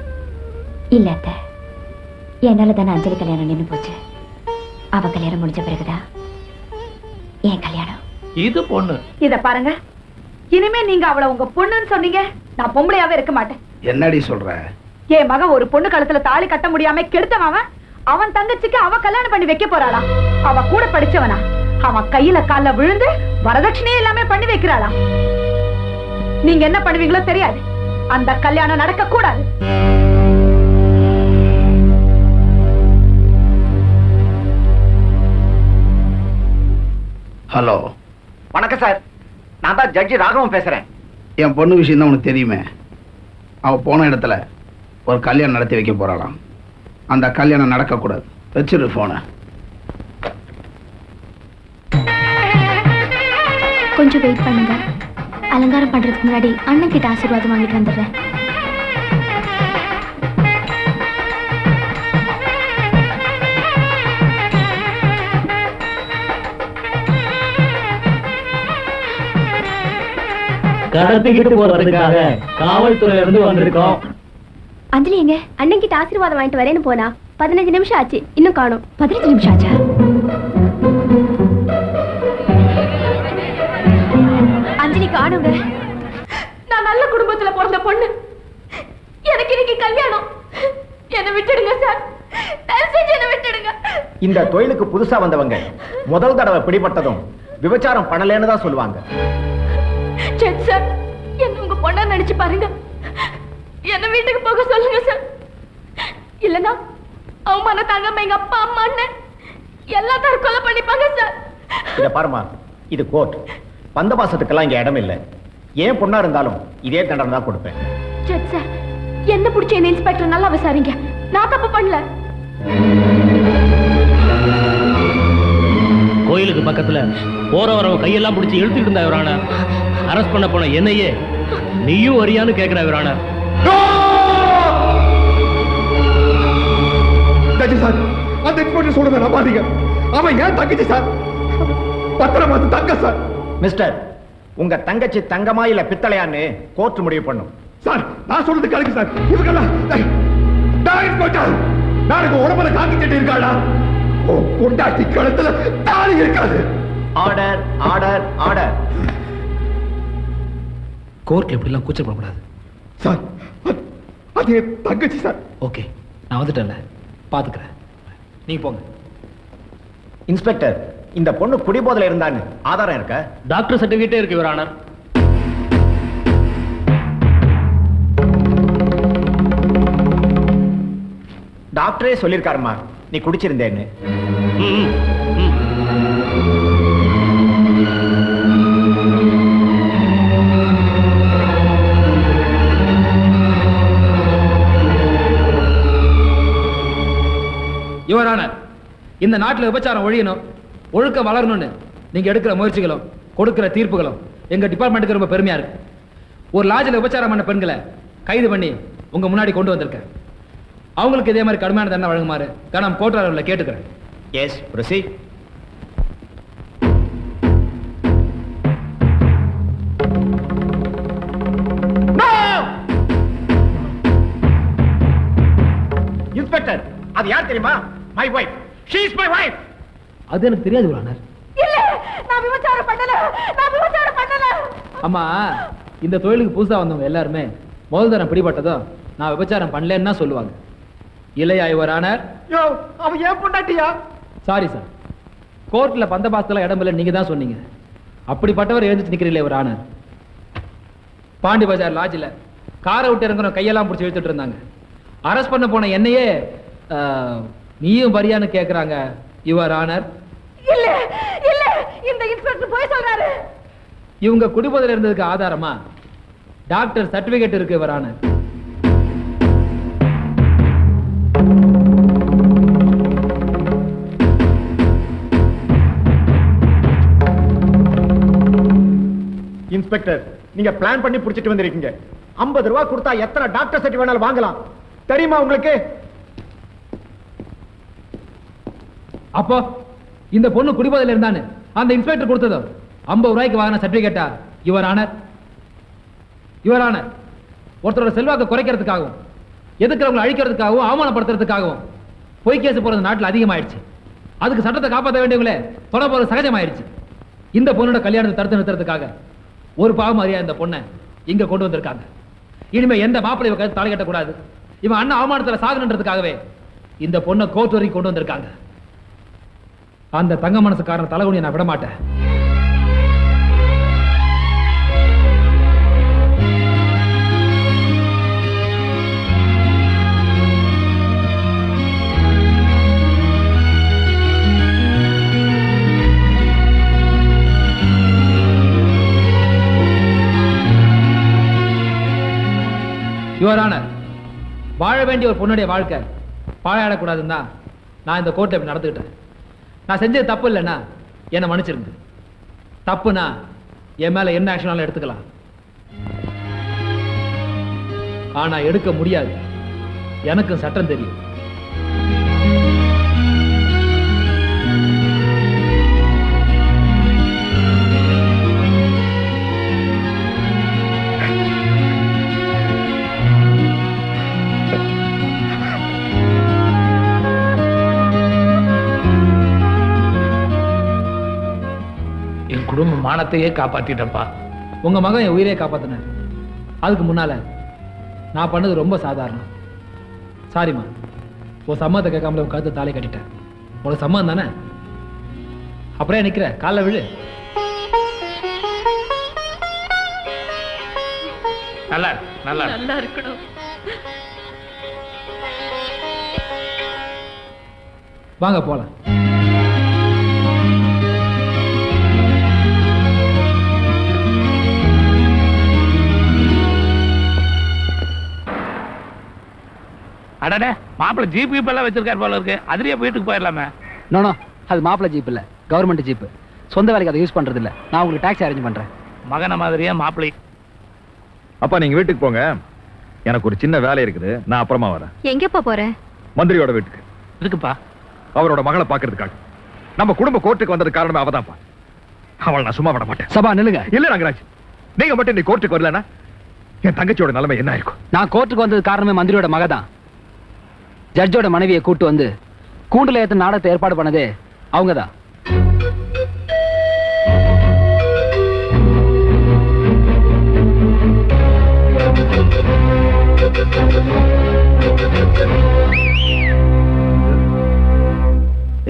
இல்ல அத்தை, என்னால தானே அஞ்சலி கல்யாணம் நின்று போச்சு. அவ கல்யாணம் முடிஞ்ச பிறகுதான் என் கல்யாணம். இது பொண்ணு. இத பாருங்க, இனிமே நீங்க அவளை உங்க பொண்ணுன்னு சொன்னீங்க, நான் பொம்பளையாவே இருக்க மாட்டேன். என்னடி சொல்ற? என் மகன் ஒரு பொண்ணு கழுத்துல தாலி கட்ட முடியாம கெடுத்தவன் அவன் தங்கச்சிக்கு அவ கல்யாணம் பண்ணி வைக்க போறாளா? அவ கூட படிச்சவனா? அவன் கையில கால்ல விழுந்து வரதட்சணையே எல்லாமே பண்ணி வைக்கிறாளா? நீங்க என்ன பண்ணுவீங்களோ தெரியாது. அந்த கல்யாணம் நடக்க கூடாது. ஹலோ, வணக்கம் சார். நான் தான் ஜட்ஜி ராகவன் பேசுறேன். என் பொண்ணு விஷயம் தான் உனக்கு தெரியுமே. அவ போன இடத்துல ஒரு கல்யாணம் நடத்தி வைக்க போறாளாம். அந்த கல்யாணம் நடக்கக்கூடாது. வச்சிரு போன. கொஞ்சம் வெயிட் பண்ணுங்க. அலங்காரம் பண்றதுக்கு முன்னாடி அண்ணன் கிட்ட ஆசீர்வாதம் வாங்கிட்டு வந்துடுறேன். கடத்திக்கிட்டு போறதுக்காக காவல்துறையில இருந்து வந்திருக்கோம். அஞ்சலி எங்க? அண்ணன் கிட்ட ஆசீர்வாதம் வாங்கிட்டு வரேன்னு போனா 15 நிமிஷம் ஆச்சு, இன்னும் காணோம். 15 நிமிஷம் ஆச்சா? அஞ்சலி காணுங்க. நான் நல்ல குடும்பத்துல பிறந்த பொண்ணு. எனக்கு இன்னைக்கு கல்யாணம். என்னை விட்டுடுங்க சார். தயவு செஞ்சு என்னை விட்டுடுங்க. இந்த தொழிலுக்கு புதுசா வந்தவங்க முதல் தடவை பிடிபட்டதும் விபச்சாரம் பண்ணலன்னு தான் சொல்லுவாங்க. ஜட்ஜ் சார், என்ன உங்க பொண்ணா நினைச்சு பாருங்க. என்ன வீட்டுக்கு போக சொல்லுங்க சார். இல்லனா அவமான தாங்காம எங்க அப்பா அம்மா அண்ணன் எல்லாம் தற்கொலை பண்ணிப்பாங்க சார். இத பாருமா, இது கோர்ட். பந்தபாசத்துக்கெல்லாம் இங்க இடம் இல்லை. ஏன் பொண்ணா இருந்தாலும் இதே தண்டனை தான் கொடுப்பேன். ஜட்ஜ் சார், என்ன பிடிச்ச இந்த இன்ஸ்பெக்டர் நல்லா விசாரிங்க. நான் தப்பு பண்ணல. கோயிலுக்கு பக்கத்துல போற வரவன் கையெல்லாம் பிடிச்சி இழுத்துட்டு இருந்தா இவரான. அரெஸ்ட் பண்ண போன என்னையே நீயும் வரியான்னு கேட்கிற இவரான. சார், அந்த இன்ஸ்பெக்டர் சொல்றத நம்பாதீங்க. அவன் ஏன் தங்கச்சி சார். பத்திரமா தங்க சார். மிஸ்டர், உங்க தங்கச்சி தங்கமா இல்ல பித்தளையான்னு கோர்ட் முடிவு பண்ணும். சார், நான் சொல்றது கரெக்ட் சார். இதுக்கெல்லாம் நாளைக்கு உடம்புல காக்கி சட்டை இருக்காடா, கொண்டாட்டி கழுத்துல தாலி இருக்காது. Order, order, order. கோர்ட்ல எப்படிலாம் கூச்சப்படக்கூடாது சார். அது தங்கச்சி சார். ஓகே, நான் வந்துட்டேன்ல, பாத்துக்கிறேன். நீங்க போங்க. இன்ஸ்பெக்டர், இந்த பொண்ணு குடிபோதையில இருந்தான்னு ஆதாரம் இருக்க? டாக்டர் சர்டிபிகேட்டே இருக்கு யுவர் ஆனர். டாக்டரே சொல்லிருக்காருமா நீ குடிச்சிருந்தேன்னு. யுவர் ஆனர், இந்த நாட்டில் விபச்சாரம் ஒழியணும், ஒழுக்கம் வளரணும்னு நீங்க எடுக்கிற முயற்சிகளும் கொடுக்கிற தீர்ப்புகளும் எங்க டிபார்ட்மெண்ட்டுக்கு ரொம்ப பெருமையா இருக்கு. ஒரு லாட்ஜில் விபச்சாரம் பண்ண பெண்களை கைது பண்ணி உங்க முன்னாடி கொண்டு வந்திருக்கேன். அவங்களுக்கு இதே மாதிரி கடுமையான தண்டனை வழங்குமாறு கனம் கோர்ட் கேட்டுக்கிறேன். S, proceed. இன்ஸ்பெக்டர், அது யார் தெரியுமா? My wife. She is my wife. அது எனக்கு தெரியாது யுவர் ஆனர். இல்ல, நான் விபச்சாரம் பண்ணல. நான் விபச்சாரம் பண்ணல. அம்மா, இந்த தொழிலுக்கு புதுசா வந்தவங்க எல்லாருமே முதல் தரம் பிடிபட்டதும் நான் விபச்சாரம் பண்ணலன்னா சொல்லுவாங்க. இல்லையா யுவர் ஆனர்? யோ, அவன் ஏன் பொண்டாட்டியா? சாரி சார், கோர்ட்ல பந்தபாசத்துல இடம் இல்லை நீங்க தான் சொன்னீங்க. அப்படிப்பட்டவர் எழுந்துச்சு நிக்கிறீங்களே யுவர் ஆனர். பாண்டி பஜார் லாட்ஜில் காரை விட்டு இறங்குற கையெல்லாம் பிடிச்சி இழுத்துட்டு இருந்தாங்க. அரெஸ்ட் பண்ண போன என்னையே நீயும் வரியான்னு கேட்கறாங்க யுவர் ஆனர். இல்ல இல்ல, இந்த இன்ஸ்பெக்டர் போய் சொல்றாரு. இவங்க குடிபோதையில இருந்ததுக்கு ஆதாரமா டாக்டர் சர்டிபிகேட் இருக்கு யுவர் ஆனர். இன்ஸ்பெக்டர், நீங்க பிளான் பண்ணி புடிச்சிட்டு வந்திருக்கீங்க. 50 ரூபாய் கொடுத்தா எத்தனை டாக்டர் சர்டிஃபிகேட் வேணாலும் வாங்கலாம் தெரியுமா உங்களுக்கு? அப்போ இந்த பொண்ணு குடிபோதையில் இருந்தானு அந்த இன்ஸ்பெக்டர் கொடுத்ததோ 50 ரூபாய்க்கு வாங்கின சர்டிபிகேட்டா? யுவர் ஆனர், ஒருத்தரோட செல்வாக்கை குறைக்கிறதுக்காகவும் எதுக்குறவங்களை அழிக்கிறதுக்காகவும் அவமானப்படுத்துறதுக்காகவும் பொய் கேஸ் போறது நாட்டில் அதிகமாயிடுச்சு. அதுக்கு சட்டத்தை காப்பாற்ற வேண்டியவங்களே தொட போறது சகஜமாயிடுச்சு. இந்த பொண்ணோட கல்யாணத்தை தடுத்து நிறுத்துறதுக்காக ஒரு பாவம் அறியா இந்த பொண்ணை இங்க கொண்டு வந்திருக்காங்க. இனிமே எந்த மாப்பிள்ளை கழுத்து தாலி கட்டக்கூடாது, இவன் அண்ணன் அவமானத்தில் சாகணுன்றதுக்காகவே இந்த பொண்ணை கோர்ட் வரைக்கும் கொண்டு வந்திருக்காங்க. அந்த தங்க மனசுக்காரன் தலைகுனியை நான் விட மாட்டேன். யுவர் ஆனர், வாழ வேண்டிய ஒரு பொண்ணுடைய வாழ்க்கை பாழாடக்கூடாதுன்னு தான் நான் இந்த கோர்ட்டை இப்படி நடந்துக்கிட்டேன். நான் செஞ்சது தப்பு இல்லைன்னா என்னை மன்னிச்சிருங்க. தப்புனா என் மேல என்ன ஆக்ஷனாலும் எடுத்துக்கலாம். ஆனா எடுக்க முடியாது. எனக்கும் சட்டம் தெரியும். குடும்ப மானத்தையே காப்பாத்திட்டப்பா. உங்க மகன் என் உயிரையே காப்பாத்தினார். அதுக்கு முன்னால நான் பண்ணது ரொம்ப சாதாரணம். சாரிம்மா, உன் சம்மதத்தை கேட்காமல உன் கழுத்து தாலி கட்டிட்டேன். உனக்கு சம்மதம் தானே? அப்புறம் நிக்கிற காலைல விழு. நல்லா நல்லா நல்லா இருக்கணும். வாங்க போலாம். அடடே, மாப்பிள்ளை ஜீப் எல்லாம் வச்சிருக்காரு போல இருக்கு. அதுலயே வீட்டுக்கு போயிடலாமே. நோ, அது மாப்பிள்ளை ஜீப் இல்ல, கவர்மெண்ட் ஜீப். சொந்த வேலைக்கு அதை யூஸ் பண்றது இல்ல. நான் உங்களுக்கு டாக்ஸி அரேஞ்ச் பண்றேன். மகன மாதிரியே மாப்பிள்ளை. அப்பா நீங்க வீட்டுக்கு போங்க, எனக்கு ஒரு சின்ன வேலை இருக்குது, நான் அப்புறமா வரேன். எங்கப்பா போற? மந்திரியோட வீட்டுக்கு. இருக்குப்பா, அவரோட மகளை பாக்குறதுக்காக. நம்ம குடும்ப கோர்ட்டுக்கு வந்தது காரணமே அவதான்ப்பா. அவளை நான் சும்மா விட மாட்டேன். சபா நில்லுங்க. இல்ல ரங்கராஜ், நீங்க மட்டும் நீ கோர்ட்டுக்கு வரலன்னா என் தங்கச்சியோட நிலைமை என்ன இருக்கும்? நான் கோர்ட்டுக்கு வந்தது காரணமே மந்திரியோட மக தான். ஜட்ஜோட மனைவியை கூட்டு வந்து கூண்டுல ஏத்த நாடகத்தை ஏற்பாடு பண்ணதே அவங்கதான்.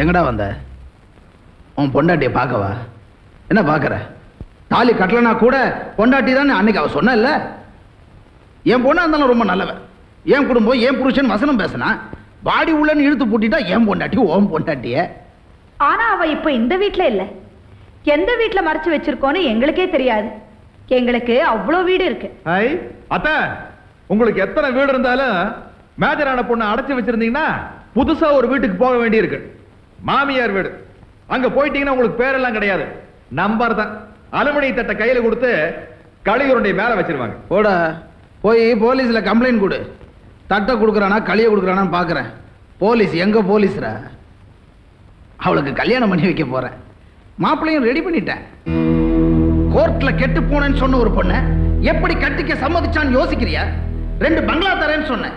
எங்கடா வந்த? உன் பொண்டாட்டியை பார்க்கவா? என்ன பார்க்கற? தாலி கட்டலனா கூட பொண்டாட்டி தான் அன்னைக்கு அவ சொன்ன இல்ல. என் பொண்ணா இருந்தாலும் ரொம்ப நல்லவன். என் குடும்பம் என் புருஷன் வசனம் பேசினா பாடி உள்ளன்னு இழுத்து பூட்டிட்டா என் பொண்டாட்டி ஓம் பொண்டாட்டிய. ஆனா அவ இப்ப இந்த வீட்டுல இல்ல. எந்த வீட்டுல மறைச்சு வச்சிருக்கோன்னு எங்களுக்கே தெரியாது. எங்களுக்கு அவ்வளவு வீடு இருக்கு. அத்தை, உங்களுக்கு எத்தனை வீடு இருந்தாலும் மேஜரான பொண்ணை அடைச்சு வச்சிருந்தீங்கன்னா புதுசா ஒரு வீட்டுக்கு போக வேண்டி இருக்கு. மாமியார் வீடு அங்க போயிட்டீங்கன்னா உங்களுக்கு பேரெல்லாம் கிடையாது, நம்பர் தான். அலுமினிய தட்டை கையில கொடுத்து களியுருண்டை மேல வச்சிருவாங்க. போட போய் போலீஸ்ல கம்ப்ளைண்ட் கொடு. தட்டை கொடுக்குறானா களியை கொடுக்குறானான்னு பார்க்குறேன். போலீஸ் எங்க போலீஸ்ரா? அவளுக்கு கல்யாணம் பண்ணி வைக்க போறேன். மாப்பிள்ளையும் ரெடி பண்ணிட்டேன். கோர்ட்ல கெட்டு போனேன்னு சொன்ன ஒரு பொண்ணை எப்படி கட்டிக்க சம்மதிச்சான்னு யோசிக்கிறியா? 2 பங்களா தரேன்னு சொன்னேன்,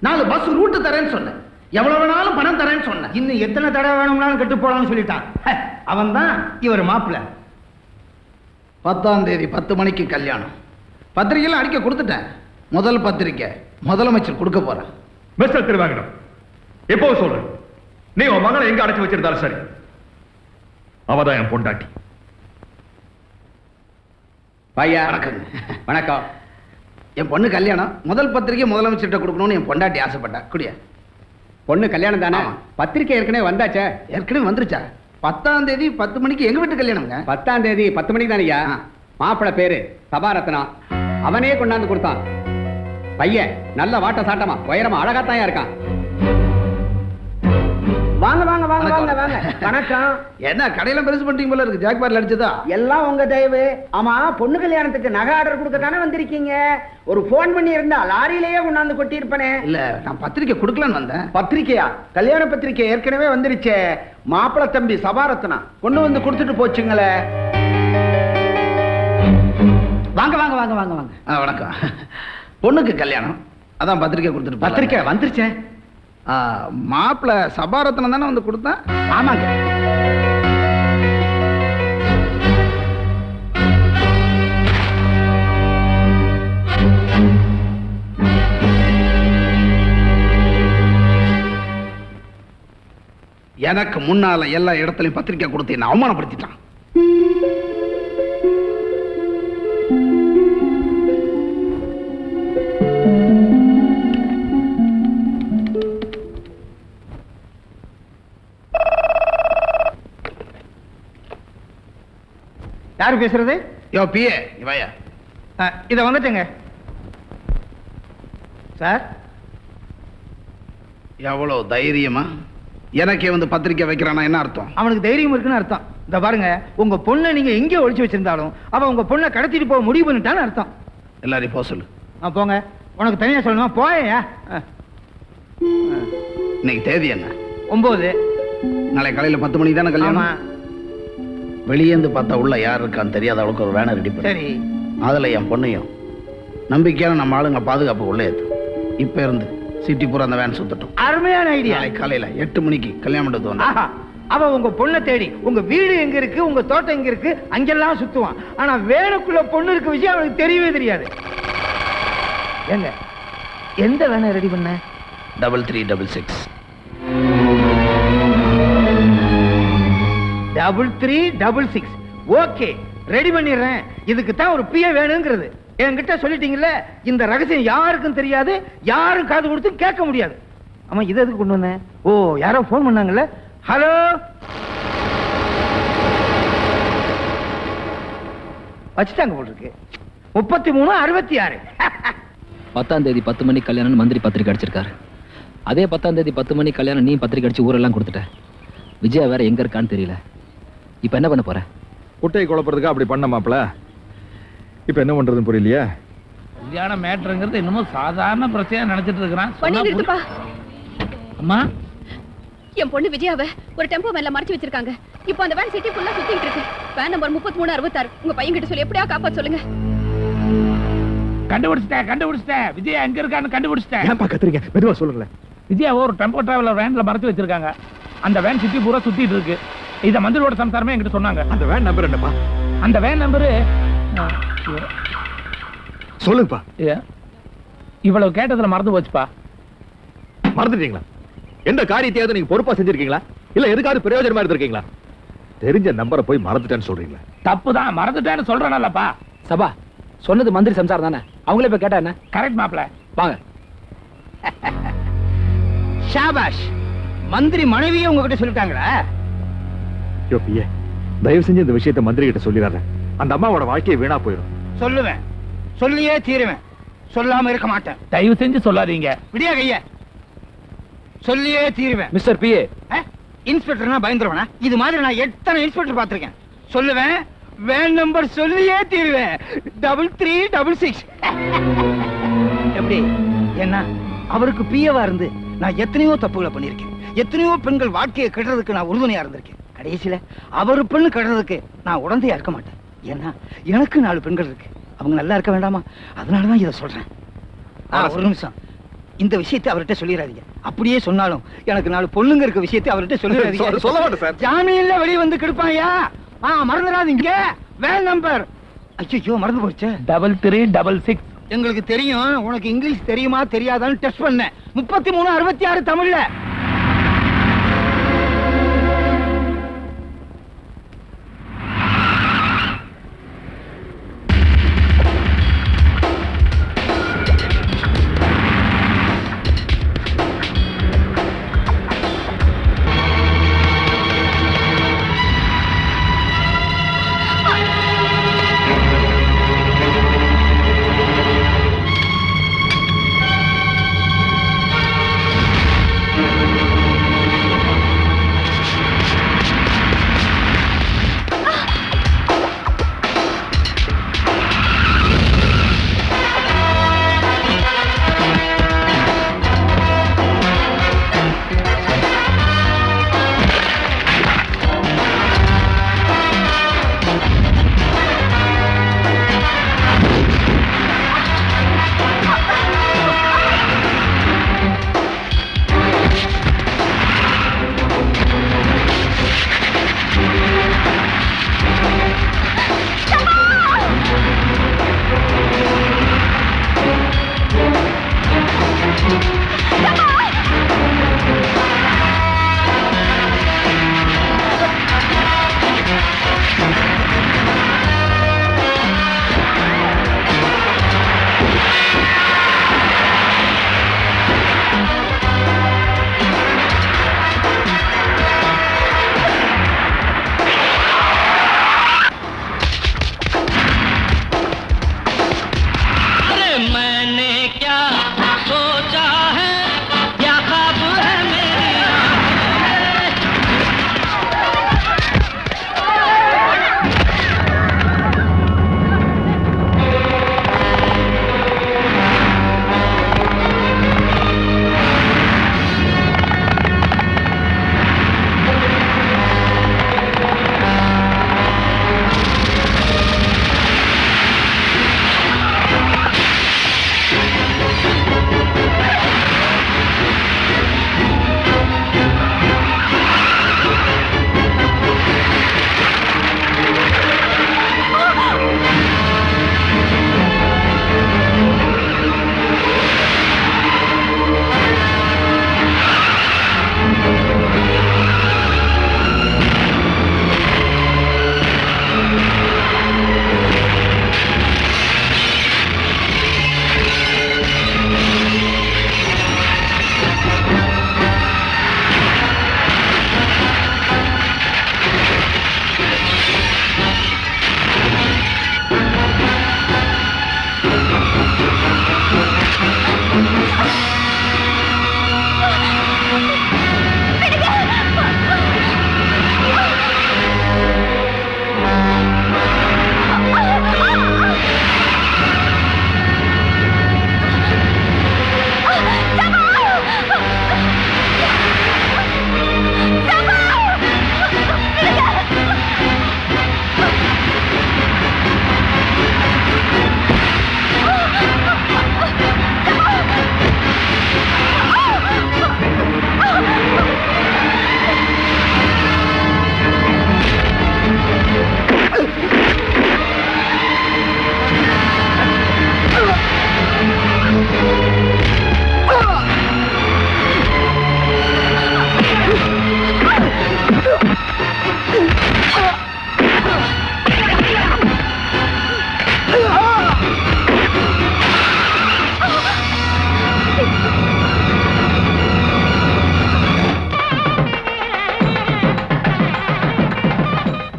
4 பஸ் ரூட்டு தரேன்னு சொன்னேன், எவ்வளவு வேணாலும் பணம் தரேன்னு சொன்னேன். இன்னும் எத்தனை தடவை வேணும்னாலும் கெட்டு போலான்னு சொல்லிட்டான். அவன் தான் இவர் மாப்பிள்ளை. 10ஆம் தேதி 10 மணிக்கு கல்யாணம். பத்திரிகைலாம் அடிக்க கொடுத்துட்டேன். முதல் பத்திரிக்கை முதலமைச்சர் கொடுக்க போறேன். மிஸ்டர் திருவாங்கடம், எப்போ சொல்றேன், நீ உன் மகளை எங்க அடைச்சு வச்சிருந்தாலும் சரி, அவதான் என் பொண்டாட்டி. பையா வணக்கம். என் பொண்ணு கல்யாணம். முதல் பத்திரிக்கை முதலமைச்சர்கிட்ட கொடுக்கணும்னு என் பொண்டாட்டி ஆசைப்பட்டா. குடியா பொண்ணு கல்யாணம் தானே? பத்திரிக்கை ஏற்கனவே வந்தாச்சே. ஏற்கனவே வந்துருச்சா? 10ஆம் தேதி 10 மணிக்கு எங்க வீட்டு கல்யாணம்ங்க. 10ஆம் தேதி 10 மணிக்கு தானேயா? மாப்பிள்ளை பேரு சபாரத்னா. அவனே கொண்டாந்து கொடுத்தான். பையன் நல்ல வாட்ட சாட்டமா உயரமா அழகாத்தாயா இருக்கான். வாங்க வாங்க வாங்க வாங்க வாங்க வணக்கம். என்ன கடையில பெருசு பண்ணிட்டீங்க போல இருக்கு. ஜாக்பார்ல அடிச்சதா? எல்லாம் உங்க தயவு. ஆமா, பொண்ணு கல்யாணத்துக்கு நகை ஆர்டர் கொடுக்க தானே வந்திருக்கீங்க. ஒரு போன் பண்ணி இருந்தா லாரியிலேயே கொண்டாந்து கொட்டி இருப்பனே. இல்ல, நான் பத்திரிக்கை கொடுக்கலான்னு வந்தேன். பத்திரிக்கையா? கல்யாண பத்திரிக்கை ஏற்கனவே வந்துருச்சே. மாப்பிள தம்பி சபாரத்னா கொண்டு வந்து கொடுத்துட்டு போச்சுங்களே. வாங்க வாங்க வாங்க வாங்க வாங்க. வணக்கம். பொண்ணுக்கு கல்யாணம், அதான் பத்திரிக்கை கொடுத்துட்டு. பத்திரிக்கை வந்துருச்சேன். மாப்பிள சபாரத்னம் தானே வந்து கொடுத்தேன். ஆமாங்க. எனக்கு முன்னால எல்லா இடத்துலயும் பத்திரிக்கை கொடுத்து என்ன அவமானப்படுத்திட்டான். யாரு பேசுறது? யோ பிஏ, இவையா இத வந்துட்டுங்க சார். எவ்வளவு தைரியமா எனக்கே வந்து பத்திரிக்கை வைக்கிறானா? என்ன அர்த்தம்? அவனுக்கு தைரியம் இருக்குன்னு அர்த்தம். இந்த பாருங்க, உங்க பொண்ணை நீங்க எங்கே ஒளிச்சு வச்சிருந்தாலும் அவன் உங்க பொண்ணை கடத்திட்டு போக முடிவு பண்ணிட்டான்னு அர்த்தம். எல்லாரையும் போக சொல்லு. போங்க. உனக்கு தனியா சொல்லணுமா? போயா. இன்னைக்கு தேதி என்ன? 9. நாளை காலையில 10 மணிக்கு தானே கல்யாணம். வெளியேந்து பார்த்தா உள்ள யார் இருக்கான்னு தெரியாத அளவுக்கு ஒரு வேனை ரெடி பண்ணி, சரி, அதுல என் பொண்ணையும் நம்பிக்கையான நம்ம ஆளுங்க பாதுகாப்பு உள்ளே ஏத்து. இப்ப இருந்து சிட்டி பூரா அந்த வேன் சுத்தட்டும். அருமையான ஐடியா. காலையில 8 மணிக்கு கல்யாண மண்டபத்துக்கு வந்தா அவன் உங்க பொண்ணை தேடி உங்க வீடு எங்க இருக்கு, உங்க தோட்டம் எங்க இருக்கு, அங்கெல்லாம் சுத்துவான். ஆனா வேனுக்குள்ள பொண்ணு இருக்க விஷயம் அவனுக்கு தெரியவே தெரியாது. எங்க எந்த வேனை ரெடி பண்ண? 3366 3366. ஓகே, ரெடி பண்ணிடுறேன். இதுக்கு தான் ஒரு பிஏ வேணுங்கிறது என்கிட்ட சொல்லிட்டீங்கல்ல. இந்த ரகசியம் யாருக்கும் தெரியாது, யாரும் காது கொடுத்து கேட்க முடியாது. ஆமா, இது எதுக்கு கொண்டு வந்தேன்? ஓ, யாரோ போன் பண்ணாங்கல்ல. ஹலோ, வச்சுட்டாங்க போல் இருக்கு. 3366. 10ஆம் தேதி 10 மணிக்கு கல்யாணம் மந்திரி பத்திரிக்கை அடிச்சிருக்காரு. அதே 10ஆம் தேதி 10 மணிக்கு கல்யாணம் நீ பத்திரிக்கை அடிச்சு ஊரெல்லாம் கொடுத்துட்ட. விஜயா வேற எங்க இருக்கான்னு தெரியல. இப்ப என்ன பண்ண போற? குட்டையை குழப்பறதுக்கு அப்படி பண்ண மாப்பிள. இப்ப என்ன பண்றதுன்னு புரியலையா? கல்யாண மேட்டருங்கிறது இன்னமும் சாதாரண பிரச்சனையா நினைச்சிட்டு இருக்கிறான். நிறுத்துப்பா. அம்மா, என் பொண்ணு விஜயாவை ஒரு டெம்போ வேன்ல மறைச்சு வச்சிருக்காங்க. இப்போ அந்த வேன் சிட்டி ஃபுல்லா சுத்திட்டு இருக்கு. Van number 3366. உங்க பையன் கிட்ட சொல்லி எப்படியா காப்பாத்த சொல்லுங்க. கண்டுபிடிச்சிட்டேன். விஜயா எங்க இருக்கான்னு கண்டுபிடிச்சிட்டேன். ஏன் பாக்கறீங்க? மெதுவா சொல்லுங்க. விஜயா ஒரு டெம்போ டிராவலர் வேன்ல மறைச்சு வச்சிருக்காங்க. அந்த வேன் சிட்டி பூரா சுத்திட்டு இருக்கு. இத மந்திரியோட சம்சாரமே என்கிட்ட சொன்னாங்க. அந்த வேன் நம்பர் என்னப்பா? அந்த வேன் நம்பரு சொல்லுங்கப்பா. இவ்வளவு கேட்டதுல மறந்து போச்சுப்பா. மறந்துட்டீங்களா? எந்த காரியத்தையாவது நீங்க பொறுப்பா செஞ்சிருக்கீங்களா? இல்ல எதுக்காவது பிரயோஜனமா இருந்திருக்கீங்களா? தெரிஞ்ச நம்பரை போய் மறந்துட்டேன்னு சொல்றீங்களா? தப்புதான், மறந்துட்டேன்னு சொல்றேன்லப்பா. சபா, சொன்னது மந்திரி சம்சாரம் தானே. அவங்களே இப்ப கேட்டா என்ன? கரெக்ட் மாப்ள. வாங்க. ஷாபாஷ், மந்திரி மனைவியே உங்ககிட்ட சொல்லிட்டாங்களா? யோ பிஏ, தயவு செஞ்சு இந்த விஷயத்தை மந்திரி கிட்ட சொல்லிடாத. அந்த அம்மாவோட வாழ்க்கையை வீணா போயிடும். சொல்லுவேன், சொல்லியே தீருவேன். சொல்லாம இருக்க மாட்டேன். தயவு செஞ்சு சொல்லாதீங்க. விடியா கைய, சொல்லியே தீருவேன். மிஸ்டர் பிஏ, இன்ஸ்பெக்டர்னா பயந்துருவனா? இது மாதிரி நான் எத்தனை இன்ஸ்பெக்டர் பார்த்திருக்கேன். சொல்லுவேன், வேன் நம்பர் சொல்லியே தீருவேன். 3366. எப்படி? என்ன அவருக்கு பிஏவா இருந்து நான் எத்தனையோ தப்புகளை பண்ணியிருக்கேன். எத்தனையோ பெண்கள் வாழ்க்கையை கெடுறதுக்கு நான் உறுதுணையா இருந்திருக்கேன். கடைசியில அவர் பெண்ணு கெடுறதுக்கு நான் உடந்தையா இருக்க மாட்டேன். ஏன்னா எனக்கு 4 பெண்கள் இருக்கு. அவங்க நல்லா இருக்க வேண்டாமா? அதனாலதான் இதை சொல்றேன். ஒரு நிமிஷம், இந்த விஷயத்தை அவர்கிட்ட சொல்லிடாதீங்க. அப்படியே சொன்னாலும் எனக்கு 4 பொண்ணுங்க இருக்க விஷயத்தை அவர்கிட்ட சொல்லிடாதீங்க. சொல்ல மாட்டேன் சார். ஜாமீன்ல வெளியே வந்து கெடுப்பாயா? மறந்துடாதீங்க. வேன் நம்பர் ஐயோ மறந்து போச்சு. 3366. எங்களுக்கு தெரியும். உனக்கு இங்கிலீஷ் தெரியுமா தெரியாதான்னு டெஸ்ட் பண்ணேன். 3366 தமிழ்ல.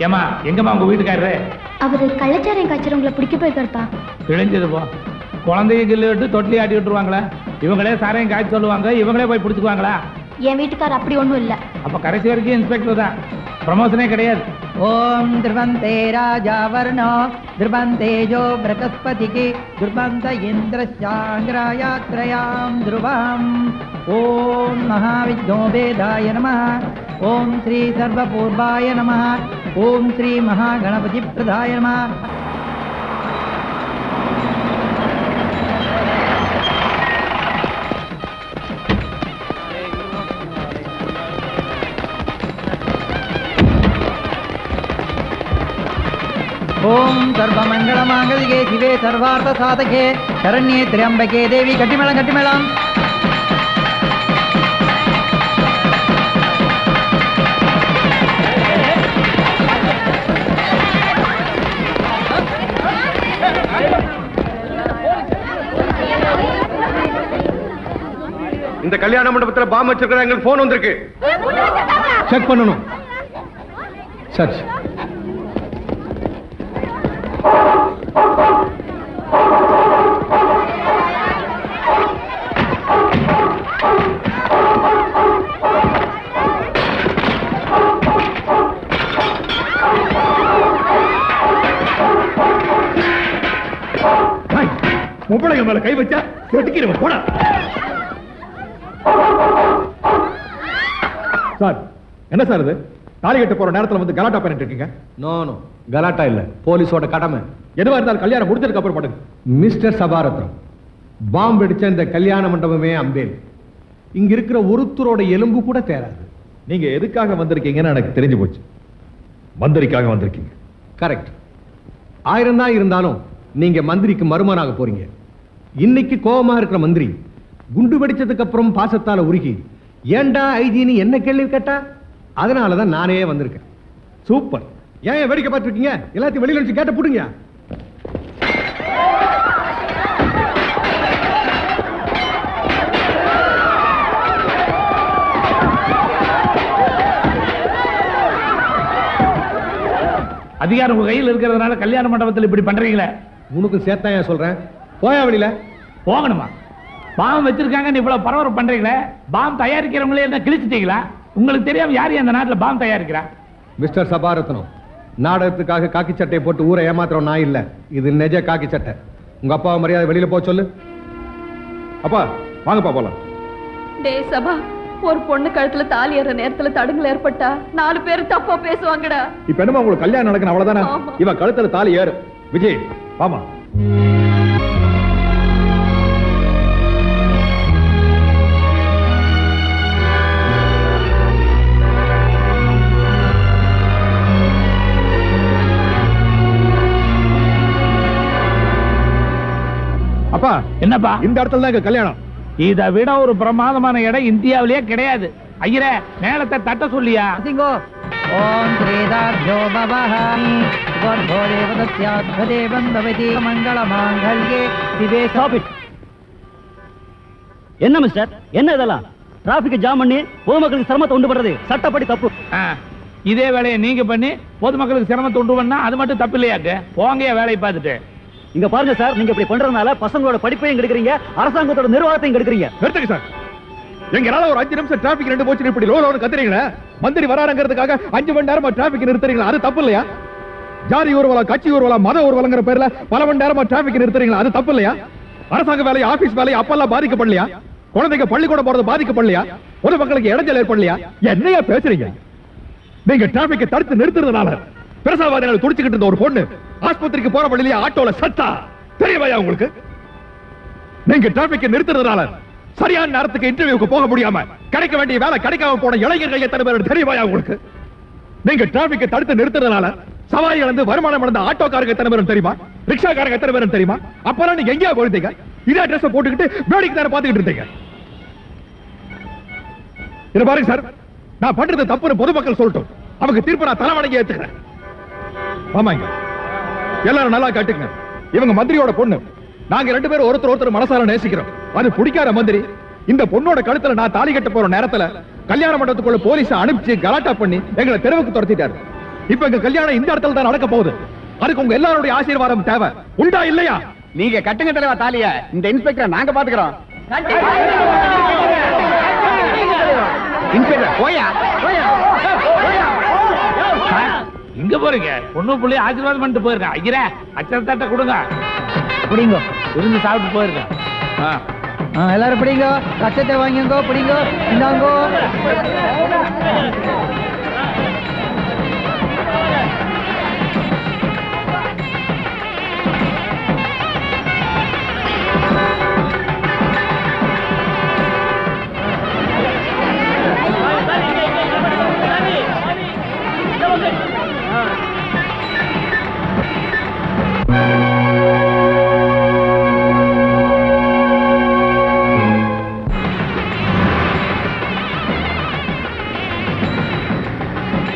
ஏமா எங்கம்மா உங்க வீட்டுக்காரரு? அவரு கள்ளச்சாரம் காய்ச்சறவங்களை பிடிக்க போயிருக்காருப்பா. கிழிஞ்சது போ. குழந்தைய கில்லு விட்டு தொட்டிலி ஆட்டி விட்டுருவாங்களா? இவங்களே சாரையும் காய்ச்சி சொல்லுவாங்க, இவங்களே போய் பிடிச்சுக்குவாங்களா? என் வீட்டுக்காரர் அப்படி ஒண்ணும் இல்ல. அப்ப கடைசி வரைக்கும் இன்ஸ்பெக்டர் தான், ப்ரமோஷனே கிடையாது. ஓம் திருவந்தே ராஜா வர்ணோ திருவந்தேஜோ பிரகஸ்பதிக்கு திருவந்த இந்திரசாங்கிராயாத்ரயாம் துருவாம். ஓம் மகாவித்யோபேதாய நமः. ஓம் ஸ்ரீ சர்வபூர்வாய நமः. ஓம் ஸ்ரீ மகாகணபதி பிரதாய நமः. ओम सर्वमंगलमांगल्ये शिवे सर्वार्थसाधके शरण्ये त्र्यंबके देवी कटिमेळं कटिमेळं. இந்த கல்யாண மண்டபத்துல பாம்பு வச்சிருக்கிற எங்களுக்கு போன் வந்திருக்கு. செக் பண்ணணும். சர்ச். முப்பளைங்க மேல கை வச்சா செட்டுக்கிறவன் போடா. சார் என்ன சார் இது? தாலி கட்ட போற நேரத்துல வந்து கலாட்டா பண்ணிட்டு இருக்கீங்க. நோ நோ, கலாட்டா இல்ல, போலீஸோட கடமை. எதுவா இருந்தாலும் கல்யாணம் முடிஞ்சதுக்கு அப்புறம் பண்ணுங்க. மிஸ்டர் சபாரத்னம், பாம்பு அடிச்ச இந்த கல்யாண மண்டபமே அம்பேல். இங்க இருக்கிற ஒருத்தரோட எலும்பு கூட தேராது. நீங்க எதுக்காக வந்திருக்கீங்கன்னு எனக்கு தெரிஞ்சு போச்சு. மந்திரிக்காக வந்திருக்கீங்க. கரெக்ட். 1000 தான் இருந்தாலும் நீங்க மந்திரிக்கு மருமனாக போறீங்க. இன்னைக்கு கோபமா இருக்கிற மந்திரி குண்டு வெடிச்சதுக்கு அப்புறம் பாசத்தால உருகி ஏண்டா ஐஜின்னு என்ன கேள்வி கேட்டா, அதனாலதான் நானே வந்திருக்கேன். சூப்பர். ஏன் வேடிக்கை பார்த்துருக்கீங்க? எல்லாத்தையும் வெளியில வச்சு கேட்ட போடுங்க. அதிகாரம் உங்க கையில் இருக்கிறதுனால கல்யாண மண்டபத்தில் இப்படி பண்றீங்களே. உனக்கு சேர்த்தா ஏன் சொல்றேன்? போயா வெளியில. போகணுமா? பாம் வச்சிருக்காங்க, இவ்வளவு பரபரப்பு பண்றீங்களே. பாம் தயாரிக்கிறவங்களே என்ன கிழிச்சிட்டீங்களா? உங்களுக்கு தெரியாம யாரு அந்த நாட்டுல பாம் தயாரிக்கிறா? மிஸ்டர் சபாரத்னம், நாடகத்துக்காக காக்கி சட்டையை போட்டு ஊரை ஏமாத்துறோம் நான் இல்ல. இது நிஜ காக்கி சட்டை. உங்க அப்பா மரியாதை வெளியில போக சொல்லு. அப்பா வாங்கப்பா போலாம். டேய் சபா, ஒரு பொண்ணு கழுத்துல தாலி ஏற நேரத்துல தடுங்கல் ஏற்பட்டா 4 பேர் தப்பா பேசுவாங்கடா. இப்ப என்னமா உங்களுக்கு கல்யாணம் நடக்கணும் அவ்வளவுதானே? இவன் கழுத்துல தாலி ஏறு. விஜய் வாமா. அப்பா என்னப்பா இந்த இடத்துல தான் கல்யாணம். இதை விட ஒரு பிரமாதமான இடம் இந்தியாவிலேயே கிடையாது. ஐயரே மேலத்தை தட்ட சொல்லியா? ஓம் ஸ்ரீதார்ஜோ பவஹ வர்தோ தேவதஸ்யாத்மதேவம் பவதி மங்களமாங்கல்யே சிவே. Stop it. என்ன மிஸ்டர், என்ன இதெல்லாம்? டிராபிக் ஜாம் பண்ணி பொதுமக்களுக்கு சிரமத்தை உண்டு பண்றது சட்டப்படி தப்பு. இதே வேலையை நீங்க பண்ணி பொதுமக்களுக்கு சிரமத்தை உண்டு பண்ணா அது மட்டும் தப்பு இல்லையாக்கு? போங்க வேலையை பார்த்துட்டு. இங்க பாருங்க சார், நீங்க இப்படி பண்றதுனால பசங்களோட படிப்பையும் கெடுக்குறீங்க, அரசாங்கத்தோட நிர்வாகத்தையும் கெடுக்குறீங்க. நிறுத்துங்க சார். எங்களால ஒரு 5 நிமிஷம் டிராபிக் நின்று போச்சு இப்படி லோலோன்னு கத்துறீங்களா? மந்திரி வராருங்கிறதுக்காக 5 மணி நேரமா டிராபிக் நிறுத்துறீங்களா? அது தப்பு இல்லையா? ஜாதி ஊர்வலம், கட்சி ஊர்வலம், மத ஊர்வலங்கிற பேர்ல பல மணி நேரமா டிராபிக் நிறுத்துறீங்களா? அது தப்பு இல்லையா? அரசாங்க வேலை, ஆபீஸ் வேலை அப்பெல்லாம் பாதிக்கப்படலையா? குழந்தைங்க பள்ளிக்கூடம் போறது பாதிக்கப்படலையா? பொதுமக்களுக்கு இடைஞ்சல் ஏற்படலையா? என்னையா பேசுறீங்க? நீங்க டிராபிக்கை தடுத்து நிறுத்துறதுனால பிரசவவாதிகள் துடிச்சுக்கிட்டு இருந்த ஒரு பொண்ணு ஆஸ்பத்திரிக்கு போற வழியிலேயே ஆட்டோல சத்தா தெரியவையா உங்களுக்கு? நீங்க டிராபிக்கை நிறுத்துறதுனால சரியான நேரத்துக்கு இன்டர்வியூக்கு போக முடியாம கிடைக்க வேண்டிய வேலை கிடைக்காம போன இளைஞர்கள் எத்தனை பேர் தெரியவையா உங்களுக்கு? நீங்க டிராபிக்கை தடுத்து நிறுத்துறதுனால சவாரி இழந்து வருமானம் இழந்த ஆட்டோக்காரங்க எத்தனை பேரும் தெரியுமா? ரிக்ஷாக்காரங்க எத்தனை பேரும் தெரியுமா? அப்பெல்லாம் நீங்க எங்கேயா போயிருந்தீங்க? இதே ட்ரெஸ் போட்டுக்கிட்டு வேடிக்கை தானே பார்த்துக்கிட்டு இருந்தீங்க. இத பாருங்க சார், நான் பண்றது தப்புன்னு பொதுமக்கள் சொல்லட்டும். அவங்க தீர்ப்பு நான் தலைவணங்கி ஏத்துக்கிறேன். ஆமாங்க, எல்லாரும் நல்லா கேட்டுங்க. இவங்க மந்திரியோட பொண்ணு. நாங்க 2 பேரும் ஒருத்தர் மனசார நேசிக்கிறோம். அது பிடிக்காத மந்திரி இந்த பொண்ணோட கழுத்துல நான் தாலி கட்ட போற நேரத்துல கல்யாண மண்டபத்துக்குள்ள போலீஸ் அனுப்பிச்சு கலாட்டா பண்ணி எங்களை தெருவுக்கு துரத்திட்டாரு. இப்ப எங்க கல்யாணம் இந்த இடத்துல தான் நடக்க போகுது. அதுக்கு உங்க எல்லாருடைய ஆசீர்வாதம் தேவை. உண்டா இல்லையா? நீங்க கட்டுங்க தலைவா தாலிய. இந்த இன்ஸ்பெக்டர் நாங்க பாத்துக்கிறோம். இன்ஸ்பெக்டர் போயா இங்க போறீங்க? பொண்ணு புள்ளி ஆசீர்வாதம் பண்ணிட்டு போயிருக்கேன். ஐயரே அச்சரத்தாட்ட கொடுங்க. பிடிங்கோ. இருந்து சாப்பிட்டு போயிருக்கேன். எல்லாரும் பிடிங்கோ. கச்சத்தை வாங்கிங்கோ. பிடிங்கோ. இந்தாங்கோ.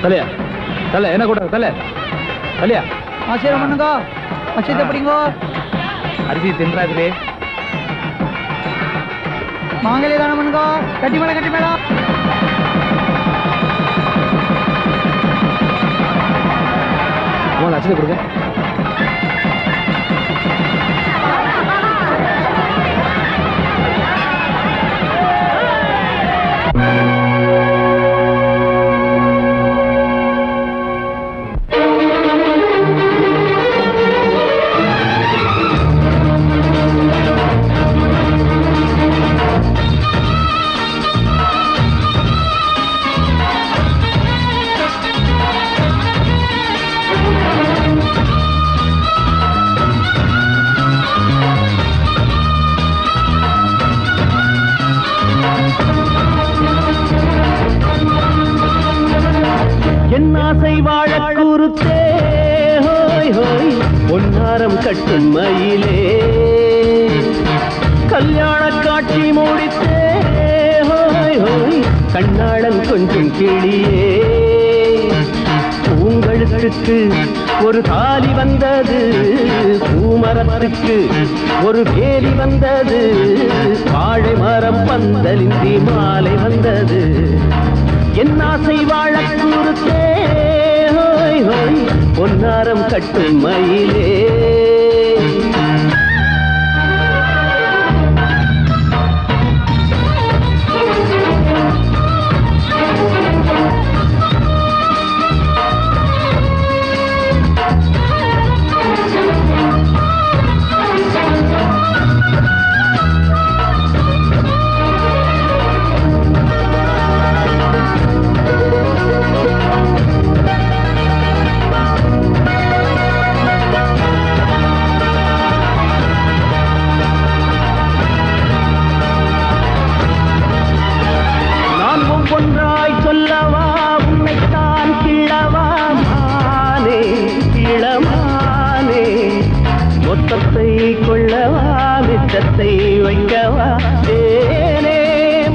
தலையா தலை என்ன கூட தலை தலையா ஆசீர்வாதம் பண்ணுங்க. அச்சத்தை பிடிங்கோ. அரிசி தின்றாதே. மாங்கல்ய தானம் பண்ணுங்க. கட்டி மேல கட்டி மேல. அச்சத்தை கொடுங்க. பொன்னாரம் கட்டும் மயிலே கல்யாண காட்சி முடித்தே ஹோய் ஹோய் கண்ணாளன் கொஞ்சம் கிளியே பூங்கழுத்துக்கு ஒரு தாலி வந்தது பூமரத்துக்கு ஒரு வேலி வந்தது வாழை மரம் பந்தலின்றி மாலை வந்தது என் ஆசை வாழ கூறுத்தே ஹோய் ஹோய் பொன்னாரம் கட்டும் மயிலே ஒன்றாய் சொல்லவா உன்னைத்தான் கிழவா மானே இளமானே மொத்தத்தை கொள்ளவா மிச்சத்தை வைக்கவா தேனே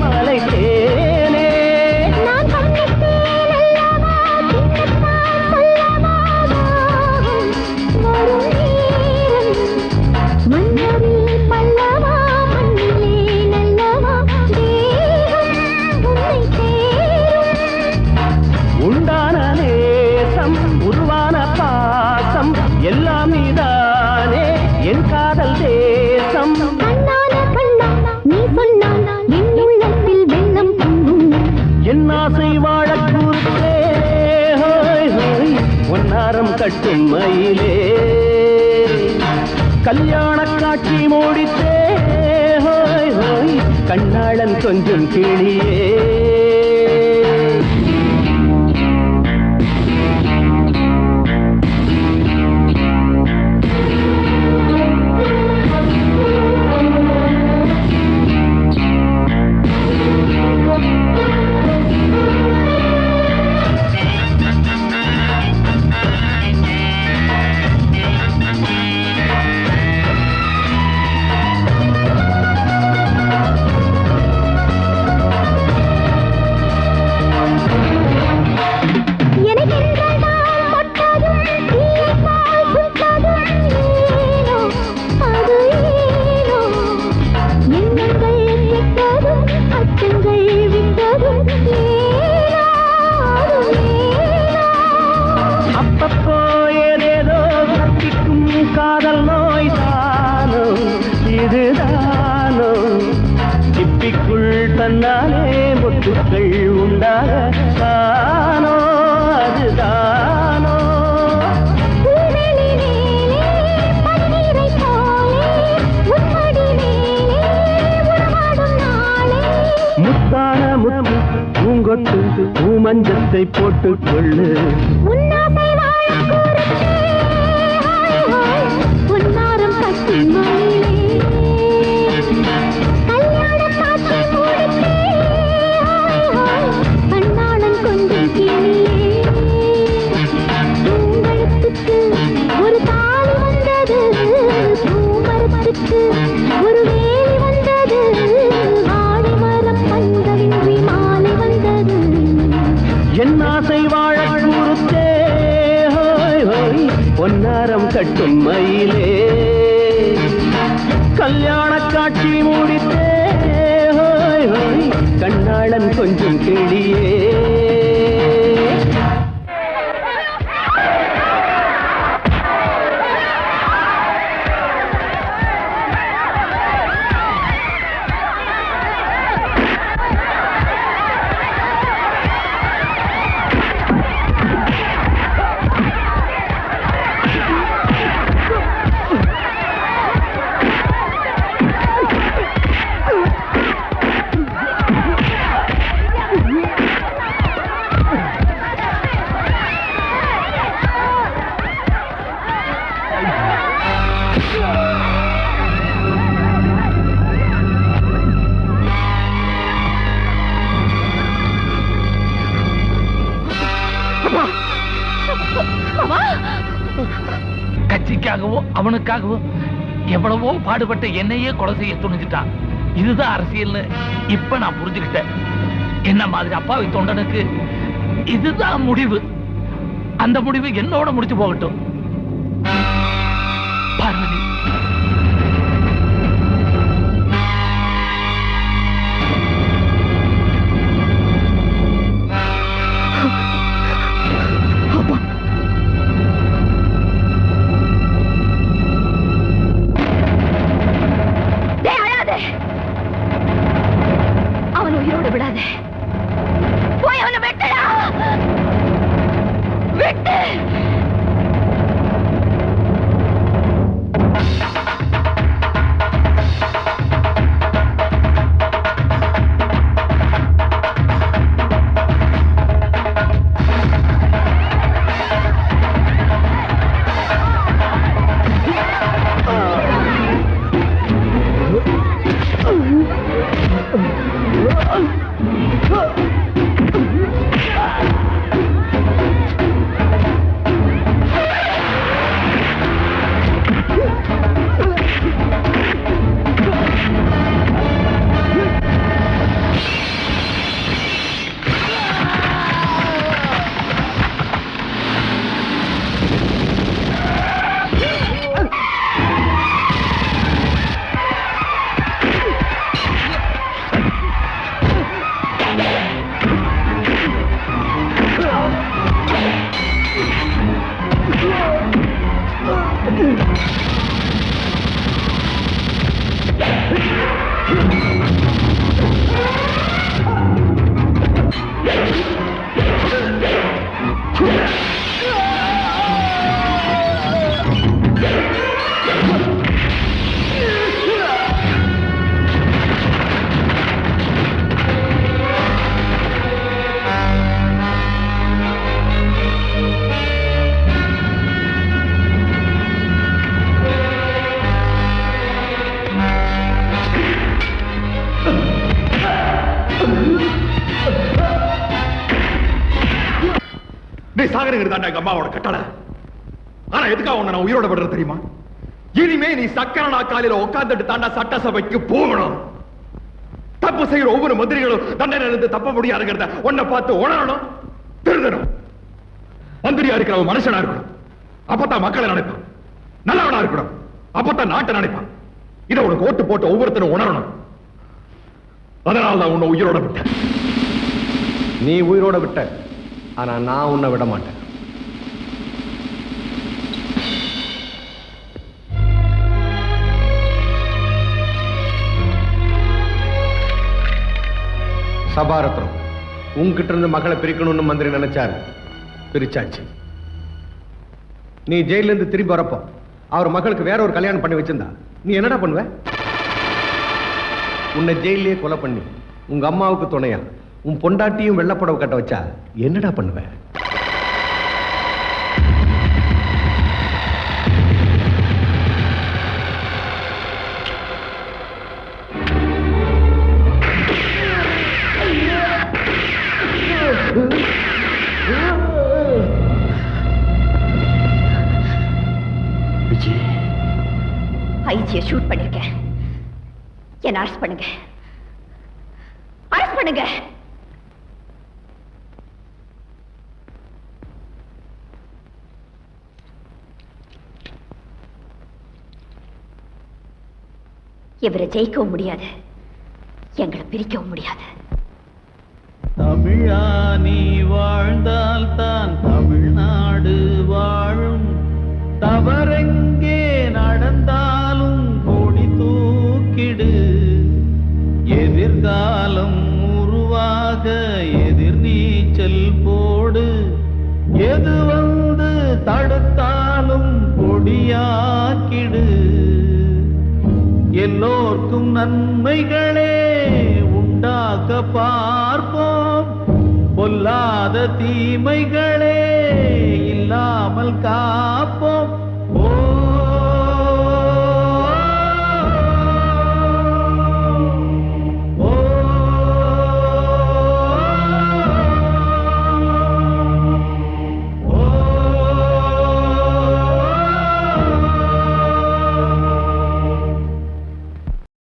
மலை தேனே உண்டான நேசம் உருவான பாசம் எல்லாம் நீதானே என் காதல் தேசம் என் ஆசை வாழ கூறுத்தே ஹோய் ஹோய் பொன்னாரம் கட்டும் மயிலே கல்யாண காட்சி மூடித்தே ஹோய் ஹோய் கண்ணாளன் கொஞ்சம் கிளியே கொட்டு பூமஞ்சத்தை போட்டுக் கொள்ளு ஒரு தாலி வந்தது பூமரத்துக்கு ஒரு வேலி வந்தது ஆடி மரம் வந்தவின்றி மாலை வந்தது என் ஆசை வாழ கூறுத்தே ஹோய் ஹோய் பொன்னாரம் கட்டும் மயிலே கல்யாண காட்சி முடித்தே ஹோய் ஹோய் கண்ணாளன் கொஞ்சம் கிளியே கட்சிக்காகவோ அவனுக்காகவோ எவ்வளவோ பாடுபட்ட என்னையே கொலை செய்ய துணிஞ்சிட்டான். இதுதான் அரசியல்னு இப்ப நான் புரிஞ்சுக்கிட்டேன். என்ன மாதிரி அப்பாவி தொண்டனுக்கு இதுதான் முடிவு. அந்த முடிவு என்னோட முடிச்சு போகட்டும். பார்வதி, அவன் உயிரோடு விடாதே. போய் அவனை வெட்டடா. வெட்டு. நீ சாகரங்கிறது தான் எங்க அம்மாவோட கட்டளை. ஆனா எதுக்காக உன்னை நான் உயிரோட விடுறது தெரியுமா? இனிமே நீ சக்கரனா காலையில உட்கார்ந்துட்டு தாண்டா சட்டசபைக்கு போகணும். தப்பு செய்யற ஒவ்வொரு மந்திரிகளும் தண்டனை இருந்து தப்ப முடியாதுங்கிறத உன்னை பார்த்து உணரணும், திருந்தணும். மந்திரியா இருக்கிற மனுஷனா இருக்கணும், அப்பதான் மக்களை நினைப்பான். நல்லவனா இருக்கணும், அப்பதான் நாட்டை நினைப்பான். இதை உனக்கு ஓட்டு போட்டு ஒவ்வொருத்தரும் உணரணும். அதனால தான் உன்னை உயிரோட விட்டேன். நீ உயிரோட விட்ட, ஆனா நான் உன்னை விட மாட்டேன். சபாரத்னம் உன்கிட்ட இருந்து மகளை பிரிக்கணும்னு மந்திரி நினைச்சாரு, பிரிச்சாச்சு. நீ ஜெயில இருந்து திரும்பி வரப்போ அவர் மகளுக்கு வேற ஒரு கல்யாணம் பண்ணி வச்சிருந்தா நீ என்னடா பண்ணுவ? உன்னை ஜெயிலே கொலை பண்ணி உங்க அம்மாவுக்கு துணையா உன் பொண்டாட்டியும் வெள்ளப்புடவை கட்ட வச்சா என்னடா பண்ணுவேன்? ஐஜியை ஷூட் பண்ணிருக்கேன். என்ன அரெஸ்ட் பண்ணுங்க, அரெஸ்ட் பண்ணுங்க. இவரை ஜெயிக்கவும் முடியாது, எங்களை பிரிக்கவும் முடியாது. தமிழா நீ வாழ்ந்தால் தான் தமிழ்நாடு வாழும். தவறெங்கே நடந்தாலும் கொடி தூக்கிடு. எதிர்காலம் உருவாக எதிர்நீச்சல் போடு. எது வந்து தடுத்தாலும் கொடியாக்கிடு. எல்லோர்க்கும் நன்மைகளே உண்டாக்க பார்ப்போம். பொல்லாத தீமைகளே இல்லாமல் காப்போம்.